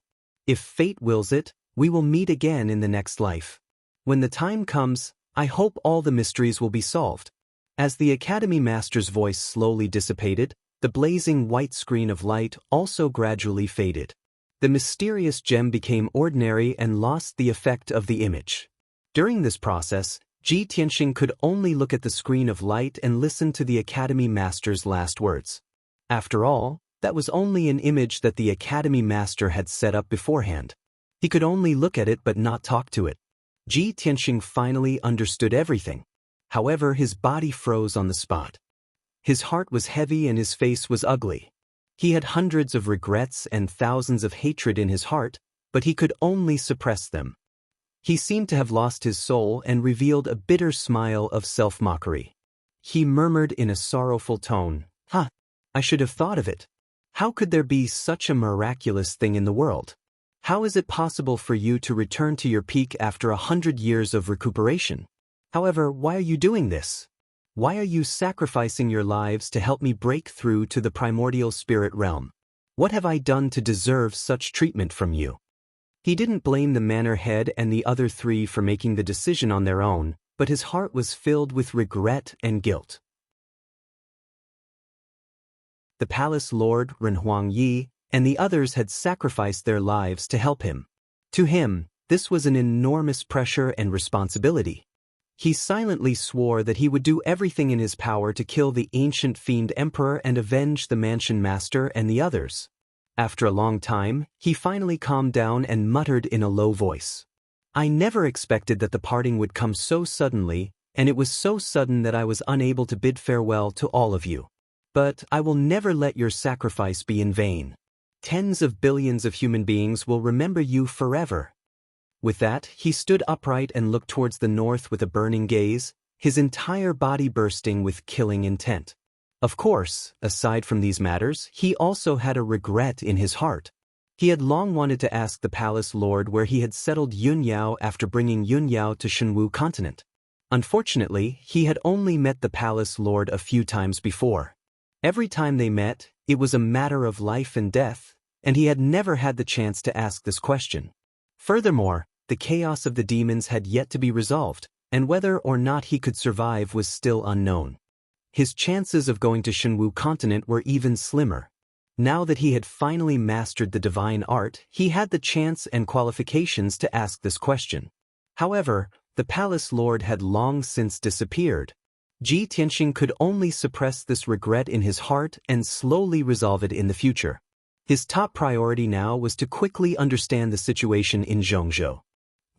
Speaker 1: If fate wills it, we will meet again in the next life. When the time comes, I hope all the mysteries will be solved. As the academy master's voice slowly dissipated, the blazing white screen of light also gradually faded. The mysterious gem became ordinary and lost the effect of the image. During this process, Ji Tianxing could only look at the screen of light and listen to the academy master's last words. After all, that was only an image that the academy master had set up beforehand. He could only look at it but not talk to it. Ji Tianxing finally understood everything. However, his body froze on the spot. His heart was heavy and his face was ugly. He had hundreds of regrets and thousands of hatred in his heart, but he could only suppress them. He seemed to have lost his soul and revealed a bitter smile of self-mockery. He murmured in a sorrowful tone, I should have thought of it. How could there be such a miraculous thing in the world? How is it possible for you to return to your peak after 100 years of recuperation? However, why are you doing this? Why are you sacrificing your lives to help me break through to the primordial spirit realm? What have I done to deserve such treatment from you? He didn't blame the manor head and the other 3 for making the decision on their own, but his heart was filled with regret and guilt. The palace lord, Renhuang Yi, and the others had sacrificed their lives to help him. To him, this was an enormous pressure and responsibility. He silently swore that he would do everything in his power to kill the ancient fiend emperor and avenge the mansion master and the others. After a long time, he finally calmed down and muttered in a low voice. I never expected that the parting would come so suddenly, and it was so sudden that I was unable to bid farewell to all of you. But I will never let your sacrifice be in vain. Tens of billions of human beings will remember you forever. With that, he stood upright and looked towards the north with a burning gaze, his entire body bursting with killing intent. Of course, aside from these matters, he also had a regret in his heart. He had long wanted to ask the palace lord where he had settled Yun Yao after bringing Yun Yao to Shenwu continent. Unfortunately, he had only met the palace lord a few times before. Every time they met, it was a matter of life and death, and he had never had the chance to ask this question. Furthermore, the chaos of the demons had yet to be resolved, and whether or not he could survive was still unknown. His chances of going to Shenwu continent were even slimmer. Now that he had finally mastered the divine art, he had the chance and qualifications to ask this question. However, the palace lord had long since disappeared. Ji Tianxing could only suppress this regret in his heart and slowly resolve it in the future. His top priority now was to quickly understand the situation in Zhongzhou.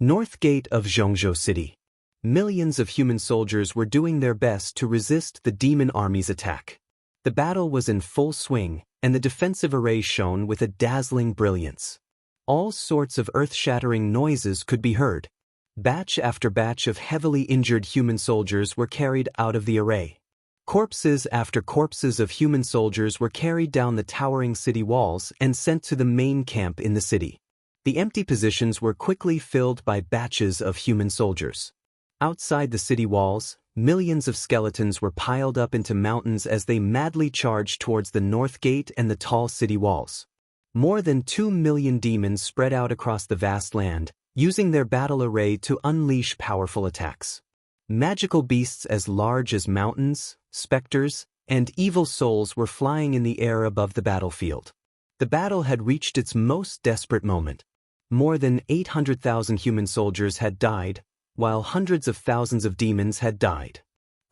Speaker 1: North gate of Zhongzhou city. Millions of human soldiers were doing their best to resist the demon army's attack. The battle was in full swing, and the defensive array shone with a dazzling brilliance. All sorts of earth-shattering noises could be heard. Batch after batch of heavily injured human soldiers were carried out of the array. Corpses after corpses of human soldiers were carried down the towering city walls and sent to the main camp in the city. The empty positions were quickly filled by batches of human soldiers. Outside the city walls, millions of skeletons were piled up into mountains as they madly charged towards the north gate and the tall city walls. More than 2 million demons spread out across the vast land, using their battle array to unleash powerful attacks. Magical beasts as large as mountains, specters, and evil souls were flying in the air above the battlefield. The battle had reached its most desperate moment. More than 800,000 human soldiers had died, while hundreds of thousands of demons had died.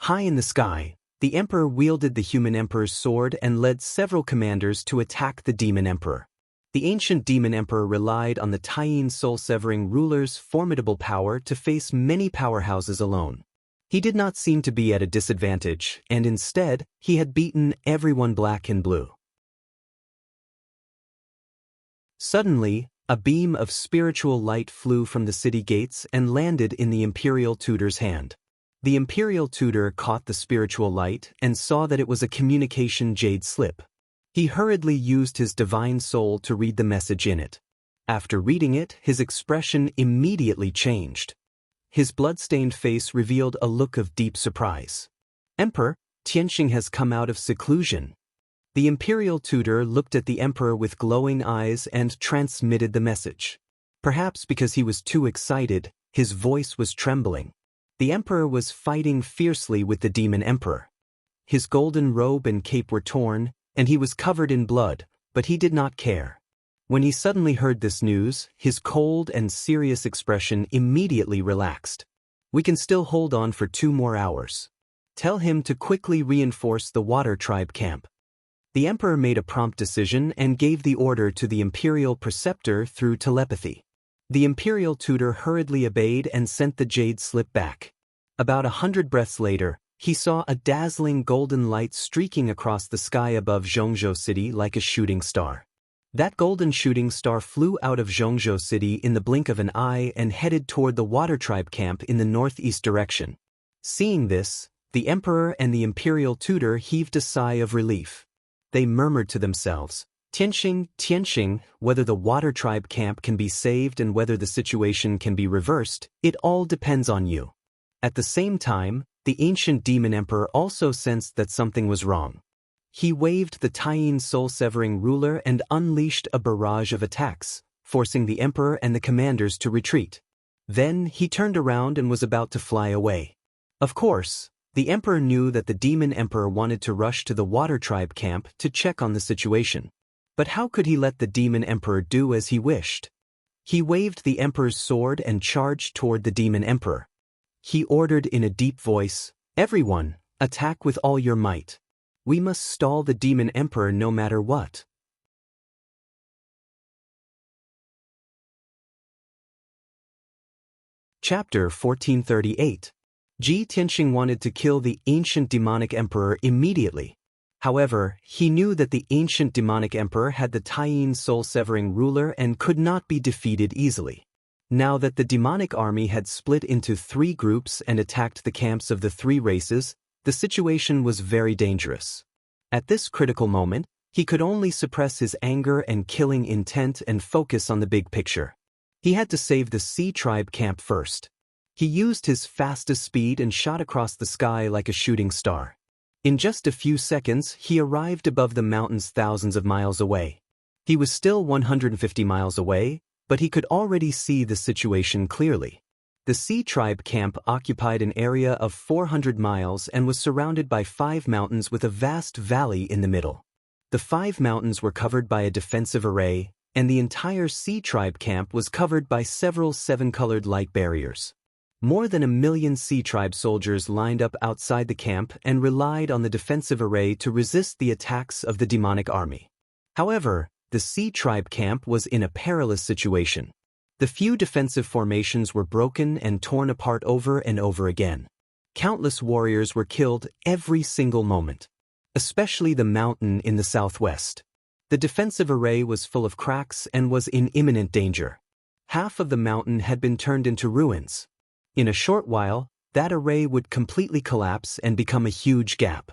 Speaker 1: High in the sky, the emperor wielded the human emperor's sword and led several commanders to attack the demon emperor. The ancient demon emperor relied on the Taiyin soul-severing ruler's formidable power to face many powerhouses alone. He did not seem to be at a disadvantage, and instead, he had beaten everyone black and blue. Suddenly, a beam of spiritual light flew from the city gates and landed in the imperial tutor's hand. The imperial tutor caught the spiritual light and saw that it was a communication jade slip. He hurriedly used his divine soul to read the message in it. After reading it, his expression immediately changed. His blood-stained face revealed a look of deep surprise. "Emperor, Xianxia has come out of seclusion." The imperial tutor looked at the emperor with glowing eyes and transmitted the message. Perhaps because he was too excited, his voice was trembling. The emperor was fighting fiercely with the demon emperor. His golden robe and cape were torn, and he was covered in blood, but he did not care. When he suddenly heard this news, his cold and serious expression immediately relaxed. "We can still hold on for 2 more hours. Tell him to quickly reinforce the water tribe camp." The emperor made a prompt decision and gave the order to the imperial preceptor through telepathy. The imperial tutor hurriedly obeyed and sent the jade slip back. About 100 breaths later, he saw a dazzling golden light streaking across the sky above Xianxia City like a shooting star. That golden shooting star flew out of Xianxia City in the blink of an eye and headed toward the water tribe camp in the northeast direction. Seeing this, the emperor and the imperial tutor heaved a sigh of relief. They murmured to themselves, "Xianxia, Xianxia, whether the water tribe camp can be saved and whether the situation can be reversed, it all depends on you." At the same time, the ancient demon emperor also sensed that something was wrong. He waved the Taiyin soul-severing ruler and unleashed a barrage of attacks, forcing the emperor and the commanders to retreat. Then he turned around and was about to fly away. Of course, the emperor knew that the demon emperor wanted to rush to the water tribe camp to check on the situation. But how could he let the demon emperor do as he wished? He waved the emperor's sword and charged toward the demon emperor. He ordered in a deep voice, "Everyone, attack with all your might. We must stall the demon emperor no matter what." Chapter 1438. Xianxia wanted to kill the ancient demonic emperor immediately. However, he knew that the ancient demonic emperor had the Taiyin soul-severing ruler and could not be defeated easily. Now that the demonic army had split into 3 groups and attacked the camps of the 3 races, the situation was very dangerous. At this critical moment, he could only suppress his anger and killing intent and focus on the big picture. He had to save the Sea Tribe camp first. He used his fastest speed and shot across the sky like a shooting star. In just a few seconds, he arrived above the mountains thousands of miles away. He was still 150 miles away, but he could already see the situation clearly. The Sea Tribe camp occupied an area of 400 miles and was surrounded by 5 mountains with a vast valley in the middle. The 5 mountains were covered by a defensive array, and the entire Sea Tribe camp was covered by several 7-colored light barriers. More than 1 million Sea Tribe soldiers lined up outside the camp and relied on the defensive array to resist the attacks of the demonic army. However, the Sea Tribe camp was in a perilous situation. The few defensive formations were broken and torn apart over and over again. Countless warriors were killed every single moment, especially the mountain in the southwest. The defensive array was full of cracks and was in imminent danger. Half of the mountain had been turned into ruins. In a short while, that array would completely collapse and become a huge gap.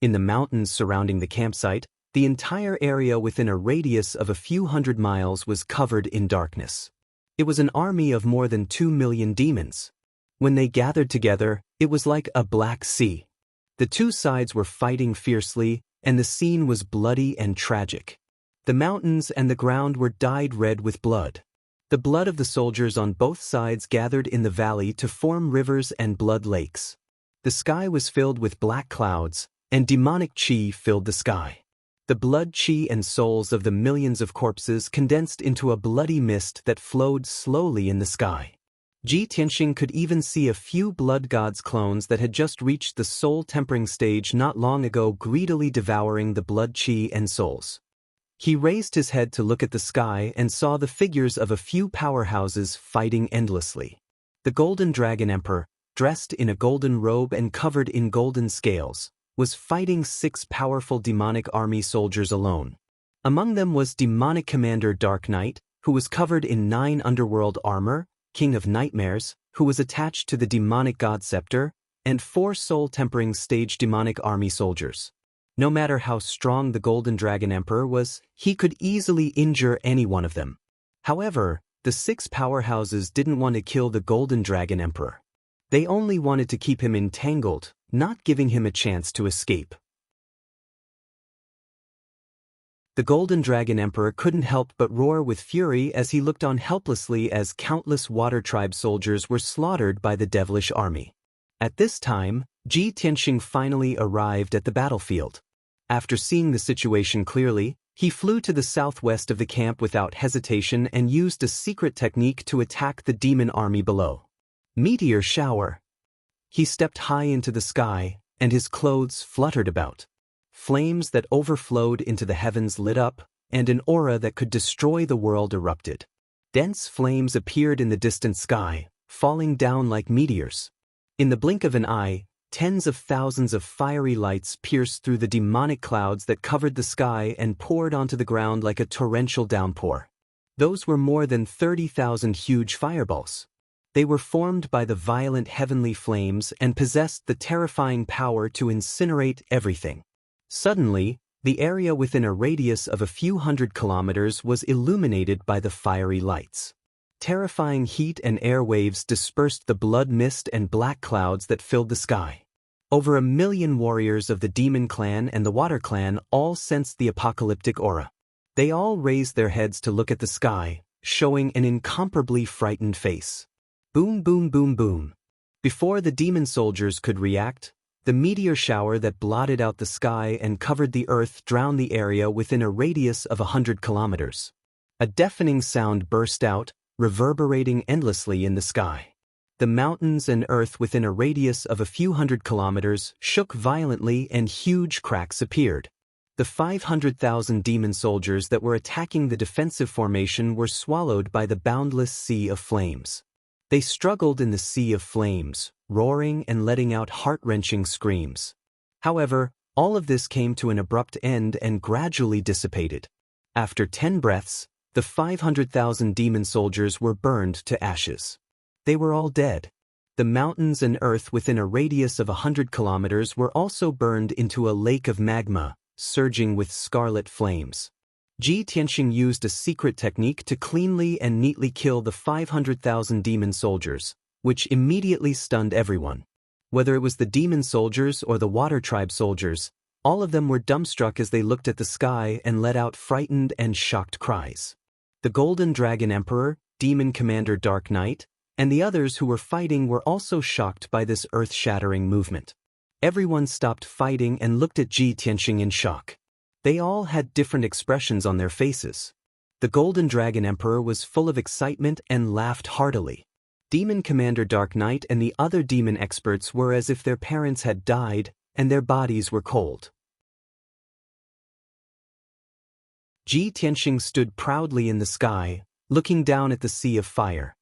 Speaker 1: In the mountains surrounding the campsite, the entire area within a radius of a few hundred miles was covered in darkness. It was an army of more than 2 million demons. When they gathered together, it was like a black sea. The two sides were fighting fiercely, and the scene was bloody and tragic. The mountains and the ground were dyed red with blood. The blood of the soldiers on both sides gathered in the valley to form rivers and blood lakes. The sky was filled with black clouds, and demonic chi filled the sky. The blood chi and souls of the millions of corpses condensed into a bloody mist that flowed slowly in the sky. Ji Tianxing could even see a few blood gods clones that had just reached the soul-tempering stage not long ago, greedily devouring the blood chi and souls. He raised his head to look at the sky and saw the figures of a few powerhouses fighting endlessly. The Golden Dragon Emperor, dressed in a golden robe and covered in golden scales, was fighting 6 powerful demonic army soldiers alone. Among them was demonic commander Dark Knight, who was covered in 9 underworld armor, King of Nightmares, who was attached to the demonic god scepter, and 4 soul-tempering stage demonic army soldiers. No matter how strong the Golden Dragon Emperor was, he could easily injure any one of them. However, the 6 powerhouses didn't want to kill the Golden Dragon Emperor. They only wanted to keep him entangled, not giving him a chance to escape. The Golden Dragon Emperor couldn't help but roar with fury as he looked on helplessly as countless Water Tribe soldiers were slaughtered by the devilish army. At this time, Ji Tianxing finally arrived at the battlefield. After seeing the situation clearly, he flew to the southwest of the camp without hesitation and used a secret technique to attack the demon army below. Meteor shower. He stepped high into the sky, and his clothes fluttered about. Flames that overflowed into the heavens lit up, and an aura that could destroy the world erupted. Dense flames appeared in the distant sky, falling down like meteors. In the blink of an eye, tens of thousands of fiery lights pierced through the demonic clouds that covered the sky and poured onto the ground like a torrential downpour. Those were more than 30,000 huge fireballs. They were formed by the violent heavenly flames and possessed the terrifying power to incinerate everything. Suddenly, the area within a radius of a few hundred kilometers was illuminated by the fiery lights. Terrifying heat and air waves dispersed the blood mist and black clouds that filled the sky. Over 1 million warriors of the Demon Clan and the Water Clan all sensed the apocalyptic aura. They all raised their heads to look at the sky, showing an incomparably frightened face. Boom, boom, boom, boom. Before the demon soldiers could react, the meteor shower that blotted out the sky and covered the earth drowned the area within a radius of 100 kilometers. A deafening sound burst out, reverberating endlessly in the sky. The mountains and earth within a radius of a few hundred kilometers shook violently and huge cracks appeared. The 500,000 demon soldiers that were attacking the defensive formation were swallowed by the boundless sea of flames. They struggled in the sea of flames, roaring and letting out heart-wrenching screams. However, all of this came to an abrupt end and gradually dissipated. After 10 breaths, the 500,000 demon soldiers were burned to ashes. They were all dead. The mountains and earth within a radius of 100 kilometers were also burned into a lake of magma, surging with scarlet flames. Ji Tianxing used a secret technique to cleanly and neatly kill the 500,000 demon soldiers, which immediately stunned everyone. Whether it was the demon soldiers or the Water Tribe soldiers, all of them were dumbstruck as they looked at the sky and let out frightened and shocked cries. The Golden Dragon Emperor, Demon Commander Dark Knight, and the others who were fighting were also shocked by this earth-shattering movement. Everyone stopped fighting and looked at Ji Tianxing in shock. They all had different expressions on their faces. The Golden Dragon Emperor was full of excitement and laughed heartily. Demon Commander Dark Knight and the other demon experts were as if their parents had died and their bodies were cold. Ji Tianxing stood proudly in the sky, looking down at the sea of fire.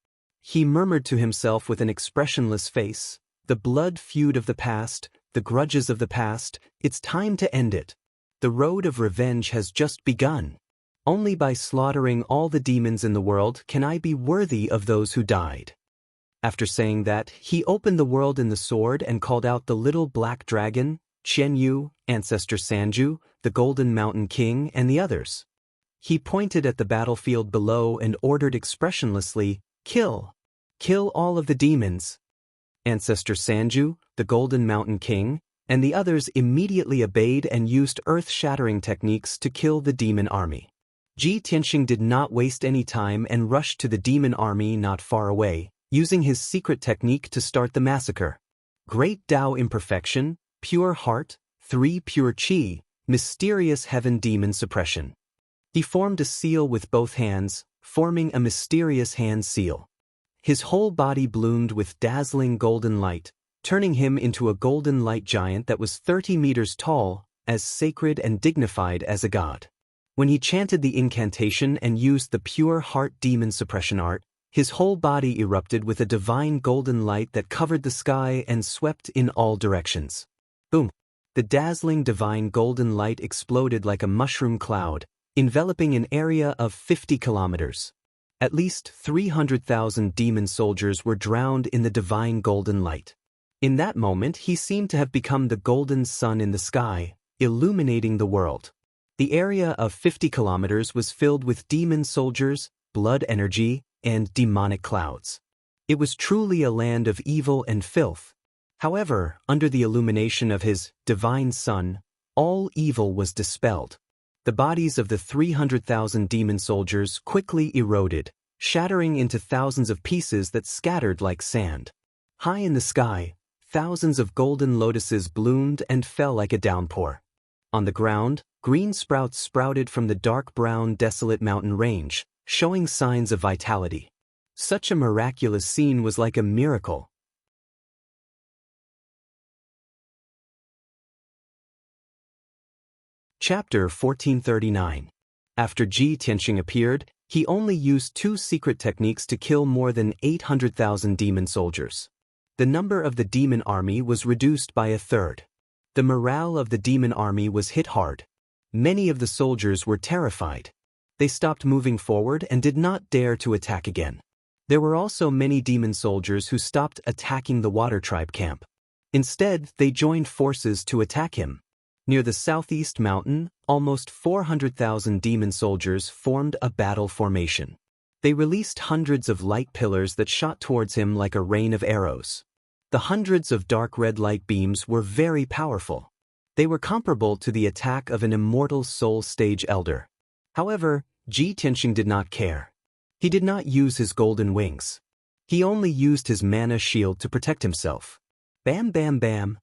Speaker 1: He murmured to himself with an expressionless face, "The blood feud of the past, the grudges of the past, it's time to end it. The road of revenge has just begun. Only by slaughtering all the demons in the world can I be worthy of those who died." After saying that, he opened the world in the sword and called out the little black dragon, Qianyu, Ancestor Sanju, the Golden Mountain King, and the others. He pointed at the battlefield below and ordered expressionlessly, "Kill! Kill all of the demons!" Ancestor Sanju, the Golden Mountain King, and the others immediately obeyed and used earth-shattering techniques to kill the demon army. Ji Tianxing did not waste any time and rushed to the demon army not far away, using his secret technique to start the massacre. Great Tao imperfection, pure heart, 3 pure qi, mysterious heaven demon suppression. He formed a seal with both hands, forming a mysterious hand seal. His whole body bloomed with dazzling golden light, turning him into a golden light giant that was 30 meters tall, as sacred and dignified as a god. When he chanted the incantation and used the pure heart demon suppression art, his whole body erupted with a divine golden light that covered the sky and swept in all directions. Boom! The dazzling divine golden light exploded like a mushroom cloud, enveloping an area of 50 kilometers. At least 300,000 demon soldiers were drowned in the divine golden light. In that moment, he seemed to have become the golden sun in the sky, illuminating the world. The area of 50 kilometers was filled with demon soldiers, blood energy, and demonic clouds. It was truly a land of evil and filth. However, under the illumination of his divine sun, all evil was dispelled. The bodies of the 300,000 demon soldiers quickly eroded, shattering into thousands of pieces that scattered like sand. High in the sky, thousands of golden lotuses bloomed and fell like a downpour. On the ground, green sprouts sprouted from the dark brown desolate mountain range, showing signs of vitality. Such a miraculous scene was like a miracle. Chapter 1439. After Ji Tianxing appeared, he only used 2 secret techniques to kill more than 800,000 demon soldiers. The number of the demon army was reduced by 1/3. The morale of the demon army was hit hard. Many of the soldiers were terrified. They stopped moving forward and did not dare to attack again. There were also many demon soldiers who stopped attacking the Water Tribe camp. Instead, they joined forces to attack him. Near the southeast mountain, almost 400,000 demon soldiers formed a battle formation. They released hundreds of light pillars that shot towards him like a rain of arrows. The hundreds of dark red light beams were very powerful. They were comparable to the attack of an immortal soul stage elder. However, Ji Tianxing did not care. He did not use his golden wings. He only used his mana shield to protect himself. Bam bam bam.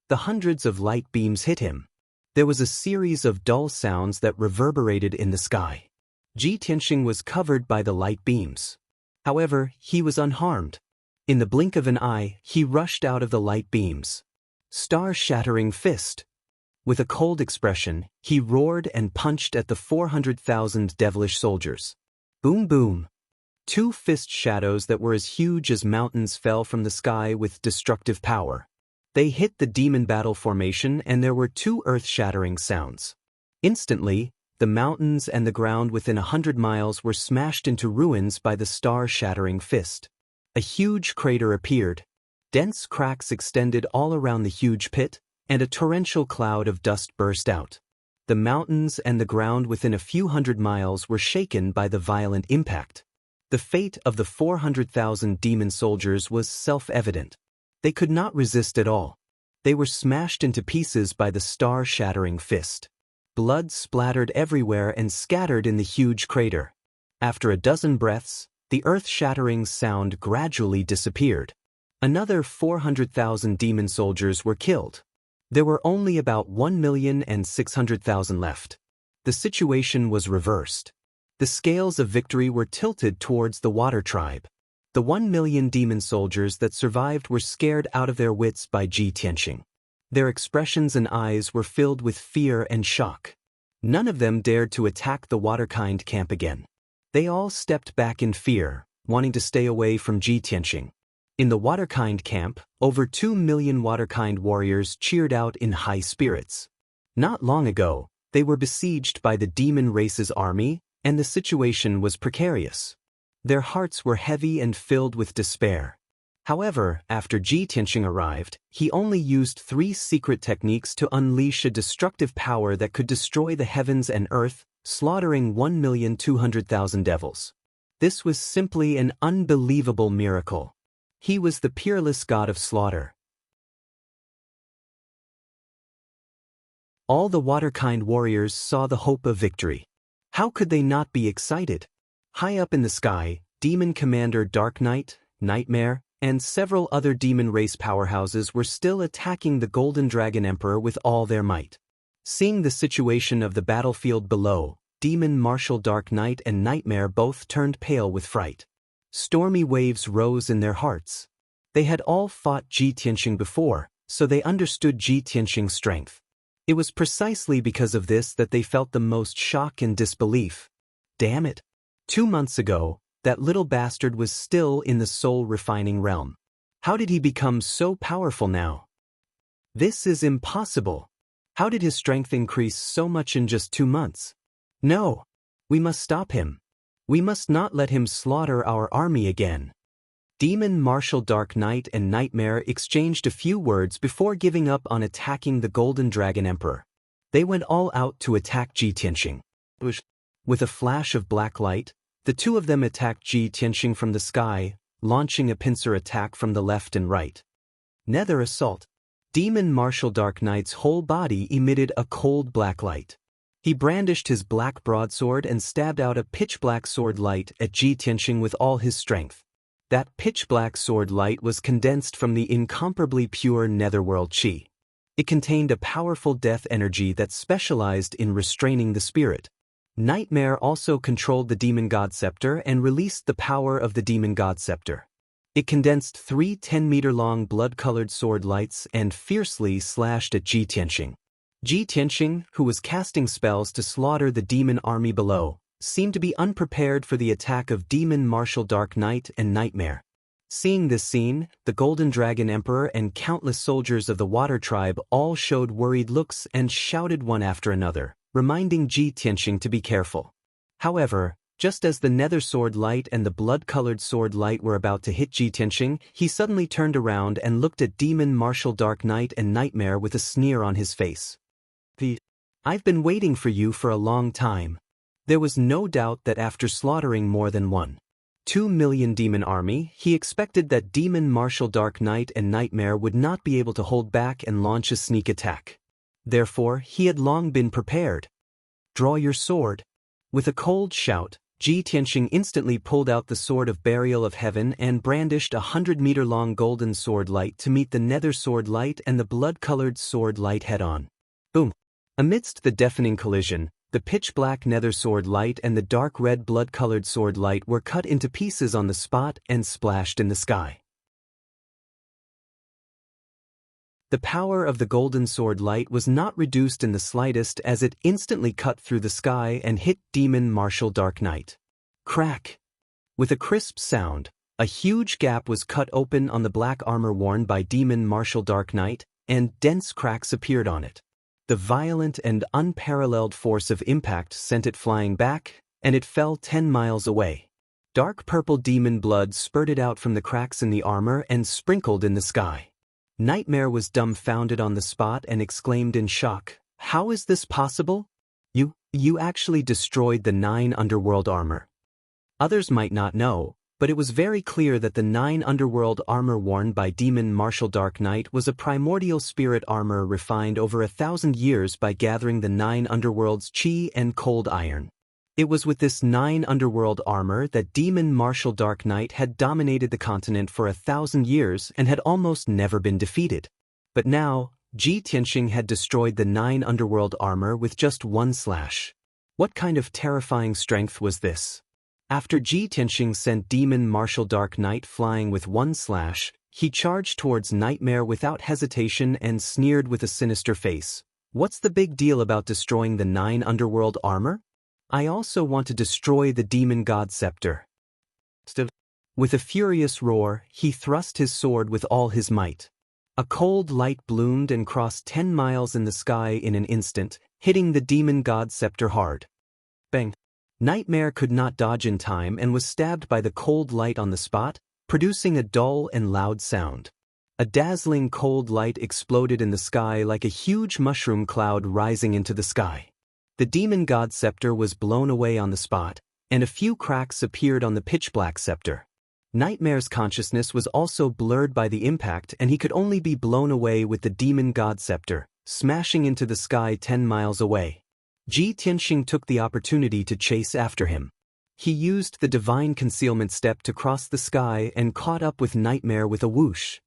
Speaker 1: The hundreds of light beams hit him. There was a series of dull sounds that reverberated in the sky. Ji Tianxing was covered by the light beams. However, he was unharmed. In the blink of an eye, he rushed out of the light beams. Star-shattering fist. With a cold expression, he roared and punched at the 400,000 devilish soldiers. Boom boom. 2 fist shadows that were as huge as mountains fell from the sky with destructive power. They hit the demon battle formation and there were 2 earth-shattering sounds. Instantly, the mountains and the ground within 100 miles were smashed into ruins by the star-shattering fist. A huge crater appeared. Dense cracks extended all around the huge pit, and a torrential cloud of dust burst out. The mountains and the ground within a few hundred miles were shaken by the violent impact. The fate of the 400,000 demon soldiers was self-evident. They could not resist at all. They were smashed into pieces by the star-shattering fist. Blood splattered everywhere and scattered in the huge crater. After a dozen breaths, the earth-shattering sound gradually disappeared. Another 400,000 demon soldiers were killed. There were only about 1,600,000 left. The situation was reversed. The scales of victory were tilted towards the Water Tribe. The 1 million demon soldiers that survived were scared out of their wits by Ji Tianxing. Their expressions and eyes were filled with fear and shock. None of them dared to attack the Waterkind camp again. They all stepped back in fear, wanting to stay away from Ji Tianxing. In the Waterkind camp, over 2 million Waterkind warriors cheered out in high spirits. Not long ago, they were besieged by the demon race's army, and the situation was precarious. Their hearts were heavy and filled with despair. However, after Ji Tianxing arrived, he only used 3 secret techniques to unleash a destructive power that could destroy the heavens and earth, slaughtering 1,200,000 devils. This was simply an unbelievable miracle. He was the peerless god of slaughter. All the water-kind warriors saw the hope of victory. How could they not be excited? High up in the sky, Demon Commander Dark Knight, Nightmare, and several other demon race powerhouses were still attacking the Golden Dragon Emperor with all their might. Seeing the situation of the battlefield below, Demon Marshal Dark Knight and Nightmare both turned pale with fright. Stormy waves rose in their hearts. They had all fought Ji Tianxing before, so they understood Ji Tianxing's strength. It was precisely because of this that they felt the most shock and disbelief. Damn it! 2 months ago, that little bastard was still in the soul-refining realm. How did he become so powerful now? This is impossible. How did his strength increase so much in just 2 months? No! We must stop him. We must not let him slaughter our army again. Demon Marshal Dark Knight and Nightmare exchanged a few words before giving up on attacking the Golden Dragon Emperor. They went all out to attack Ji Tianxing. With a flash of black light, the two of them attacked Ji Tianxing from the sky, launching a pincer attack from the left and right. Nether assault. Demon Marshal Dark Knight's whole body emitted a cold black light. He brandished his black broadsword and stabbed out a pitch-black sword light at Ji Tianxing with all his strength. That pitch-black sword light was condensed from the incomparably pure netherworld chi. It contained a powerful death energy that specialized in restraining the spirit. Nightmare also controlled the Demon God Scepter and released the power of the Demon God Scepter. It condensed 3 10-meter-long blood-colored sword lights and fiercely slashed at Ji Tianxing. Ji Tianxing, who was casting spells to slaughter the demon army below, seemed to be unprepared for the attack of Demon Marshal Dark Knight and Nightmare. Seeing this scene, the Golden Dragon Emperor and countless soldiers of the Water Tribe all showed worried looks and shouted one after another, reminding Ji Tianxing to be careful. However, just as the nether sword light and the blood-colored sword light were about to hit Ji Tianxing, he suddenly turned around and looked at Demon Marshal Dark Knight and Nightmare with a sneer on his face. I've been waiting for you for a long time. There was no doubt that after slaughtering more than 1.2 million demon army, he expected that Demon Marshal Dark Knight and Nightmare would not be able to hold back and launch a sneak attack. Therefore, he had long been prepared. Draw your sword. With a cold shout, Ji Tianxing instantly pulled out the Sword of Burial of Heaven and brandished a 100-meter-long golden sword light to meet the nether sword light and the blood-colored sword light head-on. Boom! Amidst the deafening collision, the pitch-black nether sword light and the dark red blood-colored sword light were cut into pieces on the spot and splashed in the sky. The power of the golden sword light was not reduced in the slightest as it instantly cut through the sky and hit Demon Marshal Dark Knight. Crack! With a crisp sound, a huge gap was cut open on the black armor worn by Demon Marshal Dark Knight, and dense cracks appeared on it. The violent and unparalleled force of impact sent it flying back, and it fell 10 miles away. Dark purple demon blood spurted out from the cracks in the armor and sprinkled in the sky. Nightmare was dumbfounded on the spot and exclaimed in shock, "How is this possible? You actually destroyed the 9 underworld armor." Others might not know, but it was very clear that the 9 underworld armor worn by Demon Marshal Dark Knight was a primordial spirit armor refined over 1,000 years by gathering the 9 underworlds chi and cold iron. It was with this 9 underworld armor that Demon Marshal Dark Knight had dominated the continent for 1,000 years and had almost never been defeated. But now, Ji Tianxing had destroyed the 9 underworld armor with just 1 slash. What kind of terrifying strength was this? After Ji Tianxing sent Demon Marshal Dark Knight flying with 1 slash, he charged towards Nightmare without hesitation and sneered with a sinister face. "What's the big deal about destroying the 9 underworld armor? I also want to destroy the Demon God Scepter." Still, with a furious roar, he thrust his sword with all his might. A cold light bloomed and crossed 10 miles in the sky in an instant, hitting the Demon God Scepter hard. Bang! Nightmare could not dodge in time and was stabbed by the cold light on the spot, producing a dull and loud sound. A dazzling cold light exploded in the sky like a huge mushroom cloud rising into the sky. The demon god scepter was blown away on the spot, and a few cracks appeared on the pitch-black scepter. Nightmare's consciousness was also blurred by the impact, and he could only be blown away with the demon god scepter, smashing into the sky 10 miles away. Ji Tianxing took the opportunity to chase after him. He used the divine concealment step to cross the sky and caught up with Nightmare with a whoosh.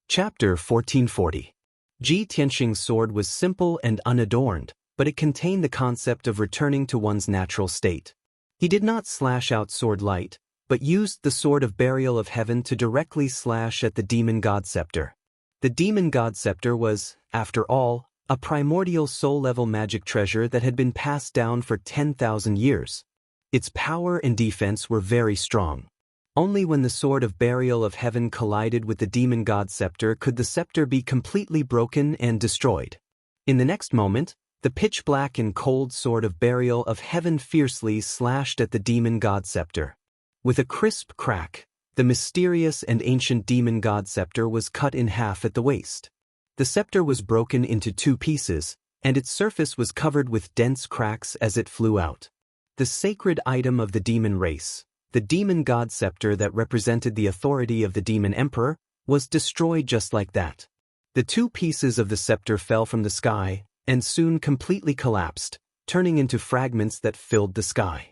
Speaker 1: Chapter 1440. Ji Tianxing's sword was simple and unadorned, but it contained the concept of returning to one's natural state. He did not slash out sword light, but used the sword of burial of heaven to directly slash at the demon god scepter. The demon god scepter was, after all, a primordial soul-level magic treasure that had been passed down for 10,000 years. Its power and defense were very strong. Only when the sword of burial of heaven collided with the demon god scepter could the scepter be completely broken and destroyed. In the next moment, the pitch-black and cold sword of burial of heaven fiercely slashed at the demon god scepter. With a crisp crack, the mysterious and ancient demon god scepter was cut in half at the waist. The scepter was broken into 2 pieces, and its surface was covered with dense cracks as it flew out. The sacred item of the demon race, the demon god scepter that represented the authority of the demon emperor, was destroyed just like that. The 2 pieces of the scepter fell from the sky, and soon completely collapsed, turning into fragments that filled the sky.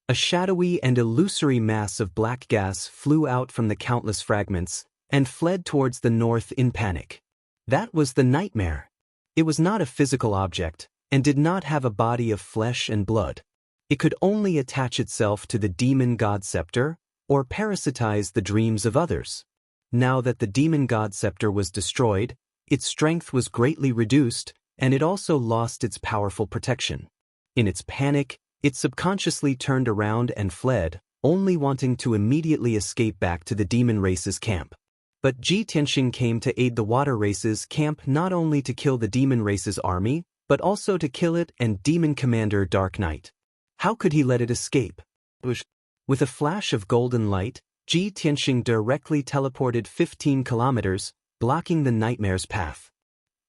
Speaker 1: A shadowy and illusory mass of black gas flew out from the countless fragments, and fled towards the north in panic. That was the Nightmare. It was not a physical object, and did not have a body of flesh and blood. It could only attach itself to the demon god scepter, or parasitize the dreams of others. Now that the demon god scepter was destroyed, its strength was greatly reduced, and it also lost its powerful protection. In its panic, it subconsciously turned around and fled, only wanting to immediately escape back to the demon race's camp. But Ji Tianxing came to aid the water race's camp not only to kill the demon race's army, but also to kill it and demon commander Dark Knight. How could he let it escape? With a flash of golden light, Ji Tianxing directly teleported 15 kilometers, blocking the Nightmare's path.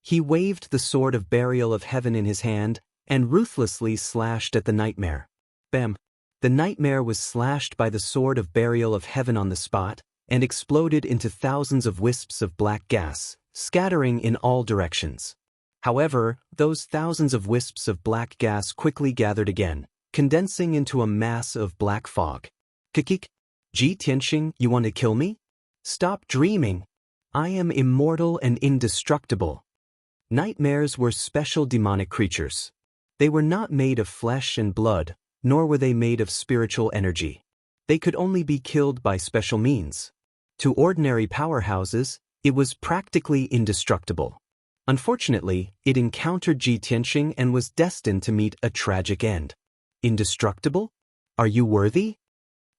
Speaker 1: He waved the sword of burial of heaven in his hand, and ruthlessly slashed at the Nightmare. Bam! The Nightmare was slashed by the sword of burial of heaven on the spot, and exploded into thousands of wisps of black gas, scattering in all directions. However, those thousands of wisps of black gas quickly gathered again, condensing into a mass of black fog. Kikik? Ji Tianxing, you want to kill me? Stop dreaming. I am immortal and indestructible. Nightmares were special demonic creatures. They were not made of flesh and blood, nor were they made of spiritual energy. They could only be killed by special means. To ordinary powerhouses, it was practically indestructible. Unfortunately, it encountered Ji Tianxing and was destined to meet a tragic end. Indestructible? Are you worthy?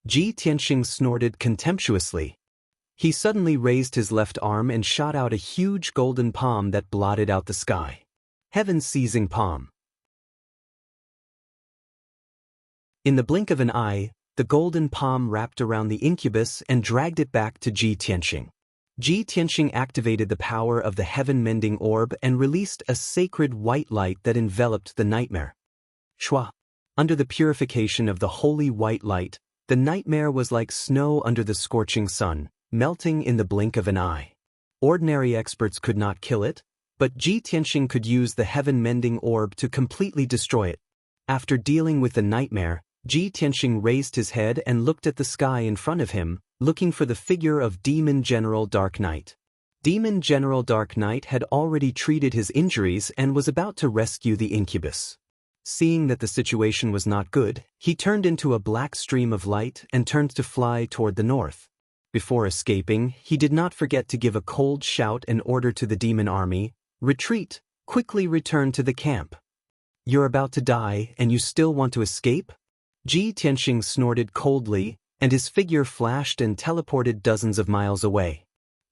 Speaker 1: Ji Tianxing snorted contemptuously. He suddenly raised his left arm and shot out a huge golden palm that blotted out the sky. Heaven-seizing palm. In the blink of an eye, the golden palm wrapped around the incubus and dragged it back to Ji Tianxing. Ji Tianxing activated the power of the heaven-mending orb and released a sacred white light that enveloped the Nightmare. Shwa! Under the purification of the holy white light, the Nightmare was like snow under the scorching sun, melting in the blink of an eye. Ordinary experts could not kill it, but Ji Tianxing could use the heaven-mending orb to completely destroy it. After dealing with the Nightmare, Ji Tianxing raised his head and looked at the sky in front of him, looking for the figure of Demon General Dark Knight. Demon General Dark Knight had already treated his injuries and was about to rescue the incubus. Seeing that the situation was not good, he turned into a black stream of light and turned to fly toward the north. Before escaping, he did not forget to give a cold shout and order to the demon army, "Retreat! Quickly return to the camp. You're about to die and you still want to escape?" Ji Tianxing snorted coldly, and his figure flashed and teleported dozens of miles away.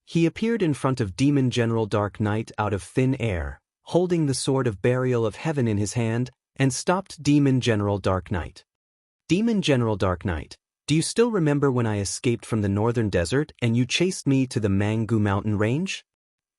Speaker 1: He appeared in front of Demon General Dark Knight out of thin air, holding the sword of burial of heaven in his hand, and stopped Demon General Dark Knight. Demon General Dark Knight, do you still remember when I escaped from the northern desert and you chased me to the Mangu mountain range?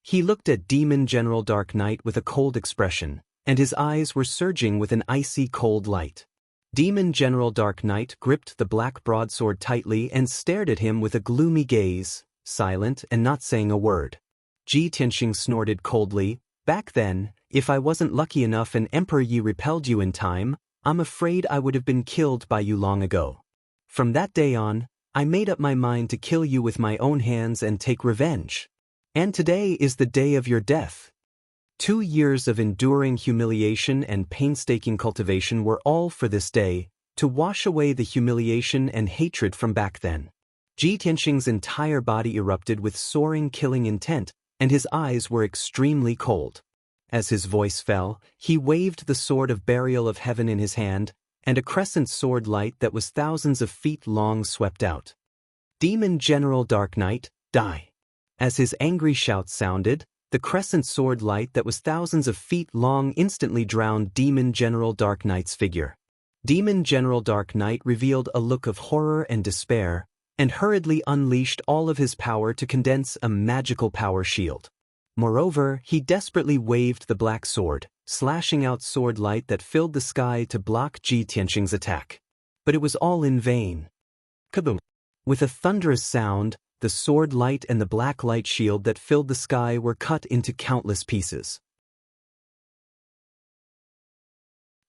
Speaker 1: He looked at Demon General Dark Knight with a cold expression, and his eyes were surging with an icy cold light. Demon General Dark Knight gripped the black broadsword tightly and stared at him with a gloomy gaze, silent and not saying a word. Ji Tianxing snorted coldly, "Back then, if I wasn't lucky enough and Emperor Yi repelled you in time, I'm afraid I would have been killed by you long ago. From that day on, I made up my mind to kill you with my own hands and take revenge. And today is the day of your death." 2 years of enduring humiliation and painstaking cultivation were all for this day, to wash away the humiliation and hatred from back then. Ji Tianxing's entire body erupted with soaring killing intent, and his eyes were extremely cold. As his voice fell, he waved the sword of burial of heaven in his hand, and a crescent sword light that was thousands of feet long swept out. "Demon General Dark Knight, die!" As his angry shout sounded, the crescent sword light that was thousands of feet long instantly drowned Demon General Dark Knight's figure. Demon General Dark Knight revealed a look of horror and despair, and hurriedly unleashed all of his power to condense a magical power shield. Moreover, he desperately waved the black sword, slashing out sword light that filled the sky to block Ji Tianxing's attack. But it was all in vain. Kaboom! With a thunderous sound, the sword light and the black light shield that filled the sky were cut into countless pieces.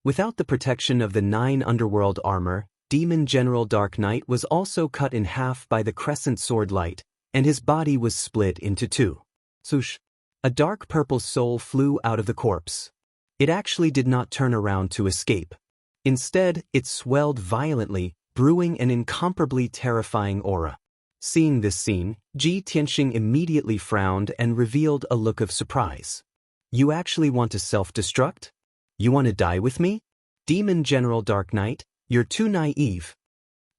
Speaker 1: Without the protection of the 9 underworld armor, Demon General Dark Knight was also cut in half by the crescent sword light, and his body was split into 2. Swoosh! A dark purple soul flew out of the corpse. It actually did not turn around to escape. Instead, it swelled violently, brewing an incomparably terrifying aura. Seeing this scene, Ji Tianxing immediately frowned and revealed a look of surprise. "You actually want to self-destruct? You want to die with me? Demon General Dark Knight, you're too naive."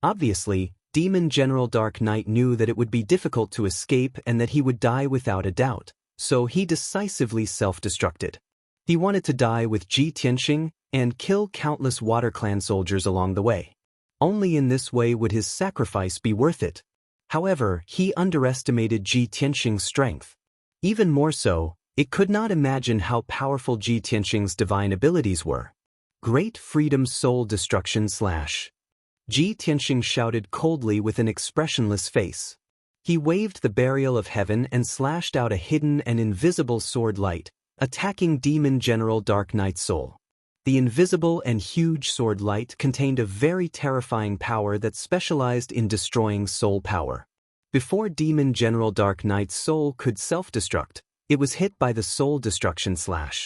Speaker 1: Obviously, Demon General Dark Knight knew that it would be difficult to escape and that he would die without a doubt, so he decisively self-destructed. He wanted to die with Ji Tianxing and kill countless Water Clan soldiers along the way. Only in this way would his sacrifice be worth it. However, he underestimated Ji Tianxing's strength. Even more so, it could not imagine how powerful Ji Tianxing's divine abilities were. "Great Freedom Soul Destruction / Ji Tianxing shouted coldly with an expressionless face. He waved the burial of heaven and slashed out a hidden and invisible sword light, attacking Demon General Dark Knight's soul. The invisible and huge sword light contained a very terrifying power that specialized in destroying soul power. Before Demon General Dark Knight's soul could self-destruct, it was hit by the soul destruction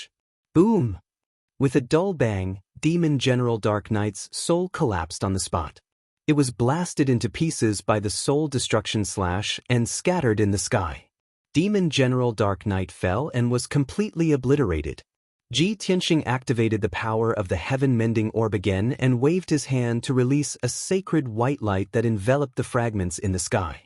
Speaker 1: / Boom! With a dull bang, Demon General Dark Knight's soul collapsed on the spot. It was blasted into pieces by the soul destruction / and scattered in the sky. Demon General Dark Knight fell and was completely obliterated. Ji Tianxing activated the power of the heaven-mending orb again and waved his hand to release a sacred white light that enveloped the fragments in the sky.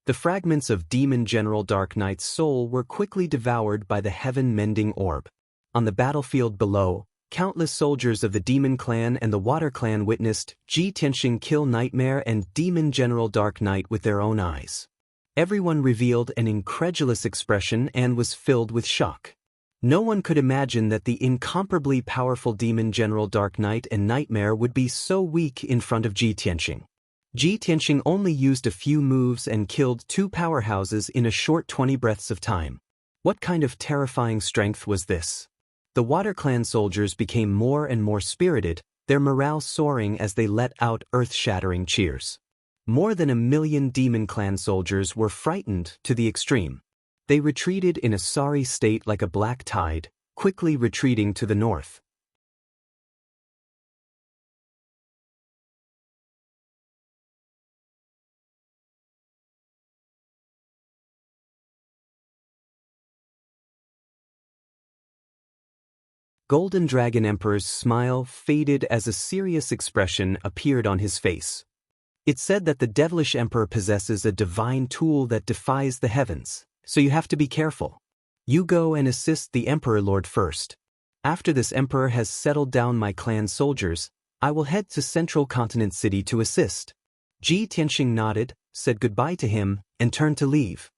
Speaker 1: The fragments of Demon General Dark Knight's soul were quickly devoured by the heaven-mending orb. On the battlefield below, countless soldiers of the Demon Clan and the Water Clan witnessed Ji Tianxing kill Nightmare and Demon General Dark Knight with their own eyes. Everyone revealed an incredulous expression and was filled with shock. No one could imagine that the incomparably powerful Demon General Dark Knight and Nightmare would be so weak in front of Ji Tianxing. Ji Tianxing only used a few moves and killed 2 powerhouses in a short 20 breaths of time. What kind of terrifying strength was this? The Water Clan soldiers became more and more spirited, their morale soaring as they let out earth-shattering cheers. More than 1 million Demon Clan soldiers were frightened to the extreme. They retreated in a sorry state like a black tide, quickly retreating to the north. Golden Dragon Emperor's smile faded as a serious expression appeared on his face. It said that the devilish emperor possesses a divine tool that defies the heavens, so you have to be careful. You go and assist the Emperor Lord first. After this emperor has settled down my clan soldiers, I will head to Central Continent City to assist. Ji Tianxing nodded, said goodbye to him, and turned to leave.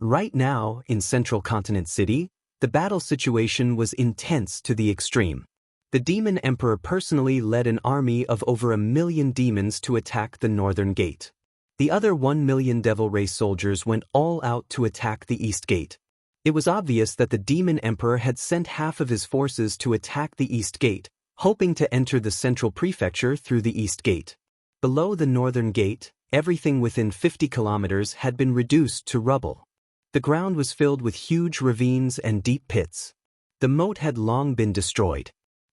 Speaker 1: Right now, in Central Continent City, the battle situation was intense to the extreme. The Demon Emperor personally led an army of over 1 million demons to attack the Northern Gate. The other 1 million Devil Race soldiers went all out to attack the East Gate. It was obvious that the Demon Emperor had sent half of his forces to attack the East Gate, hoping to enter the Central Prefecture through the East Gate. Below the Northern Gate, everything within 50 kilometers had been reduced to rubble. The ground was filled with huge ravines and deep pits. The moat had long been destroyed.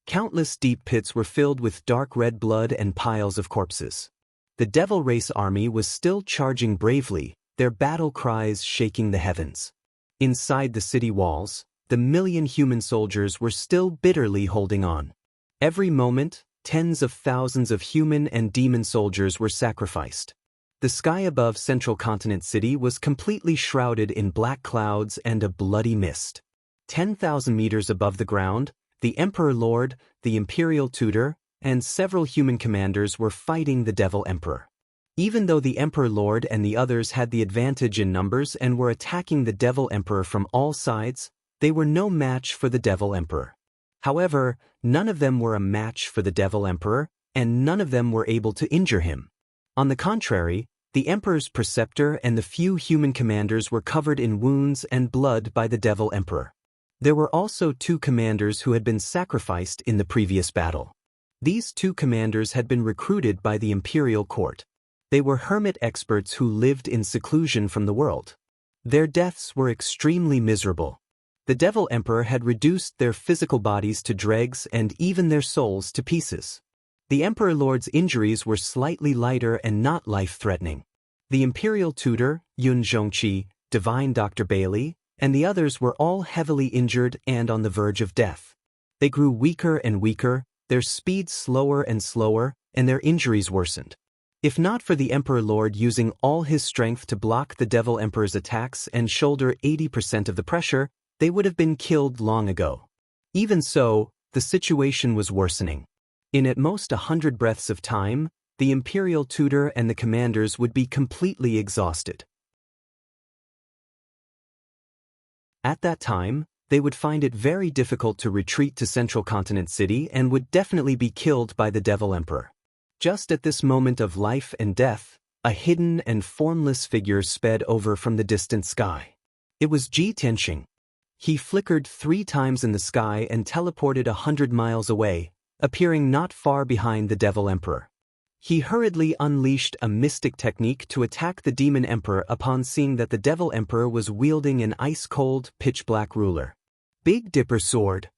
Speaker 1: Countless deep pits were filled with dark red blood and piles of corpses. The Devil Race army was still charging bravely, their battle cries shaking the heavens. Inside the city walls, the million human soldiers were still bitterly holding on. Every moment, tens of thousands of human and demon soldiers were sacrificed. The sky above Central Continent City was completely shrouded in black clouds and a bloody mist. 10,000 meters above the ground, the Emperor Lord, the Imperial Tutor, and several human commanders were fighting the Devil Emperor. Even though the Emperor Lord and the others had the advantage in numbers and were attacking the Devil Emperor from all sides, they were no match for the Devil Emperor. However, none of them were a match for the Devil Emperor, and none of them were able to injure him. On the contrary, the Emperor's preceptor and the few human commanders were covered in wounds and blood by the Devil Emperor. There were also 2 commanders who had been sacrificed in the previous battle. These 2 commanders had been recruited by the imperial court. They were hermit experts who lived in seclusion from the world. Their deaths were extremely miserable. The Devil Emperor had reduced their physical bodies to dregs and even their souls to pieces. The Emperor Lord's injuries were slightly lighter and not life-threatening. The Imperial Tutor, Yun Zhongqi, Divine Dr. Bailey, and the others were all heavily injured and on the verge of death. They grew weaker and weaker, their speed slower and slower, and their injuries worsened. If not for the Emperor Lord using all his strength to block the Devil Emperor's attacks and shoulder 80% of the pressure, they would have been killed long ago. Even so, the situation was worsening. In at most 100 breaths of time, the Imperial Tutor and the commanders would be completely exhausted. At that time, they would find it very difficult to retreat to Central Continent City and would definitely be killed by the Devil Emperor. Just at this moment of life and death, a hidden and formless figure sped over from the distant sky. It was Ji Tianxing. He flickered 3 times in the sky and teleported 100 miles away, appearing not far behind the Devil Emperor. He hurriedly unleashed a mystic technique to attack the Demon Emperor upon seeing that the Devil Emperor was wielding an ice-cold, pitch-black ruler. Big Dipper Sword.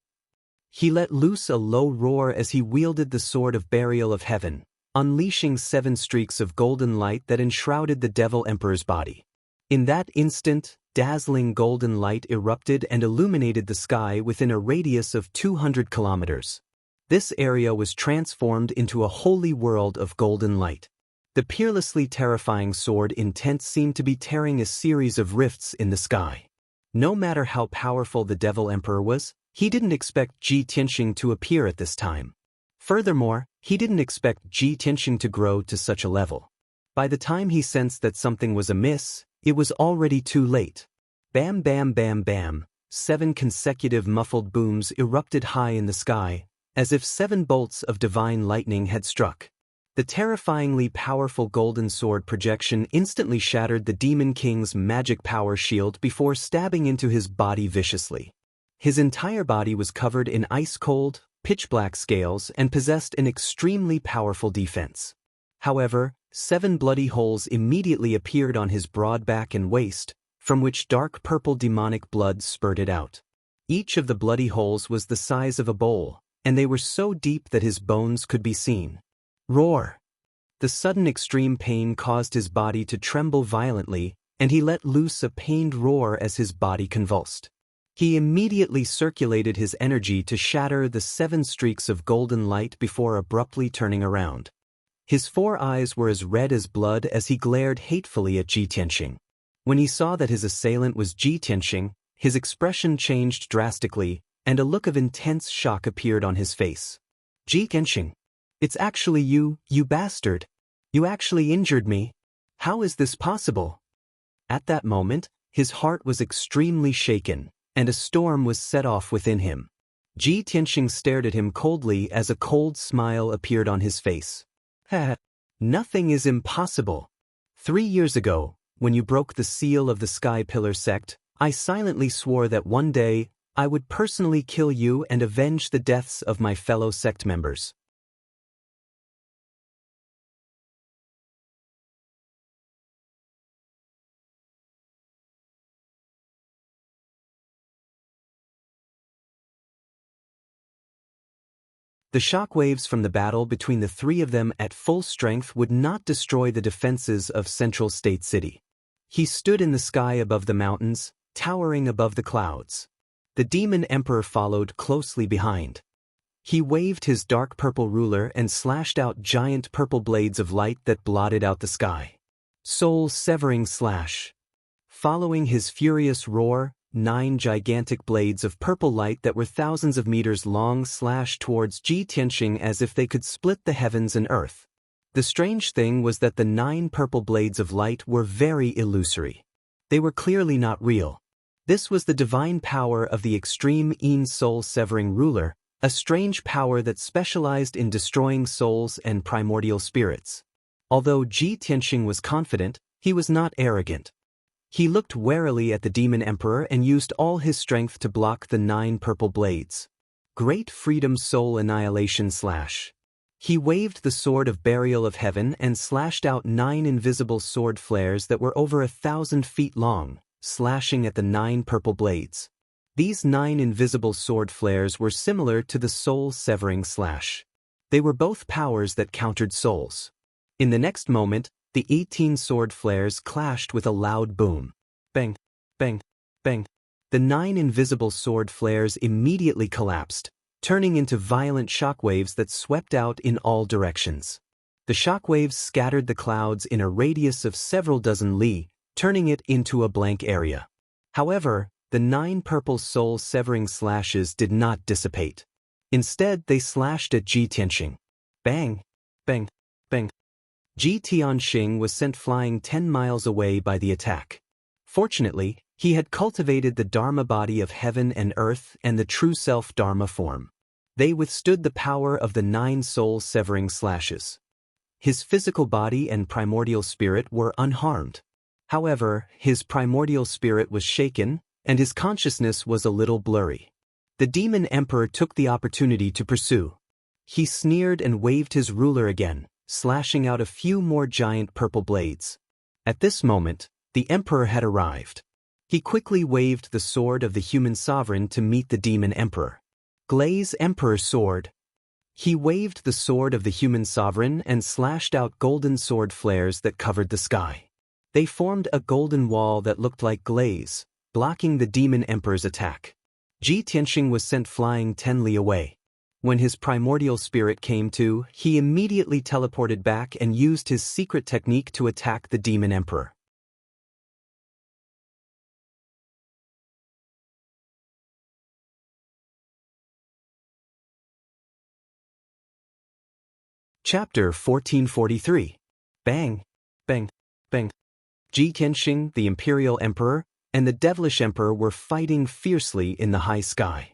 Speaker 1: He let loose a low roar as he wielded the Sword of Burial of Heaven, unleashing 7 streaks of golden light that enshrouded the Devil Emperor's body. In that instant, dazzling golden light erupted and illuminated the sky within a radius of 200 kilometers. This area was transformed into a holy world of golden light. The peerlessly terrifying sword intent seemed to be tearing a series of rifts in the sky. No matter how powerful the Devil Emperor was, he didn't expect Ji Tianxing to appear at this time. Furthermore, he didn't expect Ji Tianxing to grow to such a level. By the time he sensed that something was amiss, it was already too late. Bam bam bam bam, 7 consecutive muffled booms erupted high in the sky, as if 7 bolts of divine lightning had struck. The terrifyingly powerful golden sword projection instantly shattered the Demon King's magic power shield before stabbing into his body viciously. His entire body was covered in ice-cold, pitch-black scales and possessed an extremely powerful defense. However, 7 bloody holes immediately appeared on his broad back and waist, from which dark purple demonic blood spurted out. Each of the bloody holes was the size of a bowl, and they were so deep that his bones could be seen. Roar! The sudden extreme pain caused his body to tremble violently, and he let loose a pained roar as his body convulsed. He immediately circulated his energy to shatter the 7 streaks of golden light before abruptly turning around. His 4 eyes were as red as blood as he glared hatefully at Ji Tianxing. When he saw that his assailant was Ji Tianxing, his expression changed drastically, and a look of intense shock appeared on his face. Ji Kenshin. It's actually you, you bastard. You actually injured me. How is this possible? At that moment, his heart was extremely shaken, and a storm was set off within him. Ji Tianxing stared at him coldly as a cold smile appeared on his face. Nothing is impossible. 3 years ago, when you broke the seal of the Sky Pillar sect, I silently swore that one day, I would personally kill you and avenge the deaths of my fellow sect members. The shockwaves from the battle between the three of them at full strength would not destroy the defenses of Central State City. He stood in the sky above the mountains, towering above the clouds. The Demon Emperor followed closely behind. He waved his dark purple ruler and slashed out giant purple blades of light that blotted out the sky. Soul-severing slash. Following his furious roar, 9 gigantic blades of purple light that were thousands of meters long slashed towards Ji Tianxing as if they could split the heavens and earth. The strange thing was that the 9 purple blades of light were very illusory. They were clearly not real. This was the divine power of the extreme Yin soul-severing ruler, a strange power that specialized in destroying souls and primordial spirits. Although Ji Tianxing was confident, he was not arrogant. He looked warily at the Demon Emperor and used all his strength to block the 9 purple blades. Great Freedom Soul Annihilation Slash. He waved the Sword of Burial of Heaven and slashed out 9 invisible sword flares that were over 1,000 feet long, slashing at the 9 purple blades. These 9 invisible sword flares were similar to the soul-severing slash. They were both powers that countered souls. In the next moment, the 18 sword flares clashed with a loud boom. Bang, bang, bang. The 9 invisible sword flares immediately collapsed, turning into violent shockwaves that swept out in all directions. The shockwaves scattered the clouds in a radius of several dozen li, turning it into a blank area. However, the 9 purple soul-severing slashes did not dissipate. Instead, they slashed at Ji Tianxing. Bang, bang, bang. Ji Tianxing was sent flying 10 miles away by the attack. Fortunately, he had cultivated the Dharma body of heaven and earth and the true self Dharma form. They withstood the power of the 9 soul-severing slashes. His physical body and primordial spirit were unharmed. However, his primordial spirit was shaken, and his consciousness was a little blurry. The Demon Emperor took the opportunity to pursue. He sneered and waved his ruler again, slashing out a few more giant purple blades. At this moment, the Emperor had arrived. He quickly waved the sword of the human sovereign to meet the Demon Emperor. Glaze Emperor Sword. He waved the sword of the human sovereign and slashed out golden sword flares that covered the sky. They formed a golden wall that looked like glaze, blocking the Demon Emperor's attack. Ji Tianxing was sent flying 10 li away. When his primordial spirit came to, he immediately teleported back and used his secret technique to attack the Demon Emperor. Chapter 1443. Bang, bang, bang. Ji Tianxing, the Imperial Emperor, and the Devilish Emperor were fighting fiercely in the high sky.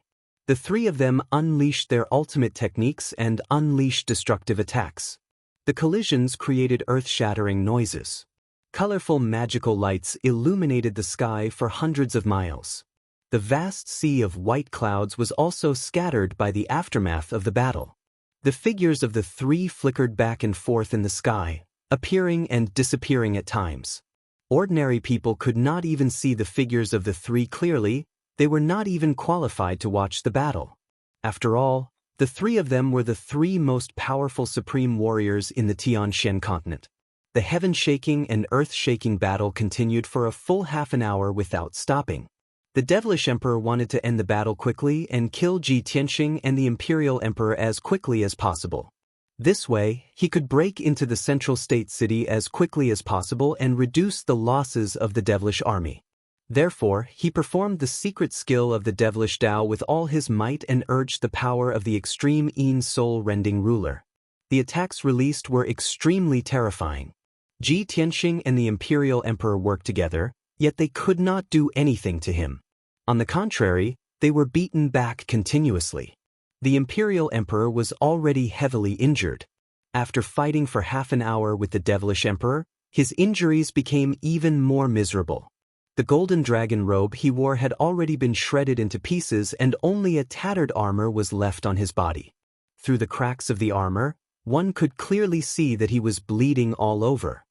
Speaker 1: The three of them unleashed their ultimate techniques and unleashed destructive attacks. The collisions created earth-shattering noises. Colorful magical lights illuminated the sky for hundreds of miles. The vast sea of white clouds was also scattered by the aftermath of the battle. The figures of the three flickered back and forth in the sky, appearing and disappearing at times. Ordinary people could not even see the figures of the three clearly. They were not even qualified to watch the battle. After all, the three of them were the three most powerful supreme warriors in the Tianxian continent. The heaven-shaking and earth-shaking battle continued for a full half an hour without stopping. The Devilish Emperor wanted to end the battle quickly and kill Ji Tianxing and the Imperial Emperor as quickly as possible. This way, he could break into the Central State City as quickly as possible and reduce the losses of the Devilish army. Therefore, he performed the secret skill of the devilish Tao with all his might and urged the power of the extreme Yin soul-rending ruler. The attacks released were extremely terrifying. Ji Tianxing and the Imperial Emperor worked together, yet they could not do anything to him. On the contrary, they were beaten back continuously. The Imperial Emperor was already heavily injured. After fighting for half an hour with the devilish Emperor, his injuries became even more miserable. The golden dragon robe he wore had already been shredded into pieces and only a tattered armor was left on his body. Through the cracks of the armor, one could clearly see that he was bleeding all over.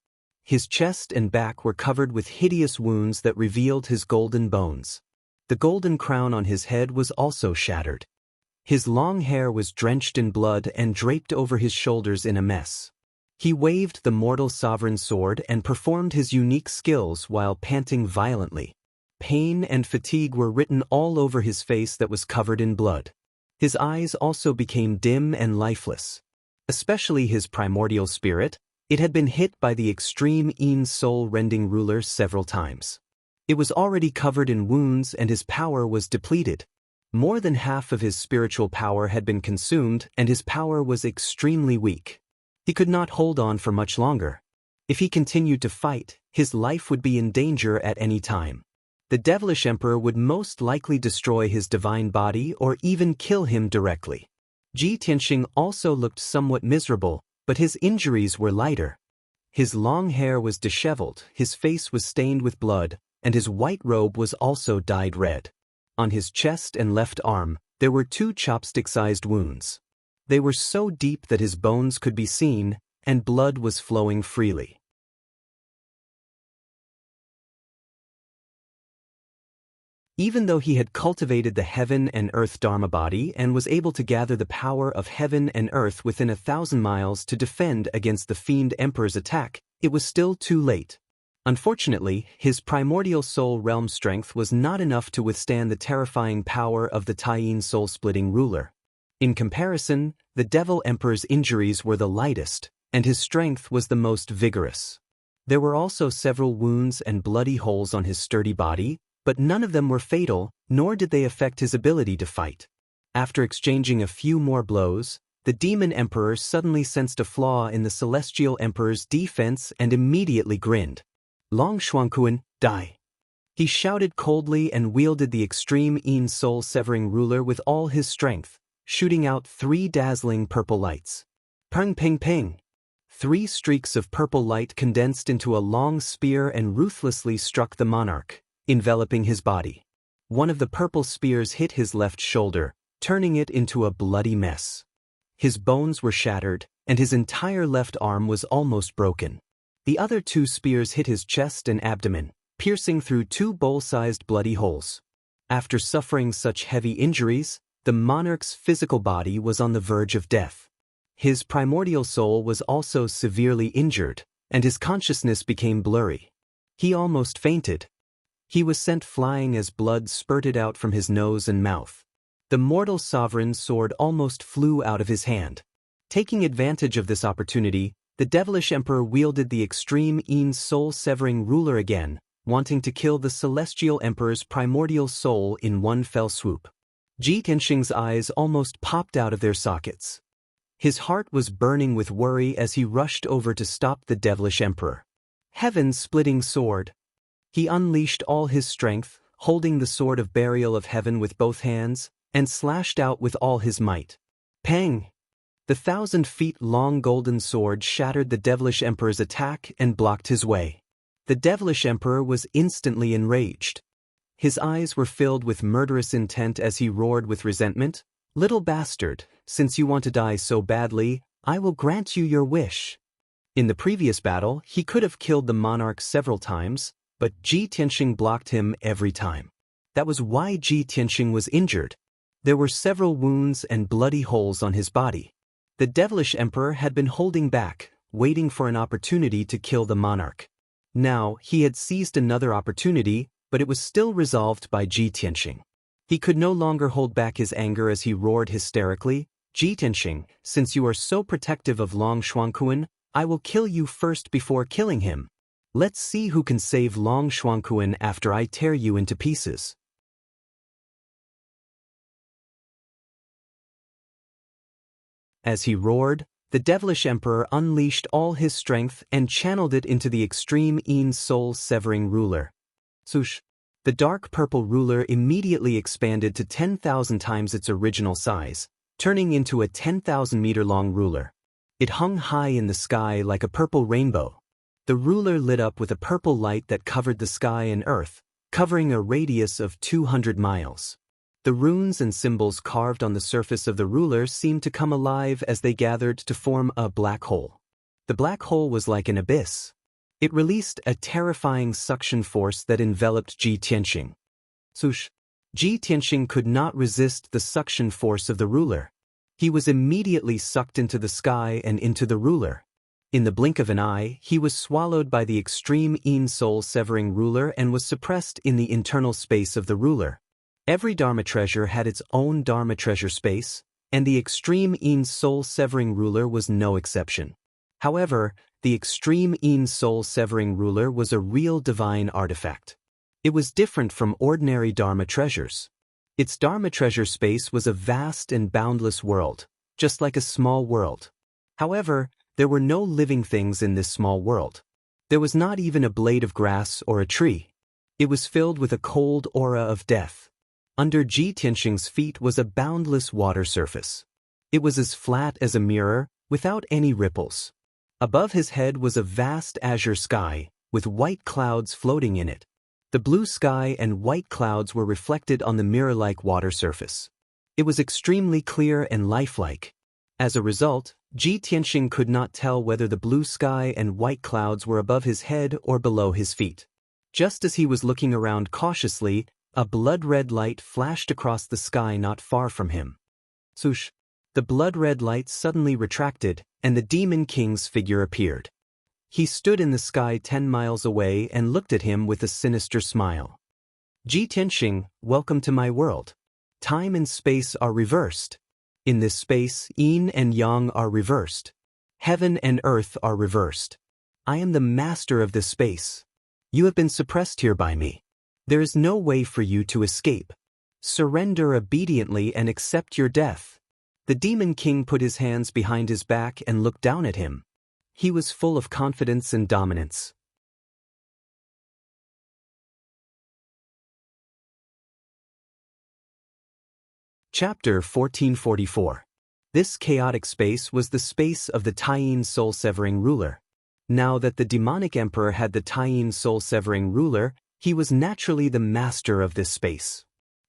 Speaker 1: His chest and back were covered with hideous wounds that revealed his golden bones. The golden crown on his head was also shattered. His long hair was drenched in blood and draped over his shoulders in a mess. He waved the mortal sovereign sword and performed his unique skills while panting violently. Pain and fatigue were written all over his face that was covered in blood. His eyes also became dim and lifeless. Especially his primordial spirit, it had been hit by the extreme Yin soul-rending ruler several times. It was already covered in wounds and his power was depleted. More than half of his spiritual power had been consumed and his power was extremely weak. He could not hold on for much longer. If he continued to fight, his life would be in danger at any time. The devilish emperor would most likely destroy his divine body or even kill him directly. Ji Tianxing also looked somewhat miserable, but his injuries were lighter. His long hair was disheveled, his face was stained with blood, and his white robe was also dyed red. On his chest and left arm, there were 2 chopstick-sized wounds. They were so deep that his bones could be seen, and blood was flowing freely. Even though he had cultivated the heaven and earth Dharma body and was able to gather the power of heaven and earth within 1,000 miles to defend against the Fiend Emperor's attack, it was still too late. Unfortunately, his primordial soul realm strength was not enough to withstand the terrifying power of the Taiyin soul-splitting ruler. In comparison, the Devil Emperor's injuries were the lightest, and his strength was the most vigorous. There were also several wounds and bloody holes on his sturdy body, but none of them were fatal, nor did they affect his ability to fight. After exchanging a few more blows, the Demon Emperor suddenly sensed a flaw in the Celestial Emperor's defense and immediately grinned. "Long Xuanquan, die!" He shouted coldly and wielded the extreme Yin soul-severing ruler with all his strength, shooting out 3 dazzling purple lights. Peng peng peng! 3 streaks of purple light condensed into a long spear and ruthlessly struck the monarch, enveloping his body. One of the purple spears hit his left shoulder, turning it into a bloody mess. His bones were shattered, and his entire left arm was almost broken. The other 2 spears hit his chest and abdomen, piercing through 2 bowl-sized bloody holes. After suffering such heavy injuries, the monarch's physical body was on the verge of death. His primordial soul was also severely injured, and his consciousness became blurry. He almost fainted. He was sent flying as blood spurted out from his nose and mouth. The mortal sovereign's sword almost flew out of his hand. Taking advantage of this opportunity, the devilish emperor wielded the extreme Yin soul-severing ruler again, wanting to kill the celestial emperor's primordial soul in one fell swoop. Ji Tianxing's eyes almost popped out of their sockets. His heart was burning with worry as he rushed over to stop the devilish emperor. Heaven-splitting sword. He unleashed all his strength, holding the sword of burial of heaven with both hands, and slashed out with all his might. Pang! The 1,000-feet-long golden sword shattered the devilish emperor's attack and blocked his way. The devilish emperor was instantly enraged. His eyes were filled with murderous intent as he roared with resentment. "Little bastard, since you want to die so badly, I will grant you your wish." In the previous battle, he could have killed the monarch several times, but Ji Tianxing blocked him every time. That was why Ji Tianxing was injured. There were several wounds and bloody holes on his body. The devilish emperor had been holding back, waiting for an opportunity to kill the monarch. Now, he had seized another opportunity, but it was still resolved by Ji Tianxing. He could no longer hold back his anger as he roared hysterically, "Ji Tianxing, since you are so protective of Long Xuanquan, I will kill you first before killing him." Let's see who can save Long Xuanquan after I tear you into pieces. As he roared, the devilish emperor unleashed all his strength and channeled it into the extreme Yin soul-severing ruler. Swoosh! The dark purple ruler immediately expanded to 10,000 times its original size, turning into a 10,000-meter-long ruler. It hung high in the sky like a purple rainbow. The ruler lit up with a purple light that covered the sky and earth, covering a radius of 200 miles. The runes and symbols carved on the surface of the ruler seemed to come alive as they gathered to form a black hole. The black hole was like an abyss. It released a terrifying suction force that enveloped Ji Tianxing. Swoosh! Ji Tianxing could not resist the suction force of the ruler. He was immediately sucked into the sky and into the ruler. In the blink of an eye, he was swallowed by the extreme Yin soul-severing ruler and was suppressed in the internal space of the ruler. Every Dharma treasure had its own Dharma treasure space, and the extreme Yin soul-severing ruler was no exception. However, the extreme Yin soul-severing ruler was a real divine artifact. It was different from ordinary Dharma treasures. Its Dharma treasure space was a vast and boundless world, just like a small world. However, there were no living things in this small world. There was not even a blade of grass or a tree. It was filled with a cold aura of death. Under Ji Tianxing's feet was a boundless water surface. It was as flat as a mirror, without any ripples. Above his head was a vast azure sky, with white clouds floating in it. The blue sky and white clouds were reflected on the mirror-like water surface. It was extremely clear and lifelike. As a result, Ji Tianxing could not tell whether the blue sky and white clouds were above his head or below his feet. Just as he was looking around cautiously, a blood-red light flashed across the sky not far from him. Swoosh! The blood-red light suddenly retracted, and the Demon King's figure appeared. He stood in the sky 10 miles away and looked at him with a sinister smile. Ji Tianxing, welcome to my world. Time and space are reversed. In this space, yin and yang are reversed. Heaven and earth are reversed. I am the master of this space. You have been suppressed here by me. There is no way for you to escape. Surrender obediently and accept your death. The Demon King put his hands behind his back and looked down at him. He was full of confidence and dominance. Chapter 1444. This chaotic space was the space of the Taiyin soul-severing ruler. Now that the demonic emperor had the Taiyin soul-severing ruler, he was naturally the master of this space.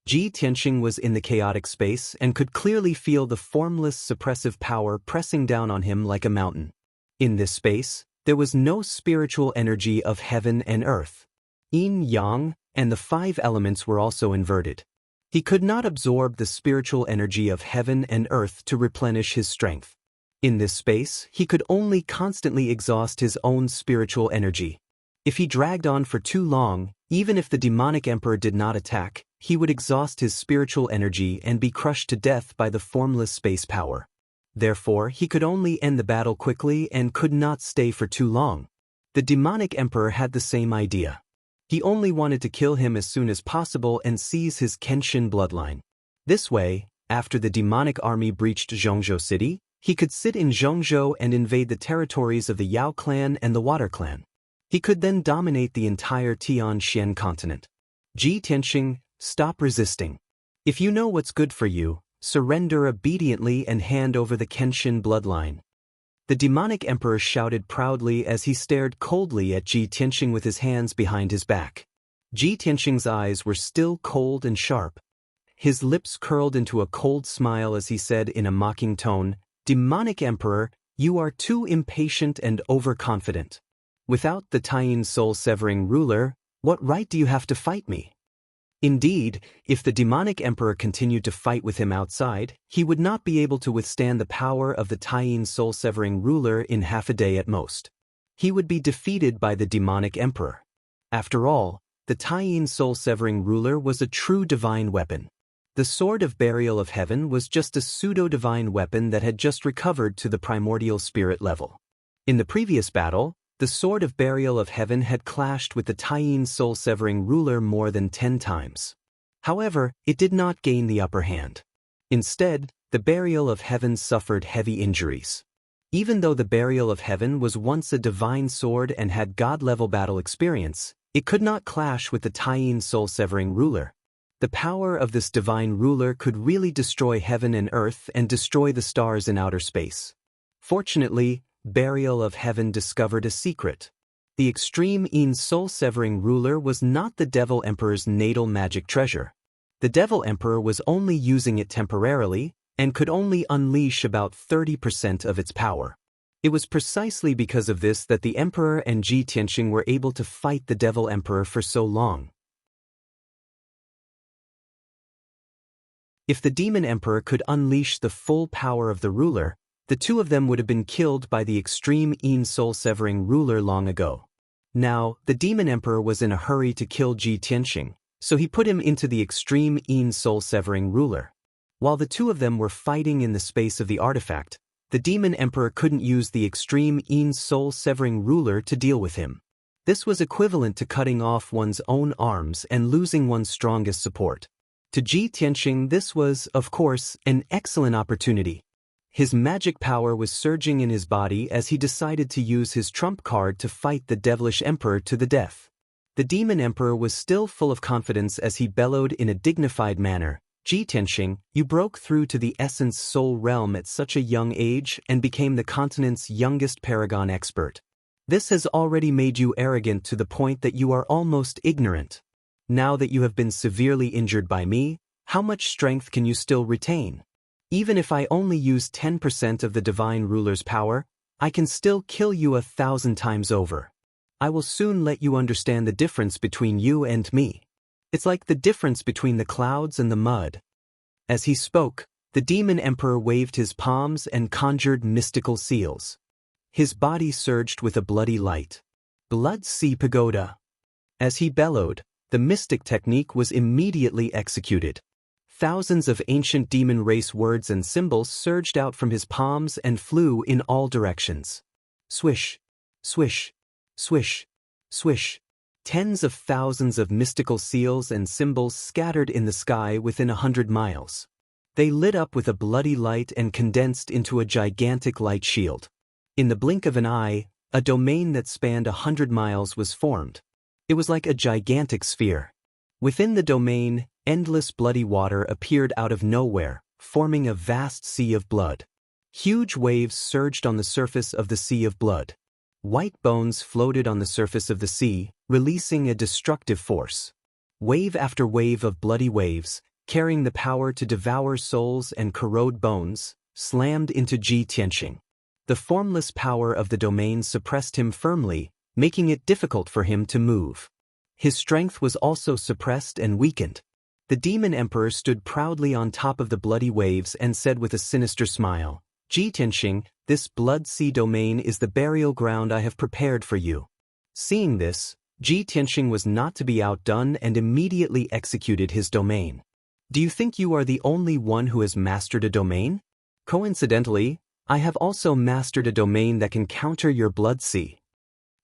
Speaker 1: Ji Tianxing was in the chaotic space and could clearly feel the formless suppressive power pressing down on him like a mountain. In this space, there was no spiritual energy of heaven and earth. Yin, yang, and the 5 elements were also inverted. He could not absorb the spiritual energy of heaven and earth to replenish his strength. In this space, he could only constantly exhaust his own spiritual energy. If he dragged on for too long, even if the demonic emperor did not attack, he would exhaust his spiritual energy and be crushed to death by the formless space power. Therefore, he could only end the battle quickly and could not stay for too long. The demonic emperor had the same idea. He only wanted to kill him as soon as possible and seize his Kenshin bloodline. This way, after the demonic army breached Zhongzhou City, he could sit in Zhongzhou and invade the territories of the Yao clan and the Water clan. He could then dominate the entire Tianxian continent. Ji Tianxing, stop resisting. If you know what's good for you, surrender obediently and hand over the Kenshin bloodline. The demonic emperor shouted proudly as he stared coldly at Ji Tianxing with his hands behind his back. Ji Tianxing's eyes were still cold and sharp. His lips curled into a cold smile as he said in a mocking tone, "Demonic emperor, you are too impatient and overconfident. Without the Taiyin soul-severing ruler, what right do you have to fight me?" Indeed, if the demonic emperor continued to fight with him outside, he would not be able to withstand the power of the Taiyin soul-severing ruler in half a day at most. He would be defeated by the demonic emperor. After all, the Taiyin soul-severing ruler was a true divine weapon. The Sword of Burial of Heaven was just a pseudo-divine weapon that had just recovered to the primordial spirit level. In the previous battle, The Sword of Burial of Heaven had clashed with the Taiyin soul-severing ruler more than 10 times. However, it did not gain the upper hand. Instead, the Burial of Heaven suffered heavy injuries. Even though the Burial of Heaven was once a divine sword and had god-level battle experience, it could not clash with the Taiyin soul-severing ruler. The power of this divine ruler could really destroy heaven and earth and destroy the stars in outer space. Fortunately, Burial of Heaven discovered a secret. The extreme Yin soul-severing ruler was not the Devil Emperor's natal magic treasure. The Devil Emperor was only using it temporarily and could only unleash about 30% of its power. It was precisely because of this that the Emperor and Ji Tianqing were able to fight the Devil Emperor for so long. If the Demon Emperor could unleash the full power of the ruler, the two of them would have been killed by the extreme Yin soul-severing ruler long ago. Now, the Demon Emperor was in a hurry to kill Ji Tianqing, so he put him into the extreme Yin soul-severing ruler. While the two of them were fighting in the space of the artifact, the Demon Emperor couldn't use the extreme Yin soul-severing ruler to deal with him. This was equivalent to cutting off one's own arms and losing one's strongest support. To Ji Tianqing, this was, of course, an excellent opportunity. His magic power was surging in his body as he decided to use his trump card to fight the devilish emperor to the death. The Demon Emperor was still full of confidence as he bellowed in a dignified manner, "Ji Tianqing, you broke through to the essence soul realm at such a young age and became the continent's youngest paragon expert. This has already made you arrogant to the point that you are almost ignorant. Now that you have been severely injured by me, how much strength can you still retain? Even if I only use 10% of the divine ruler's power, I can still kill you 1,000 times over. I will soon let you understand the difference between you and me. It's like the difference between the clouds and the mud." As he spoke, the Demon Emperor waved his palms and conjured mystical seals. His body surged with a bloody light. "Blood Sea Pagoda." As he bellowed, the mystic technique was immediately executed. Thousands of ancient demon race words and symbols surged out from his palms and flew in all directions. Swish, swish, swish, swish. Tens of thousands of mystical seals and symbols scattered in the sky within 100 miles. They lit up with a bloody light and condensed into a gigantic light shield. In the blink of an eye, a domain that spanned 100 miles was formed. It was like a gigantic sphere. Within the domain, endless bloody water appeared out of nowhere, forming a vast sea of blood. Huge waves surged on the surface of the sea of blood. White bones floated on the surface of the sea, releasing a destructive force. Wave after wave of bloody waves, carrying the power to devour souls and corrode bones, slammed into Ji Tianqing. The formless power of the domain suppressed him firmly, making it difficult for him to move. His strength was also suppressed and weakened. The Demon Emperor stood proudly on top of the bloody waves and said with a sinister smile, "Ji Tianqing, this blood sea domain is the burial ground I have prepared for you." Seeing this, Ji Tianqing was not to be outdone and immediately executed his domain. "Do you think you are the only one who has mastered a domain? Coincidentally, I have also mastered a domain that can counter your blood sea."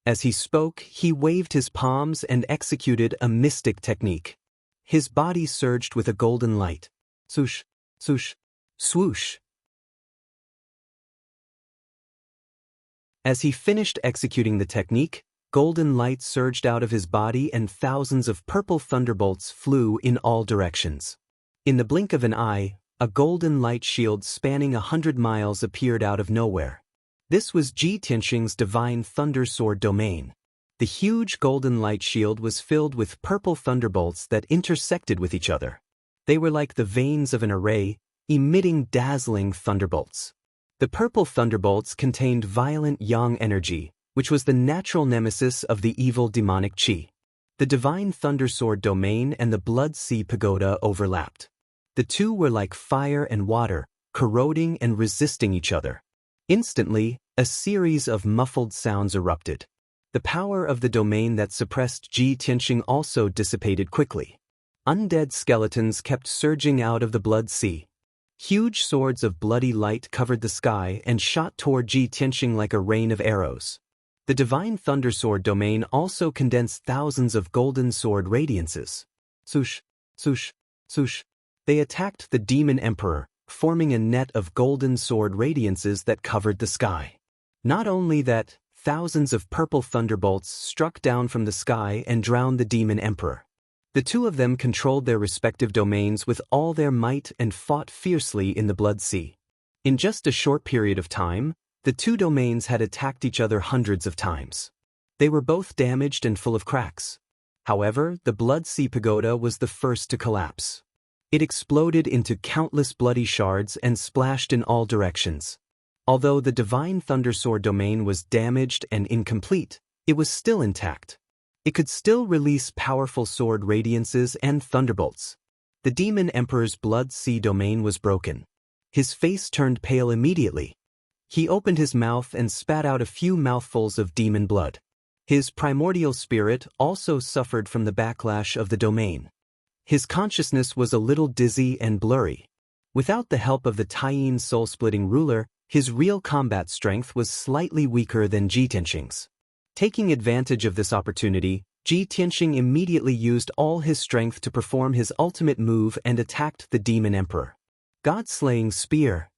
Speaker 1: As he spoke, he waved his palms and executed a mystic technique. His body surged with a golden light. Swoosh, swoosh, swoosh. As he finished executing the technique, golden light surged out of his body and thousands of purple thunderbolts flew in all directions. In the blink of an eye, a golden light shield spanning 100 miles appeared out of nowhere. This was Ji Tianqing's divine thunder sword domain. The huge golden light shield was filled with purple thunderbolts that intersected with each other. They were like the veins of an array, emitting dazzling thunderbolts. The purple thunderbolts contained violent yang energy, which was the natural nemesis of the evil demonic qi. The divine thunder sword domain and the blood sea pagoda overlapped. The two were like fire and water, corroding and resisting each other. Instantly, a series of muffled sounds erupted. The power of the domain that suppressed Ji Tianqing also dissipated quickly. Undead skeletons kept surging out of the blood sea. Huge swords of bloody light covered the sky and shot toward Ji Tianqing like a rain of arrows. The Divine Thundersword domain also condensed thousands of golden sword radiances. Swoosh, swoosh, swoosh. They attacked the Demon Emperor, forming a net of golden sword radiances that covered the sky. Not only that, thousands of purple thunderbolts struck down from the sky and drowned the Demon Emperor. The two of them controlled their respective domains with all their might and fought fiercely in the Blood Sea. In just a short period of time, the two domains had attacked each other hundreds of times. They were both damaged and full of cracks. However, the Blood Sea Pagoda was the first to collapse. It exploded into countless bloody shards and splashed in all directions. Although the Divine Thundersword domain was damaged and incomplete, it was still intact. It could still release powerful sword radiances and thunderbolts. The Demon Emperor's Blood Sea domain was broken. His face turned pale immediately. He opened his mouth and spat out a few mouthfuls of demon blood. His primordial spirit also suffered from the backlash of the domain. His consciousness was a little dizzy and blurry. Without the help of the Taiyin soul-splitting ruler, his real combat strength was slightly weaker than Ji Tianxing's. Taking advantage of this opportunity, Ji Tianxing immediately used all his strength to perform his ultimate move and attacked the Demon Emperor. God-slaying spear.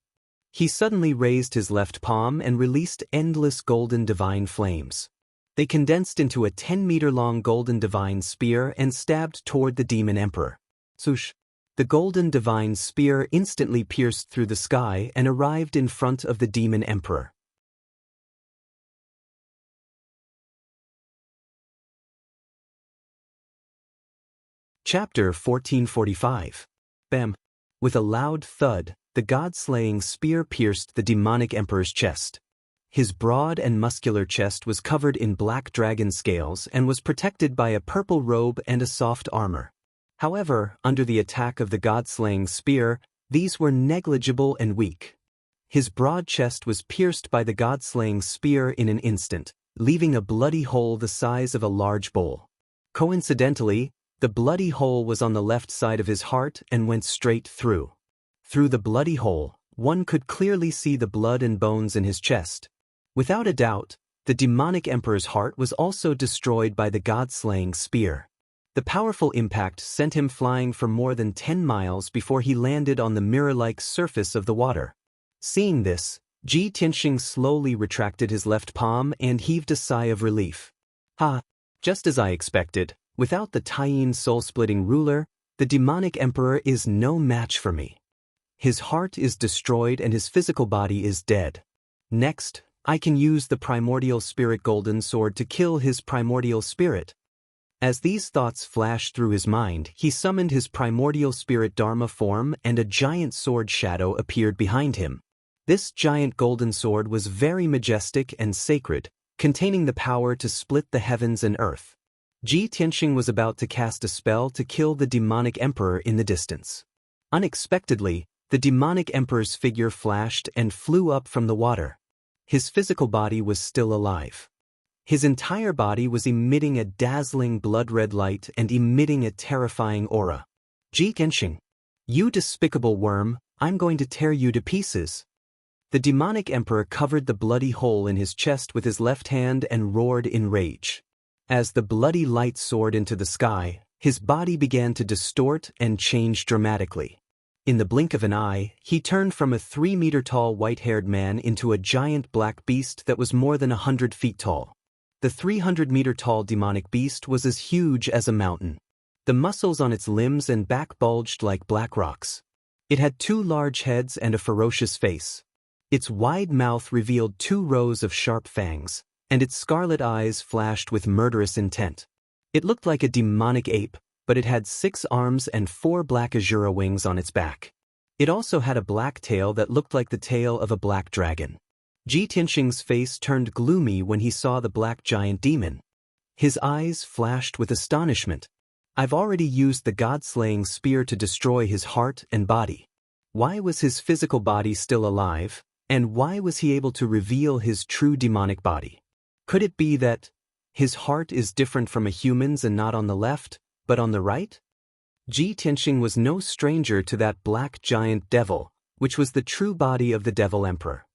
Speaker 1: He suddenly raised his left palm and released endless golden divine flames. They condensed into a 10-meter-long golden divine spear and stabbed toward the Demon Emperor. Swoosh! The golden divine spear instantly pierced through the sky and arrived in front of the Demon Emperor. Chapter 1445. Bam! With a loud thud, the god-slaying spear pierced the demonic emperor's chest. His broad and muscular chest was covered in black dragon scales and was protected by a purple robe and a soft armor. However, under the attack of the god-slaying spear, these were negligible and weak. His broad chest was pierced by the god-slaying spear in an instant, leaving a bloody hole the size of a large bowl. Coincidentally, the bloody hole was on the left side of his heart and went straight through. Through the bloody hole, one could clearly see the blood and bones in his chest. Without a doubt, the demonic emperor's heart was also destroyed by the god-slaying spear. The powerful impact sent him flying for more than 10 miles before he landed on the mirror-like surface of the water. Seeing this, Ji Tianxing slowly retracted his left palm and heaved a sigh of relief. Ha! Just as I expected, without the Taiyin soul-splitting ruler, the demonic emperor is no match for me. His heart is destroyed and his physical body is dead. Next, I can use the primordial spirit golden sword to kill his primordial spirit. As these thoughts flashed through his mind, he summoned his primordial spirit Dharma form and a giant sword shadow appeared behind him. This giant golden sword was very majestic and sacred, containing the power to split the heavens and earth. Ji Tianxing was about to cast a spell to kill the demonic emperor in the distance. Unexpectedly, the demonic emperor's figure flashed and flew up from the water. His physical body was still alive. His entire body was emitting a dazzling blood-red light and emitting a terrifying aura. Ji Tianxing, you despicable worm, I'm going to tear you to pieces. The demonic emperor covered the bloody hole in his chest with his left hand and roared in rage. As the bloody light soared into the sky, his body began to distort and change dramatically. In the blink of an eye, he turned from a 3-meter-tall white-haired man into a giant black beast that was more than 100 feet tall. The 300-meter-tall demonic beast was as huge as a mountain. The muscles on its limbs and back bulged like black rocks. It had 2 large heads and a ferocious face. Its wide mouth revealed 2 rows of sharp fangs, and its scarlet eyes flashed with murderous intent. It looked like a demonic ape, but it had 6 arms and 4 black azura wings on its back. It also had a black tail that looked like the tail of a black dragon. Ji Tianxing's face turned gloomy when he saw the black giant demon. His eyes flashed with astonishment. I've already used the god-slaying spear to destroy his heart and body. Why was his physical body still alive, and why was he able to reveal his true demonic body? Could it be that his heart is different from a human's and not on the left, but on the right? Ji Tianxing was no stranger to that black giant devil, which was the true body of the Devil Emperor.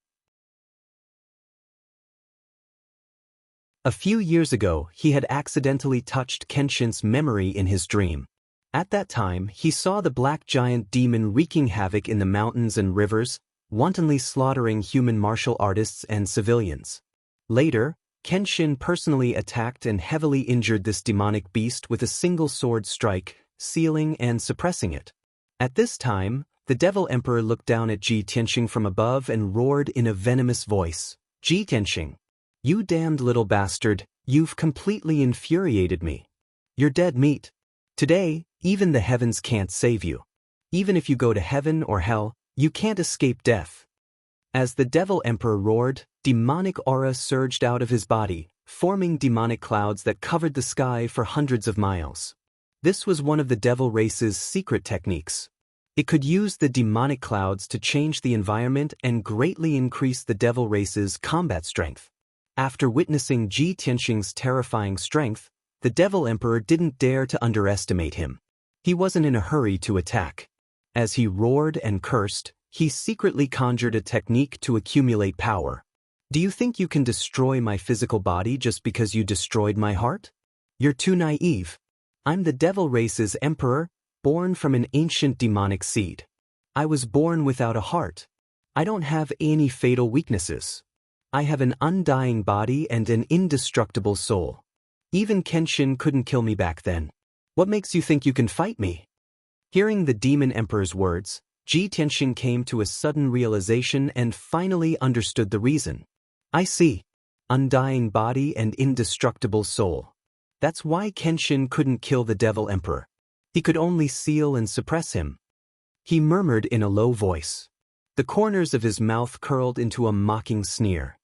Speaker 1: A few years ago, he had accidentally touched Kenshin's memory in his dream. At that time, he saw the black giant demon wreaking havoc in the mountains and rivers, wantonly slaughtering human martial artists and civilians. Later, Kenshin personally attacked and heavily injured this demonic beast with a single sword strike, sealing and suppressing it. At this time, the Devil Emperor looked down at Ji Tianxing from above and roared in a venomous voice, "Ji Tianxing, you damned little bastard, you've completely infuriated me. You're dead meat. Today, even the heavens can't save you. Even if you go to heaven or hell, you can't escape death." As the Devil Emperor roared, demonic aura surged out of his body, forming demonic clouds that covered the sky for hundreds of miles. This was one of the devil race's secret techniques. It could use the demonic clouds to change the environment and greatly increase the devil race's combat strength. After witnessing Ji Tianxing's terrifying strength, the Devil Emperor didn't dare to underestimate him. He wasn't in a hurry to attack. As he roared and cursed, he secretly conjured a technique to accumulate power. "Do you think you can destroy my physical body just because you destroyed my heart? You're too naive. I'm the devil race's emperor, born from an ancient demonic seed. I was born without a heart. I don't have any fatal weaknesses. I have an undying body and an indestructible soul. Even Kenshin couldn't kill me back then. What makes you think you can fight me?" Hearing the demon emperor's words, Ji Tianxing came to a sudden realization and finally understood the reason. "I see. Undying body and indestructible soul. That's why Kenshin couldn't kill the Devil Emperor. He could only seal and suppress him." He murmured in a low voice. The corners of his mouth curled into a mocking sneer.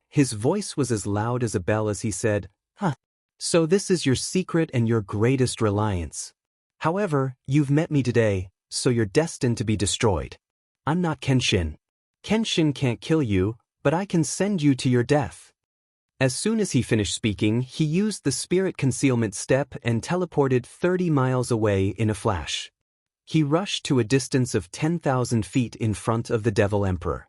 Speaker 1: His voice was as loud as a bell as he said, "Huh. So this is your secret and your greatest reliance. However, you've met me today, so you're destined to be destroyed. I'm not Kenshin. Kenshin can't kill you, but I can send you to your death." As soon as he finished speaking, he used the spirit concealment step and teleported 30 miles away in a flash. He rushed to a distance of 10,000 feet in front of the Devil Emperor.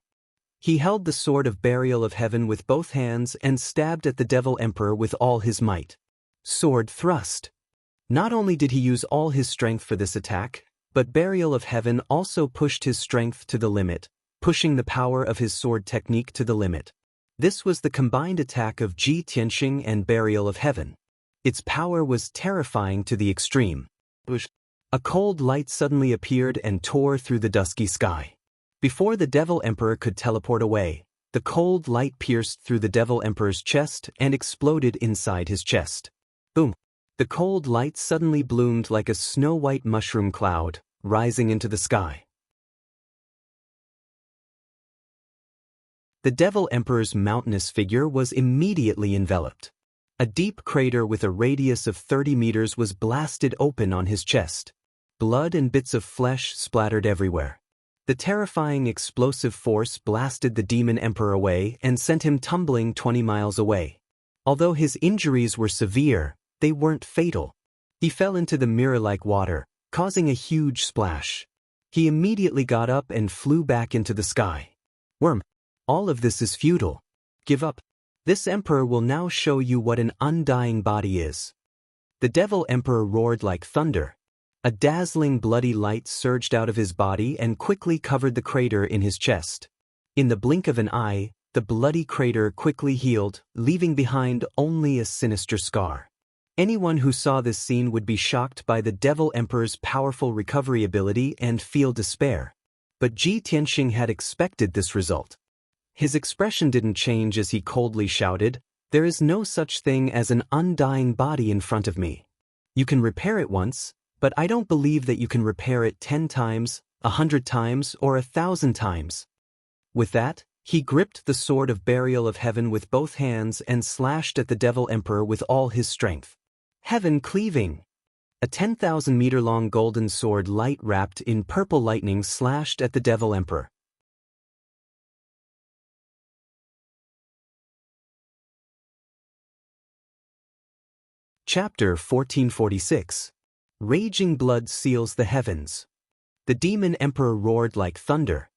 Speaker 1: He held the sword of burial of heaven with both hands and stabbed at the Devil Emperor with all his might. Sword thrust. Not only did he use all his strength for this attack, but Burial of Heaven also pushed his strength to the limit, pushing the power of his sword technique to the limit. This was the combined attack of Ji Tianxing and Burial of Heaven. Its power was terrifying to the extreme. A cold light suddenly appeared and tore through the dusky sky. Before the Devil Emperor could teleport away, the cold light pierced through the Devil Emperor's chest and exploded inside his chest. Boom! The cold light suddenly bloomed like a snow-white mushroom cloud, rising into the sky. The Devil Emperor's mountainous figure was immediately enveloped. A deep crater with a radius of 30 meters was blasted open on his chest. Blood and bits of flesh splattered everywhere. The terrifying explosive force blasted the Demon Emperor away and sent him tumbling 20 miles away. Although his injuries were severe, they weren't fatal. He fell into the mirror-like water, causing a huge splash. He immediately got up and flew back into the sky. "Worm, all of this is futile. Give up. This emperor will now show you what an undying body is." The Devil Emperor roared like thunder. A dazzling bloody light surged out of his body and quickly covered the crater in his chest. In the blink of an eye, the bloody crater quickly healed, leaving behind only a sinister scar. Anyone who saw this scene would be shocked by the Devil Emperor's powerful recovery ability and feel despair. But Ji Tianxing had expected this result. His expression didn't change as he coldly shouted, "There is no such thing as an undying body in front of me. You can repair it once, but I don't believe that you can repair it 10 times, 100 times, or 1,000 times." With that, he gripped the sword of Burial of Heaven with both hands and slashed at the Devil Emperor with all his strength. Heaven cleaving! A 10,000-meter-long golden sword light wrapped in purple lightning slashed at the Devil Emperor. Chapter 1446. Raging blood seals the heavens. The Demon Emperor roared like thunder.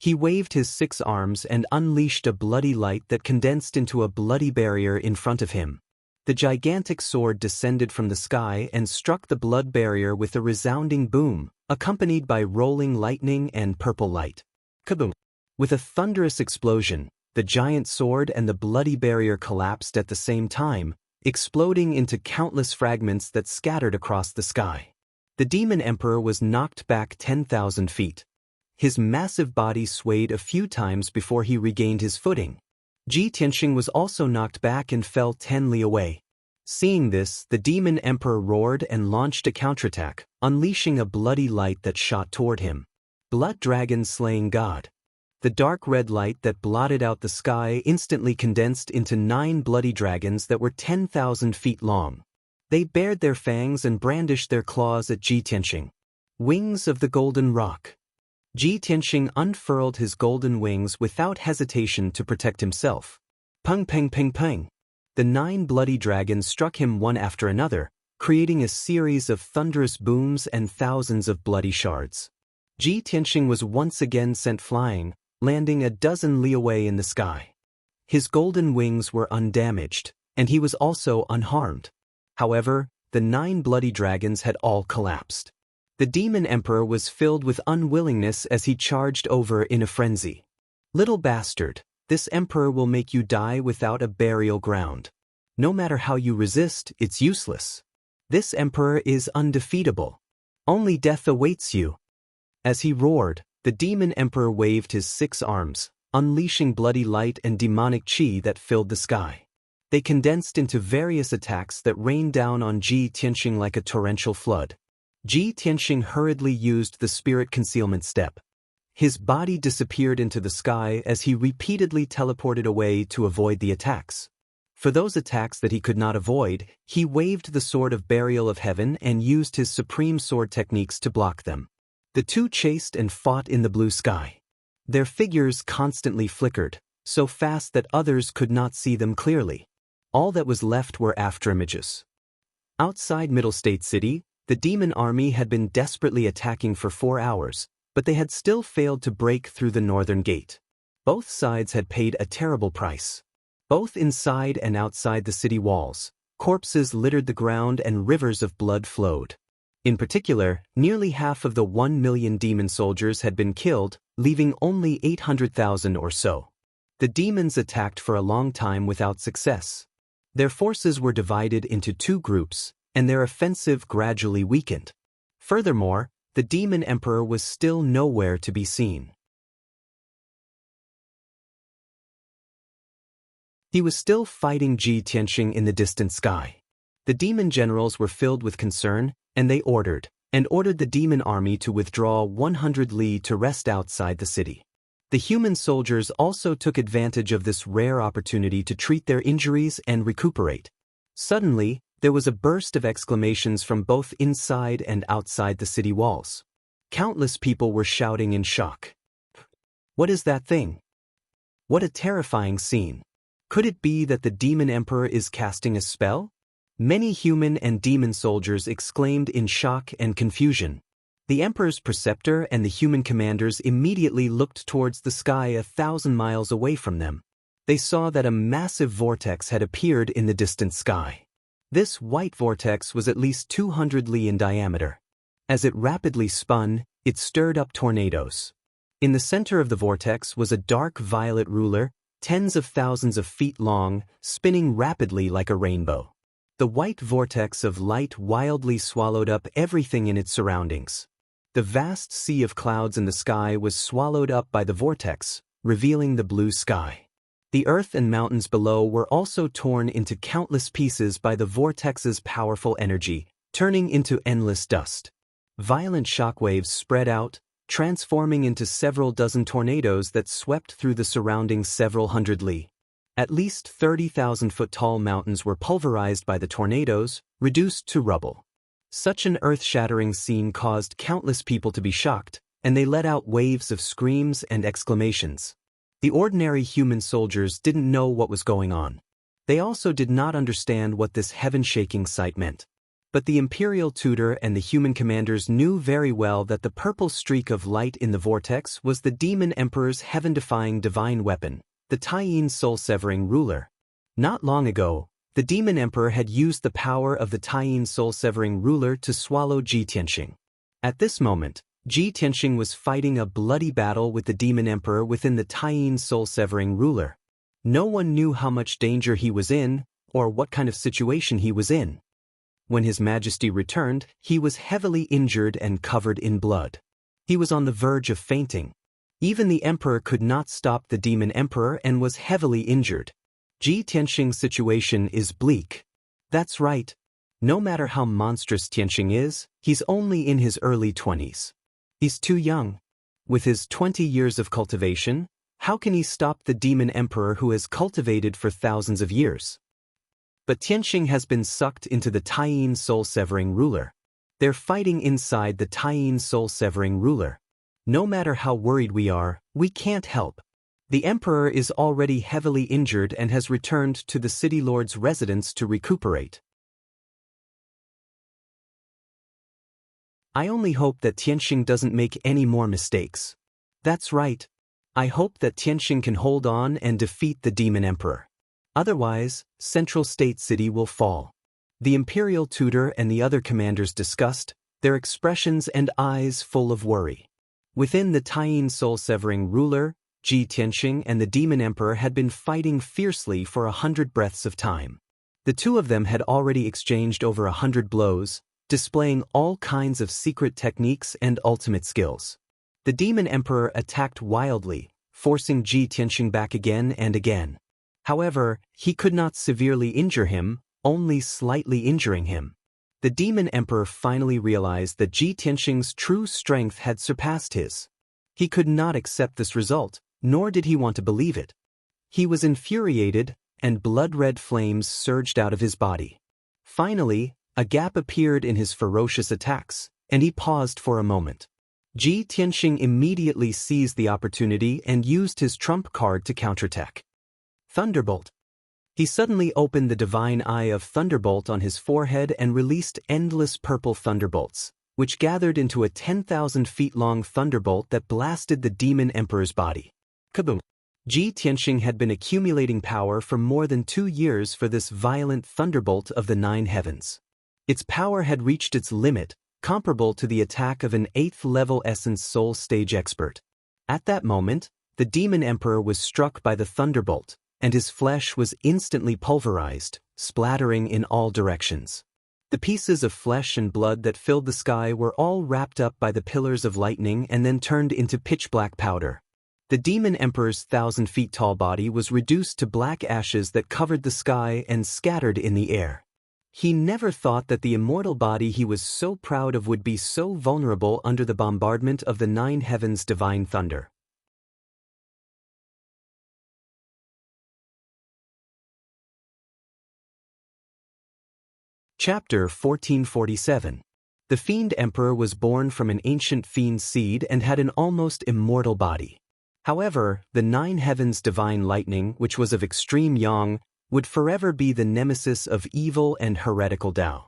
Speaker 1: He waved his 6 arms and unleashed a bloody light that condensed into a bloody barrier in front of him. The gigantic sword descended from the sky and struck the blood barrier with a resounding boom, accompanied by rolling lightning and purple light. Kaboom! With a thunderous explosion, the giant sword and the bloody barrier collapsed at the same time, exploding into countless fragments that scattered across the sky. The demon emperor was knocked back 10,000 feet. His massive body swayed a few times before he regained his footing. Ji Tianxing was also knocked back and fell 10 li away. Seeing this, the demon emperor roared and launched a counterattack, unleashing a bloody light that shot toward him. Blood dragon slaying god. The dark red light that blotted out the sky instantly condensed into 9 bloody dragons that were 10,000 feet long. They bared their fangs and brandished their claws at Ji Tianxing. Wings of the Golden Rock. Ji Tianxing unfurled his golden wings without hesitation to protect himself. Peng peng peng peng. The 9 bloody dragons struck him one after another, creating a series of thunderous booms and thousands of bloody shards. Ji Tianxing was once again sent flying, landing a dozen li away in the sky. His golden wings were undamaged, and he was also unharmed. However, the 9 bloody dragons had all collapsed. The demon emperor was filled with unwillingness as he charged over in a frenzy. Little bastard, this emperor will make you die without a burial ground. No matter how you resist, it's useless. This emperor is undefeatable. Only death awaits you. As he roared, the demon emperor waved his 6 arms, unleashing bloody light and demonic chi that filled the sky. They condensed into various attacks that rained down on Ji Tianxing like a torrential flood. Ji Tianxing hurriedly used the spirit concealment step. His body disappeared into the sky as he repeatedly teleported away to avoid the attacks. For those attacks that he could not avoid, he waved the sword of burial of heaven and used his supreme sword techniques to block them. The two chased and fought in the blue sky. Their figures constantly flickered, so fast that others could not see them clearly. All that was left were afterimages. Outside Middle State City, the demon army had been desperately attacking for 4 hours, but they had still failed to break through the northern gate. Both sides had paid a terrible price. Both inside and outside the city walls, corpses littered the ground and rivers of blood flowed. In particular, nearly half of the 1 million demon soldiers had been killed, leaving only 800,000 or so. The demons attacked for a long time without success. Their forces were divided into 2 groups, and their offensive gradually weakened. Furthermore, the demon emperor was still nowhere to be seen. He was still fighting Ji Tianxing in the distant sky. The demon generals were filled with concern, and they ordered the demon army to withdraw 100 li to rest outside the city. The human soldiers also took advantage of this rare opportunity to treat their injuries and recuperate. Suddenly, there was a burst of exclamations from both inside and outside the city walls. Countless people were shouting in shock. What is that thing? What a terrifying scene. Could it be that the demon emperor is casting a spell? Many human and demon soldiers exclaimed in shock and confusion. The emperor's preceptor and the human commanders immediately looked towards the sky 1,000 miles away from them. They saw that a massive vortex had appeared in the distant sky. This white vortex was at least 200 li in diameter. As it rapidly spun, it stirred up tornadoes. In the center of the vortex was a dark violet ruler, tens of thousands of feet long, spinning rapidly like a rainbow. The white vortex of light wildly swallowed up everything in its surroundings. The vast sea of clouds in the sky was swallowed up by the vortex, revealing the blue sky. The earth and mountains below were also torn into countless pieces by the vortex's powerful energy, turning into endless dust. Violent shockwaves spread out, transforming into several dozen tornadoes that swept through the surrounding several hundred li. At least 30,000-foot-tall mountains were pulverized by the tornadoes, reduced to rubble. Such an earth-shattering scene caused countless people to be shocked, and they let out waves of screams and exclamations. The ordinary human soldiers didn't know what was going on. They also did not understand what this heaven-shaking sight meant. But the imperial tutor and the human commanders knew very well that the purple streak of light in the vortex was the demon emperor's heaven-defying divine weapon, the Taiyin soul-severing ruler. Not long ago, the demon emperor had used the power of the Taiyin soul-severing ruler to swallow Ji Tianxing. At this moment, Ji Tianxing was fighting a bloody battle with the demon emperor within the Taiyin soul-severing ruler. No one knew how much danger he was in, or what kind of situation he was in. When His Majesty returned, he was heavily injured and covered in blood. He was on the verge of fainting. Even the emperor could not stop the demon emperor and was heavily injured. Ji Tianxing's situation is bleak. That's right. No matter how monstrous Tianxing is, he's only in his early 20s. He's too young. With his 20 years of cultivation, how can he stop the demon emperor who has cultivated for thousands of years? But Tianxing has been sucked into the Taiyin soul-severing ruler. They're fighting inside the Taiyin soul-severing ruler. No matter how worried we are, we can't help. The emperor is already heavily injured and has returned to the city lord's residence to recuperate. I only hope that Tianxing doesn't make any more mistakes. That's right. I hope that Tianxing can hold on and defeat the demon emperor. Otherwise, Central State City will fall. The imperial tutor and the other commanders discussed, their expressions and eyes full of worry. Within the Taiyin soul-severing ruler, Ji Tianxing and the demon emperor had been fighting fiercely for 100 breaths of time. The two of them had already exchanged over 100 blows, displaying all kinds of secret techniques and ultimate skills. The demon emperor attacked wildly, forcing Ji Tianxing back again and again. However, he could not severely injure him, only slightly injuring him. The demon emperor finally realized that Ji Tianxing's true strength had surpassed his. He could not accept this result, nor did he want to believe it. He was infuriated, and blood-red flames surged out of his body. Finally, a gap appeared in his ferocious attacks, and he paused for a moment. Ji Tianxing immediately seized the opportunity and used his trump card to counterattack. Thunderbolt. He suddenly opened the divine eye of Thunderbolt on his forehead and released endless purple thunderbolts, which gathered into a 10,000 feet long thunderbolt that blasted the demon emperor's body. Kaboom! Ji Tianxing had been accumulating power for more than 2 years for this violent thunderbolt of the 9 heavens. Its power had reached its limit, comparable to the attack of an 8th-level Essence Soul stage expert. At that moment, the demon emperor was struck by the thunderbolt, and his flesh was instantly pulverized, splattering in all directions. The pieces of flesh and blood that filled the sky were all wrapped up by the pillars of lightning and then turned into pitch-black powder. The demon emperor's 1,000 feet tall body was reduced to black ashes that covered the sky and scattered in the air. He never thought that the immortal body he was so proud of would be so vulnerable under the bombardment of the 9 heavens' divine thunder. Chapter 1447. The Fiend Emperor was born from an ancient fiend seed and had an almost immortal body. However, the 9 heavens' divine lightning, which was of extreme yang, would forever be the nemesis of evil and heretical Dao.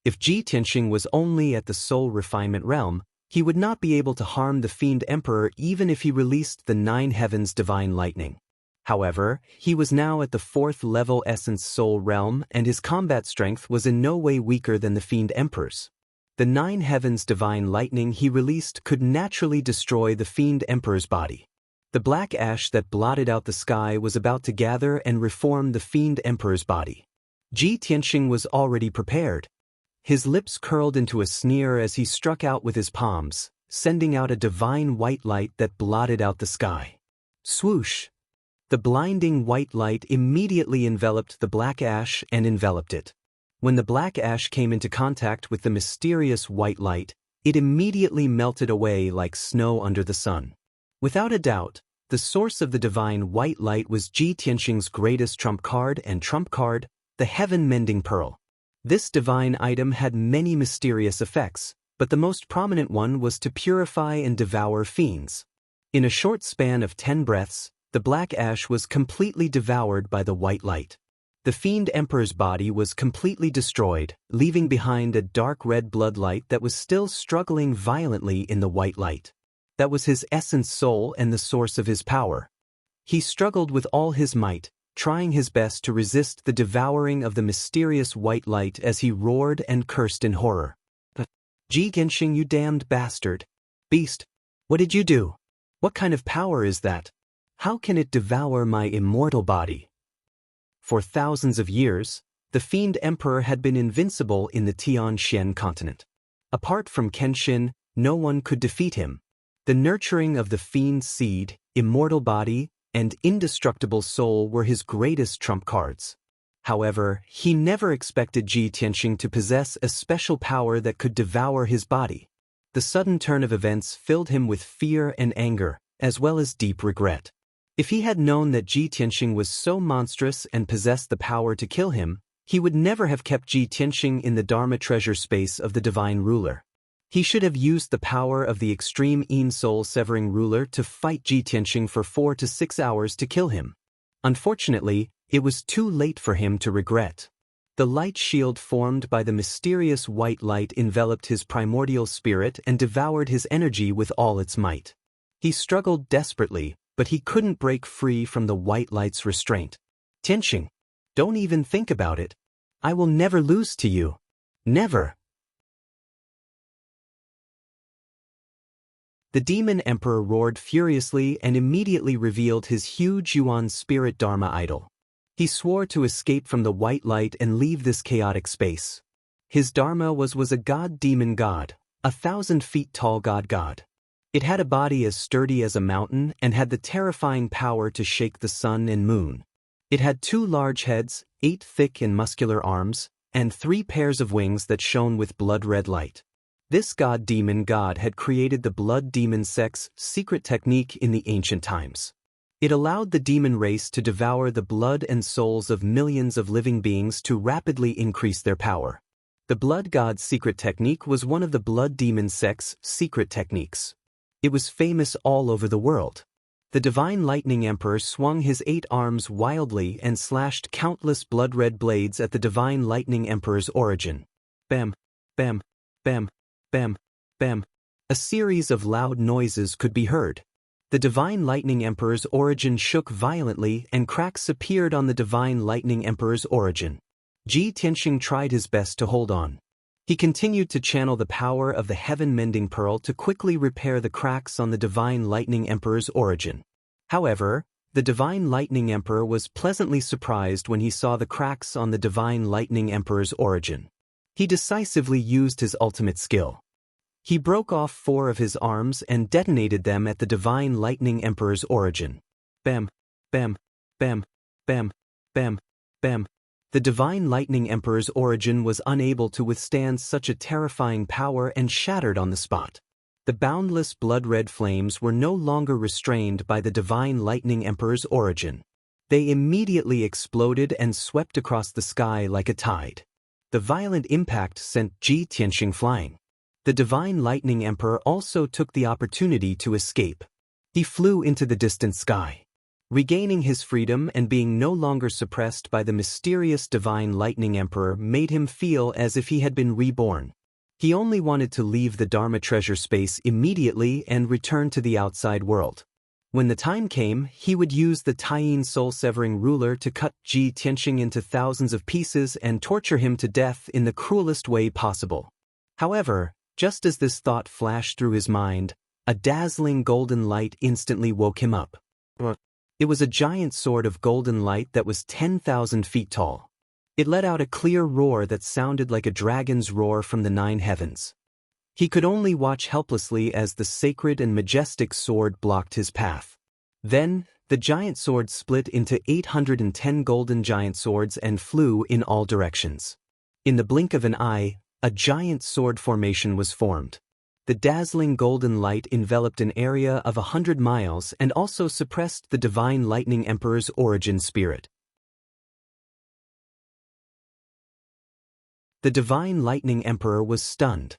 Speaker 1: If Ji Tianxing was only at the soul refinement realm, he would not be able to harm the Fiend Emperor even if he released the 9 heavens' divine lightning. However, he was now at the 4th level Essence Soul realm and his combat strength was in no way weaker than the Fiend Emperor's. The 9 heavens' divine lightning he released could naturally destroy the Fiend Emperor's body. The black ash that blotted out the sky was about to gather and reform the Fiend Emperor's body. Ji Tianxing was already prepared. His lips curled into a sneer as he struck out with his palms, sending out a divine white light that blotted out the sky. Swoosh! The blinding white light immediately enveloped the black ash and enveloped it. When the black ash came into contact with the mysterious white light, it immediately melted away like snow under the sun. Without a doubt, the source of the divine white light was Ji Tianxing's greatest trump card, the Heaven-Mending Pearl. This divine item had many mysterious effects, but the most prominent one was to purify and devour fiends. In a short span of 10 breaths, the black ash was completely devoured by the white light. The The Fiend Emperor's body was completely destroyed, leaving behind a dark red blood light that was still struggling violently in the white light. That was his essence soul and the source of his power. He struggled with all his might, trying his best to resist the devouring of the mysterious white light as he roared and cursed in horror. Ji Genshing, you damned bastard! Beast! What did you do? What kind of power is that? How can it devour my immortal body? For thousands of years, the Fiend Emperor had been invincible in the Tianxian continent. Apart from Kenshin, no one could defeat him. The nurturing of the Fiend seed, immortal body, and indestructible soul were his greatest trump cards. However, he never expected Ji Tianxing to possess a special power that could devour his body. The sudden turn of events filled him with fear and anger, as well as deep regret. If he had known that Ji Tianxing was so monstrous and possessed the power to kill him, he would never have kept Ji Tianxing in the Dharma treasure space of the Divine Ruler. He should have used the power of the extreme Yin soul-severing ruler to fight Ji Tianxing for 4 to 6 hours to kill him. Unfortunately, it was too late for him to regret. The light shield formed by the mysterious white light enveloped his primordial spirit and devoured his energy with all its might. He struggled desperately, but he couldn't break free from the white light's restraint. Tianxing, don't even think about it. I will never lose to you. Never. The Demon Emperor roared furiously and immediately revealed his huge Yuan spirit Dharma idol. He swore to escape from the white light and leave this chaotic space. His Dharma was a god-demon god, 1,000 feet tall god. It had a body as sturdy as a mountain and had the terrifying power to shake the sun and moon. It had 2 large heads, 8 thick and muscular arms, and 3 pairs of wings that shone with blood-red light. This god-demon god had created the blood demon sex secret technique in the ancient times. It allowed the demon race to devour the blood and souls of millions of living beings to rapidly increase their power. The blood god secret technique was one of the blood demon sex secret techniques. It was famous all over the world. The Divine Lightning Emperor swung his 8 arms wildly and slashed countless blood-red blades at the Divine Lightning Emperor's origin. Bam, bam, bam, bam, bam. A series of loud noises could be heard. The Divine Lightning Emperor's origin shook violently and cracks appeared on the Divine Lightning Emperor's origin. Ji Tianxing tried his best to hold on. He continued to channel the power of the Heaven-Mending Pearl to quickly repair the cracks on the Divine Lightning Emperor's origin. However, the Divine Lightning Emperor was pleasantly surprised when he saw the cracks on the Divine Lightning Emperor's origin. He decisively used his ultimate skill. He broke off 4 of his arms and detonated them at the Divine Lightning Emperor's origin. Bam, bam, bam, bam, bam, bam. The Divine Lightning Emperor's origin was unable to withstand such a terrifying power and shattered on the spot. The boundless blood-red flames were no longer restrained by the Divine Lightning Emperor's origin. They immediately exploded and swept across the sky like a tide. The violent impact sent Ji Tianxing flying. The Divine Lightning Emperor also took the opportunity to escape. He flew into the distant sky. Regaining his freedom and being no longer suppressed by the mysterious Divine Lightning Emperor made him feel as if he had been reborn. He only wanted to leave the Dharma treasure space immediately and return to the outside world. When the time came, he would use the Taiyin soul-severing ruler to cut Ji Tianxing into thousands of pieces and torture him to death in the cruelest way possible. However, just as this thought flashed through his mind, a dazzling golden light instantly woke him up. It was a giant sword of golden light that was 10,000 feet tall. It let out a clear roar that sounded like a dragon's roar from the 9 heavens. He could only watch helplessly as the sacred and majestic sword blocked his path. Then, the giant sword split into 810 golden giant swords and flew in all directions. In the blink of an eye, a giant sword formation was formed. The dazzling golden light enveloped an area of 100 miles and also suppressed the Divine Lightning Emperor's origin spirit. The Divine Lightning Emperor was stunned.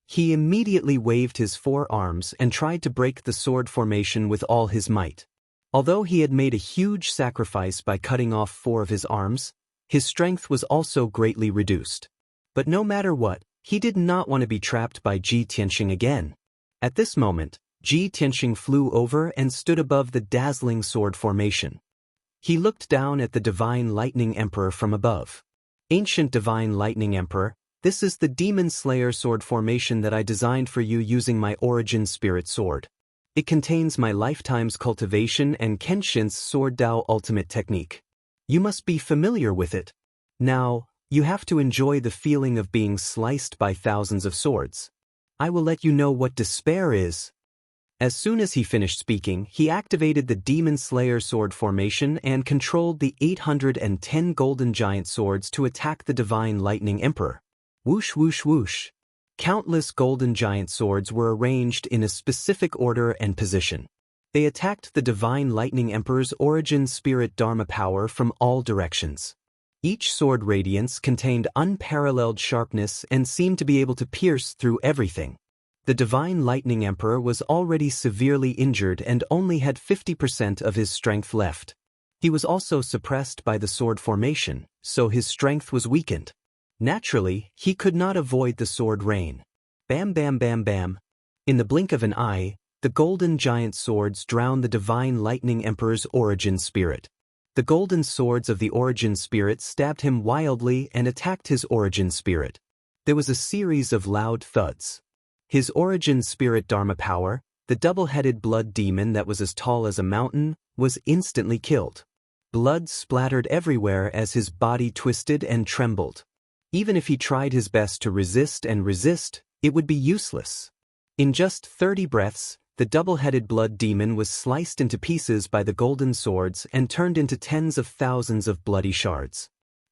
Speaker 1: He immediately waved his 4 arms and tried to break the sword formation with all his might. Although he had made a huge sacrifice by cutting off 4 of his arms, His strength was also greatly reduced. But no matter what, he did not want to be trapped by Ji Tianxing again. At this moment, Ji Tianxing flew over and stood above the dazzling sword formation. He looked down at the Divine Lightning Emperor from above. Ancient Divine Lightning Emperor, this is the Demon Slayer sword formation that I designed for you using my Origin Spirit sword. It contains my lifetime's Cultivation and Kenshin's Sword Dao ultimate technique. You must be familiar with it. Now, you have to enjoy the feeling of being sliced by thousands of swords. I will let you know what despair is. As soon as he finished speaking, he activated the Demon Slayer sword formation and controlled the 810 golden giant swords to attack the Divine Lightning Emperor. Whoosh whoosh whoosh. Countless golden giant swords were arranged in a specific order and position. They attacked the Divine Lightning Emperor's Origin Spirit Dharma power from all directions. Each sword radiance contained unparalleled sharpness and seemed to be able to pierce through everything. The Divine Lightning Emperor was already severely injured and only had 50% of his strength left. He was also suppressed by the sword formation, so his strength was weakened. Naturally, he could not avoid the sword rain. Bam bam bam bam. In the blink of an eye, the golden giant swords drowned the Divine Lightning Emperor's Origin Spirit. The golden swords of the Origin Spirit stabbed him wildly and attacked his Origin Spirit. There was a series of loud thuds. His Origin Spirit Dharma power, the double-headed blood demon that was as tall as a mountain, was instantly killed. Blood splattered everywhere as his body twisted and trembled. Even if he tried his best to resist, it would be useless. In just 30 breaths, the double-headed blood demon was sliced into pieces by the golden swords and turned into tens of thousands of bloody shards.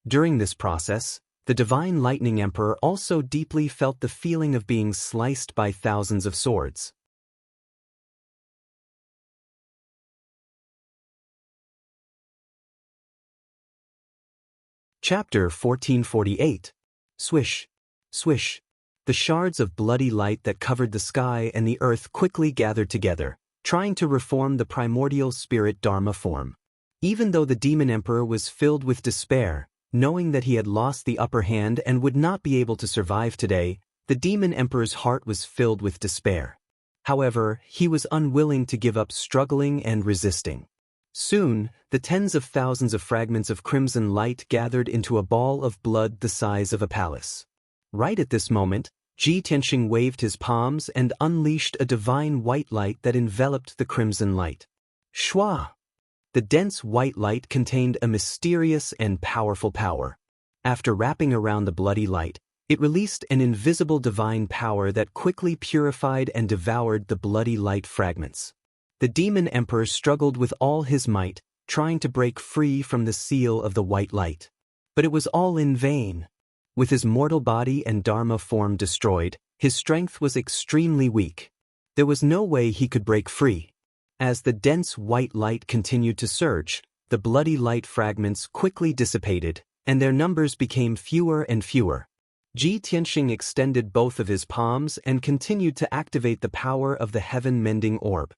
Speaker 1: During this process, the Divine Lightning Emperor also deeply felt the feeling of being sliced by thousands of swords. Chapter 1448. Swish, swish. The shards of bloody light that covered the sky and the earth quickly gathered together, trying to reform the primordial spirit Dharma form. Even though the Demon Emperor was filled with despair, knowing that he had lost the upper hand and would not be able to survive today, the Demon Emperor's heart was filled with despair. However, he was unwilling to give up struggling and resisting. Soon, the tens of thousands of fragments of crimson light gathered into a ball of blood the size of a palace. Right at this moment, Ji Tianxing waved his palms and unleashed a divine white light that enveloped the crimson light. Shwa! The dense white light contained a mysterious and powerful power. After wrapping around the bloody light, it released an invisible divine power that quickly purified and devoured the bloody light fragments. The Demon Emperor struggled with all his might, trying to break free from the seal of the white light. But it was all in vain. With his mortal body and Dharma form destroyed, his strength was extremely weak. There was no way he could break free. As the dense white light continued to surge, the bloody light fragments quickly dissipated, and their numbers became fewer and fewer. Ji Tianxing extended both of his palms and continued to activate the power of the heaven-mending orb.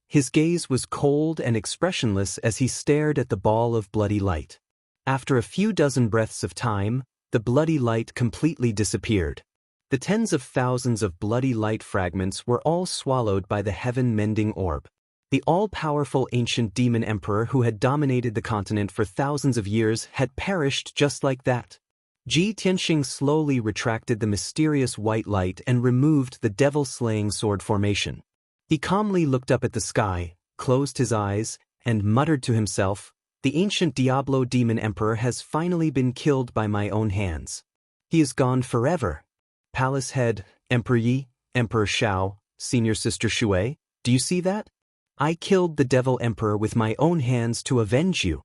Speaker 1: His gaze was cold and expressionless as he stared at the ball of bloody light. After a few dozen breaths of time, the bloody light completely disappeared. The tens of thousands of bloody light fragments were all swallowed by the heaven-mending orb. The all-powerful ancient demon emperor who had dominated the continent for thousands of years had perished just like that. Ji Tianxing slowly retracted the mysterious white light and removed the devil-slaying sword formation. He calmly looked up at the sky, closed his eyes, and muttered to himself, "The ancient Diablo demon emperor has finally been killed by my own hands. He is gone forever. Palace head, Emperor Yi, Emperor Shao, Senior Sister Shui, do you see that? I killed the devil emperor with my own hands to avenge you."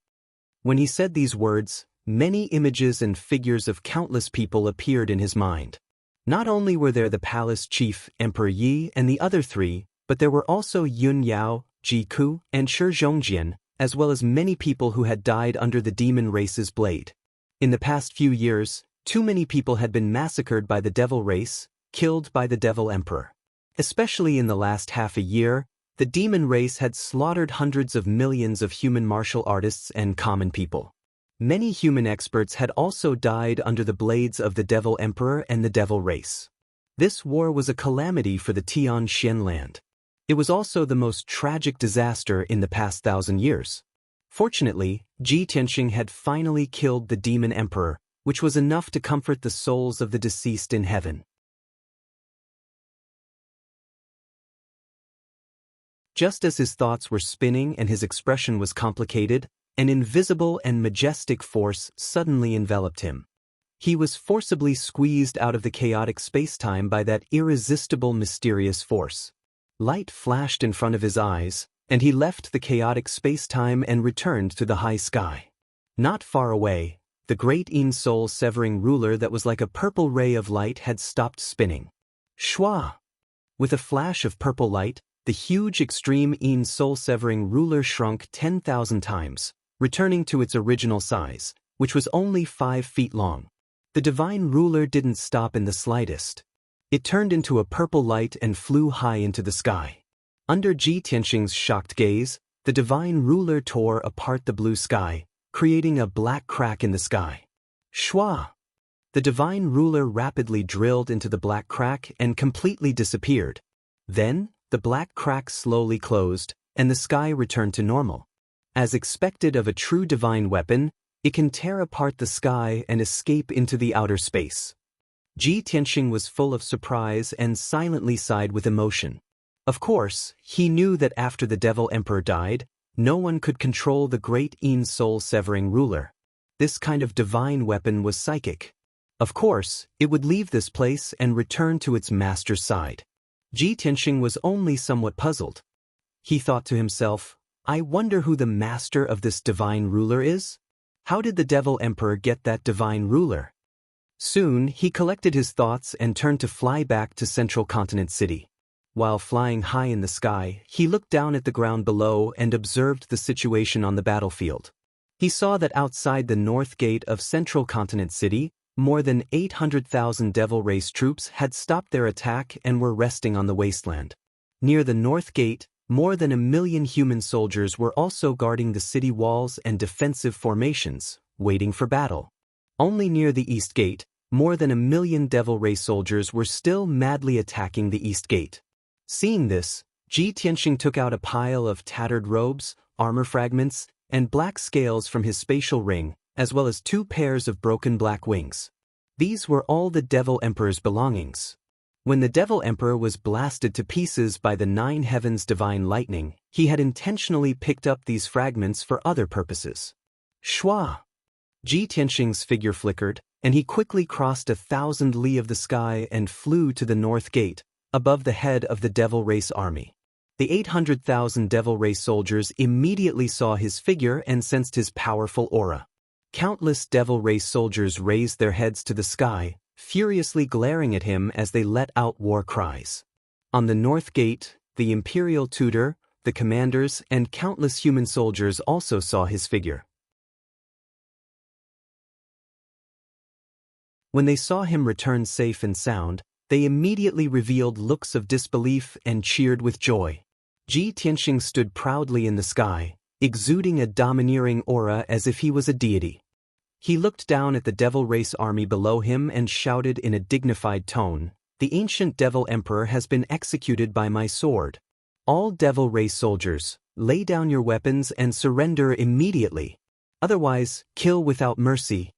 Speaker 1: When he said these words, many images and figures of countless people appeared in his mind. Not only were there the palace chief, Emperor Yi, and the other three, but there were also Yun Yao, Ji Ku, and Shi Zhongjian, as well as many people who had died under the demon race's blade. In the past few years, too many people had been massacred by the devil race, killed by the devil emperor. Especially in the last half a year, the demon race had slaughtered hundreds of millions of human martial artists and common people. Many human experts had also died under the blades of the Devil Emperor and the Devil race. This war was a calamity for the Tian land. It was also the most tragic disaster in the past 1,000 years. Fortunately, Ji Tianxing had finally killed the demon emperor, which was enough to comfort the souls of the deceased in heaven. Just as his thoughts were spinning and his expression was complicated, an invisible and majestic force suddenly enveloped him. He was forcibly squeezed out of the chaotic space-time by that irresistible mysterious force. Light flashed in front of his eyes, and he left the chaotic space-time and returned to the high sky. Not far away, the great soul-severing ruler that was like a purple ray of light had stopped spinning. Shwa! With a flash of purple light, the huge extreme soul-severing ruler shrunk 10,000 times, returning to its original size, which was only 5 feet long. The divine ruler didn't stop in the slightest. It turned into a purple light and flew high into the sky. Under Ji Tianxing's shocked gaze, the divine ruler tore apart the blue sky, creating a black crack in the sky. Shwa! The divine ruler rapidly drilled into the black crack and completely disappeared. Then, the black crack slowly closed, and the sky returned to normal. As expected of a true divine weapon, it can tear apart the sky and escape into the outer space. Ji Tianxing was full of surprise and silently sighed with emotion. Of course, he knew that after the Devil Emperor died, no one could control the great soul-severing ruler. This kind of divine weapon was psychic. Of course, it would leave this place and return to its master's side. Ji Tianxing was only somewhat puzzled. He thought to himself, I wonder who the master of this divine ruler is? How did the Devil Emperor get that divine ruler? Soon, he collected his thoughts and turned to fly back to Central Continent City. While flying high in the sky, he looked down at the ground below and observed the situation on the battlefield. He saw that outside the north gate of Central Continent City, more than 800,000 Devil Race troops had stopped their attack and were resting on the wasteland. Near the north gate, more than 1 million human soldiers were also guarding the city walls and defensive formations, waiting for battle. Only near the east gate, more than 1 million Devil Race soldiers were still madly attacking the east gate. Seeing this, Ji Tianxing took out a pile of tattered robes, armor fragments, and black scales from his spatial ring, as well as 2 pairs of broken black wings. These were all the Devil Emperor's belongings. When the Devil Emperor was blasted to pieces by the 9 heavens divine lightning, he had intentionally picked up these fragments for other purposes. Shwa! Ji Tianxing's figure flickered, and he quickly crossed 1,000 li of the sky and flew to the north gate, above the head of the Devil Race army. The 800,000 Devil Race soldiers immediately saw his figure and sensed his powerful aura. Countless Devil Race soldiers raised their heads to the sky, furiously glaring at him as they let out war cries. On the north gate, the imperial tutor, the commanders, and countless human soldiers also saw his figure. When they saw him return safe and sound, they immediately revealed looks of disbelief and cheered with joy. Ji Tianxing stood proudly in the sky, exuding a domineering aura as if he was a deity. He looked down at the Devil Race army below him and shouted in a dignified tone, "The ancient Devil Emperor has been executed by my sword. All Devil Race soldiers, lay down your weapons and surrender immediately. Otherwise, kill without mercy."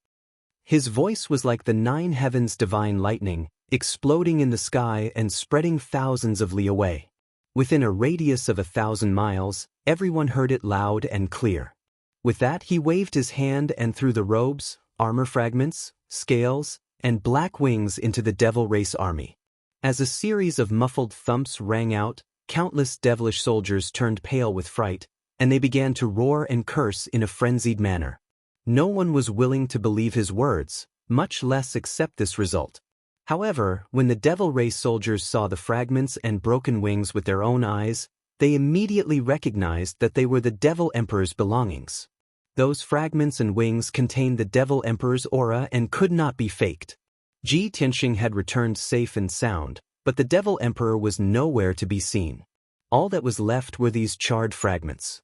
Speaker 1: His voice was like the 9 heavens divine lightning, exploding in the sky and spreading thousands of li away. Within a radius of 1,000 miles, everyone heard it loud and clear. With that, he waved his hand and threw the robes, armor fragments, scales, and black wings into the Devil Race army. As a series of muffled thumps rang out, countless devilish soldiers turned pale with fright, and they began to roar and curse in a frenzied manner. No one was willing to believe his words, much less accept this result. However, when the Devil Race soldiers saw the fragments and broken wings with their own eyes, they immediately recognized that they were the Devil Emperor's belongings. Those fragments and wings contained the Devil Emperor's aura and could not be faked. Ji Tianxing had returned safe and sound, but the Devil Emperor was nowhere to be seen. All that was left were these charred fragments.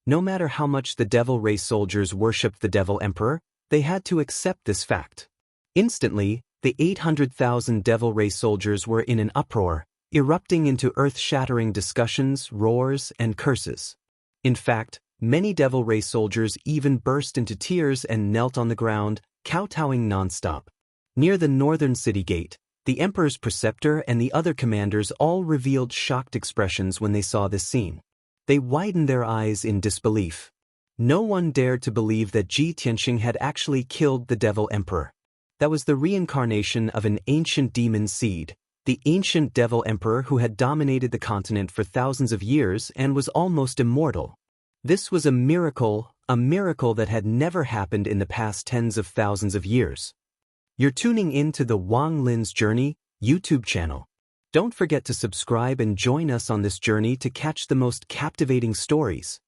Speaker 1: No matter how much the devil race soldiers worshipped the devil emperor, they had to accept this fact. Instantly, the 800,000 devil race soldiers were in an uproar, erupting into earth-shattering discussions, roars, and curses. In fact, many devil race soldiers even burst into tears and knelt on the ground, kowtowing nonstop. Near the northern city gate, the emperor's preceptor and the other commanders all revealed shocked expressions when they saw this scene. They widened their eyes in disbelief. No one dared to believe that Ji Tianxing had actually killed the devil emperor. That was the reincarnation of an ancient demon seed, the ancient devil emperor who had dominated the continent for thousands of years and was almost immortal. This was a miracle that had never happened in the past tens of thousands of years. You're tuning in to the Wang Lin's Journey YouTube channel. Don't forget to subscribe and join us on this journey to catch the most captivating stories.